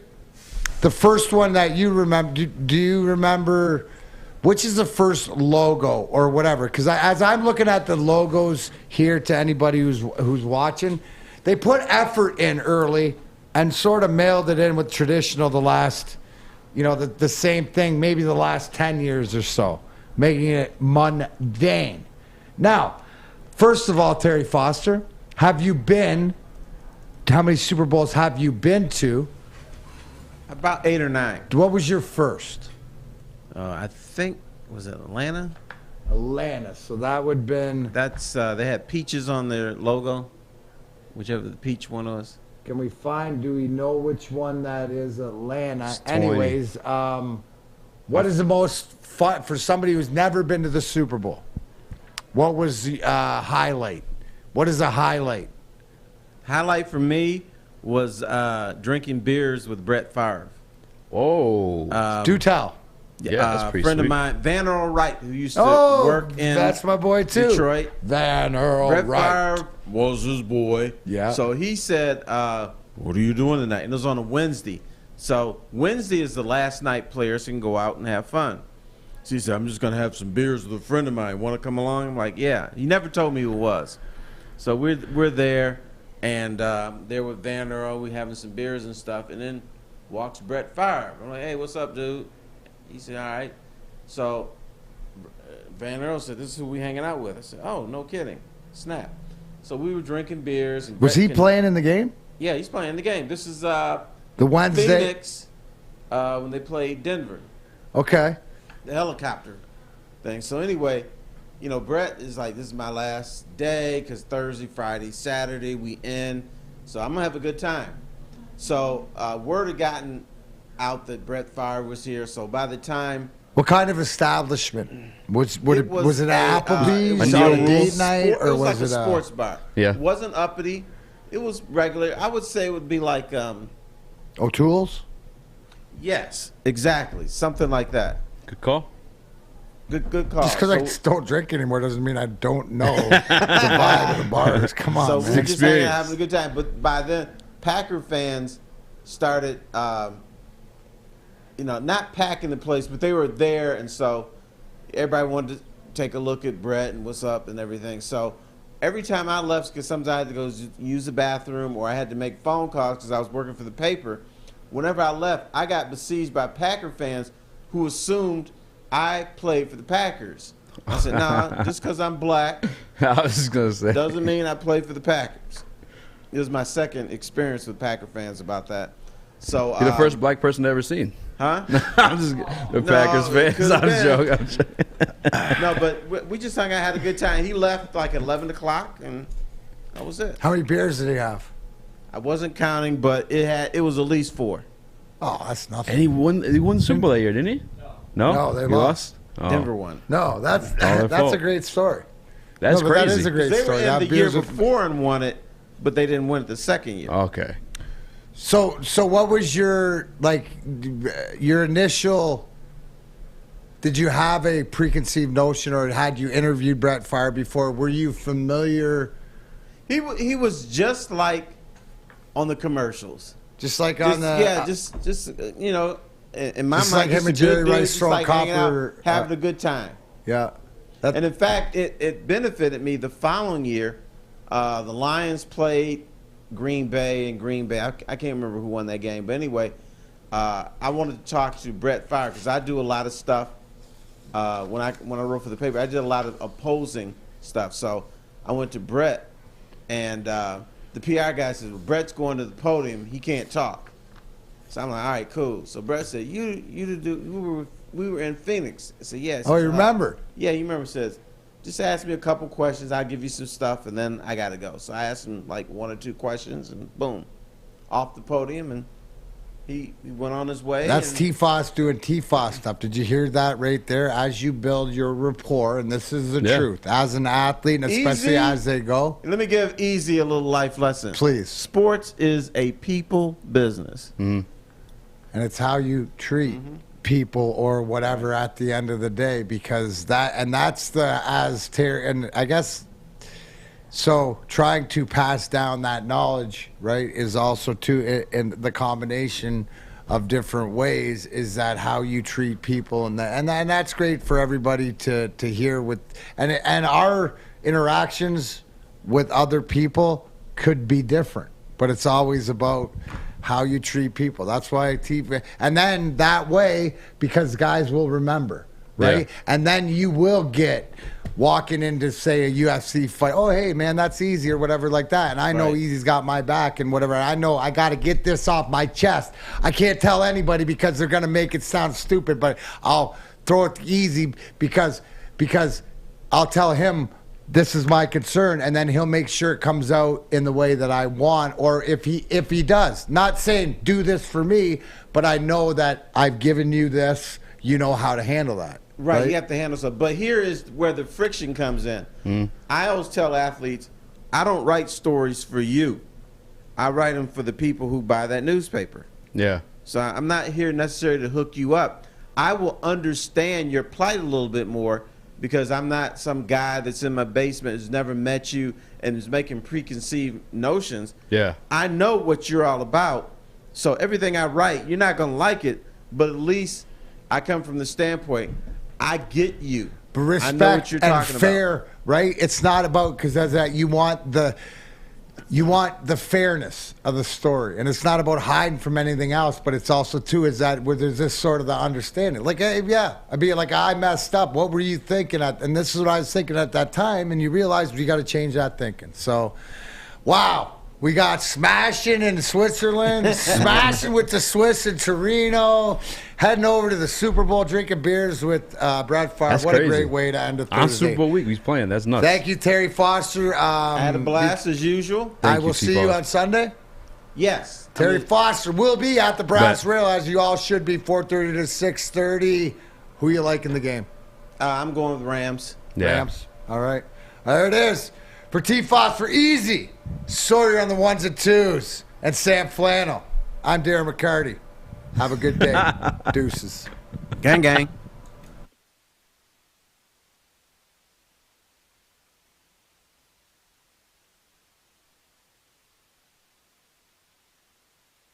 the first one that you remember, do you remember which is the first logo or whatever? Because as I'm looking at the logos here, to anybody who's watching, they put effort in early and sort of mailed it in with traditional the last, the same thing, maybe the last 10 years or so, making it mundane. Now, first of all, Terry Foster, how many Super Bowls have you been to? About 8 or 9. What was your first? I think, was it Atlanta? Atlanta. So that would have been... That's, they had peaches on their logo, whichever the peach one was. Do we know which one that is? Atlanta. It's Anyways, What is the most fun for somebody who's never been to the Super Bowl? What was the highlight? What is a highlight? Highlight for me was drinking beers with Brett Favre. Whoa. Do tell. Yeah, that's pretty friend sweet. of mine, Van Earl Wright, who used to work in that's my boy too. Detroit. Van Earl Brett Wright. Favre was his boy. Yeah. So he said, what are you doing tonight? And it was on a Wednesday. So Wednesday is the last night players can go out and have fun. So he said, I'm just going to have some beers with a friend of mine. Want to come along? I'm like, yeah. He never told me who it was. So we're there, and there with Van Earl. We having some beers and stuff. And then walks Brett Favre. I'm like, hey, what's up, dude? He said, all right. So Van Earl said, this is who we hanging out with. I said, oh, no kidding. Snap. So we were drinking beers. And Was he playing in the game? Yeah, he's playing the game. This is the Wednesday? Phoenix when they played Denver. Okay. The helicopter thing. So anyway, you know, Brett is like, this is my last day because Thursday, Friday, Saturday, we end. So I'm going to have a good time. So word had gotten out that Brett Favre was here. So by the time... What kind of establishment? Was it Applebee's on a date night? Or it was like it a sports bar. Yeah. It wasn't uppity. It was regular. I would say it would be like... O'Toole's? Yes, exactly. Something like that. Good call. Good call. Just because I don't drink anymore doesn't mean I don't know the vibe of the bars. Come on, so man. we're just hanging out, having a good time. But by then, Packer fans started, not packing the place, but they were there, and so everybody wanted to take a look at Brett and what's up and everything. So every time I left, because sometimes I had to go use the bathroom or I had to make phone calls because I was working for the paper, whenever I left, I got besieged by Packer fans who assumed I played for the Packers. I said, nah, just because I'm black I was just going to say. doesn't mean I played for the Packers. It was my second experience with Packer fans about that. So You're the first black person I've ever seen. Huh? I'm just the Packers fans. I'm joking. No, but we just hung out, had a good time. He left like 11 o'clock, and that was it. How many beers did he have? I wasn't counting, but it was at least 4. Oh, that's nothing. And he won Super Bowl that year, didn't he? No. No, they He lost. Oh. Denver won. No, that's their a fault. great story. That's no, but crazy. That is a great They story. were That in the year beers with- before and won it, but they didn't win it the second year. Okay. So what was your initial? Did you have a preconceived notion, or had you interviewed Brett Favre before? Were you familiar? He was just like on the commercials. Just like on the just in my Just mind, like him he's and a Jerry good dude, Rice just throwing like hanging out, copper, having a good time. Yeah. And in fact, it benefited me the following year. The Lions played Green Bay, I can't remember who won that game, but anyway, I wanted to talk to Brett Favre because I do a lot of stuff. When I wrote for the paper, I did a lot of opposing stuff. So I went to Brett, and the PR guy says, well, Brett's going to the podium. He can't talk. So I'm like, all right, cool. So Brett said, we were in Phoenix. I said, yes. Oh, you remember? Yeah, you remember. Says, just ask me a couple questions. I'll give you some stuff, and then I got to go. So I asked him like 1 or 2 questions, and boom, off the podium, and he went on his way. That's TFOS doing TFOS stuff. Did you hear that right there? As you build your rapport, and this is the truth, as an athlete, and especially as they go. Let me give Easy a little life lesson. Please. Sports is a people business. Mm-hmm. And it's how you treat people or whatever at the end of the day, because that's Terry, and I guess so trying to pass down that knowledge, right, is also in the combination of different ways, is that how you treat people, and that's great for everybody to hear with, and our interactions with other people could be different, but it's always about how you treat people. That's why and then that way, because guys will remember, right? Yeah. And then you will get walking into, say, a UFC fight. Oh, hey, man, that's easy or whatever like that. And I know Easy's got my back and whatever. I know I got to get this off my chest. I can't tell anybody because they're going to make it sound stupid, but I'll throw it to Easy because I'll tell him this is my concern, and then he'll make sure it comes out in the way that I want, or if he does. Not saying do this for me, but I know that I've given you this you know how to handle that. Right, you have to handle stuff. But here is where the friction comes in. I always tell athletes, I don't write stories for you. I write them for the people who buy that newspaper. Yeah. So I'm not here necessarily to hook you up. I will understand your plight a little bit more because I'm not some guy that's in my basement who's never met you and is making preconceived notions. Yeah. I know what you're all about. So everything I write, you're not going to like it, but at least I come from the standpoint, I get you. But respect I know what you're and talking fair, about. right? It's not about, because that's that you want the fairness of the story, and it's not about hiding from anything else. But it's also too is that where there's this sort of the understanding, like, hey, yeah, I'd be like, I messed up. What were you thinking at? And this is what I was thinking at that time, and you realize you got to change that thinking. So, wow. We got smashing in Switzerland, smashing with the Swiss in Torino, heading over to the Super Bowl, drinking beers with Brett Favre. That's what crazy. a great way to end a Thursday. On Super Bowl week, he's playing. That's nuts. Thank you, Terry Foster. I had a blast as usual. I will see you on Sunday. Yes. Terry Foster will be at the Brass Rail, as you all should be, 4:30 to 6:30. Who you like in the game? I'm going with Rams. Yeah. Rams. All right. There it is. For T-Foss, for Easy, Sawyer on the ones and twos, and Sam Flannel. I'm Darren McCarty. Have a good day. Deuces. Gang, gang.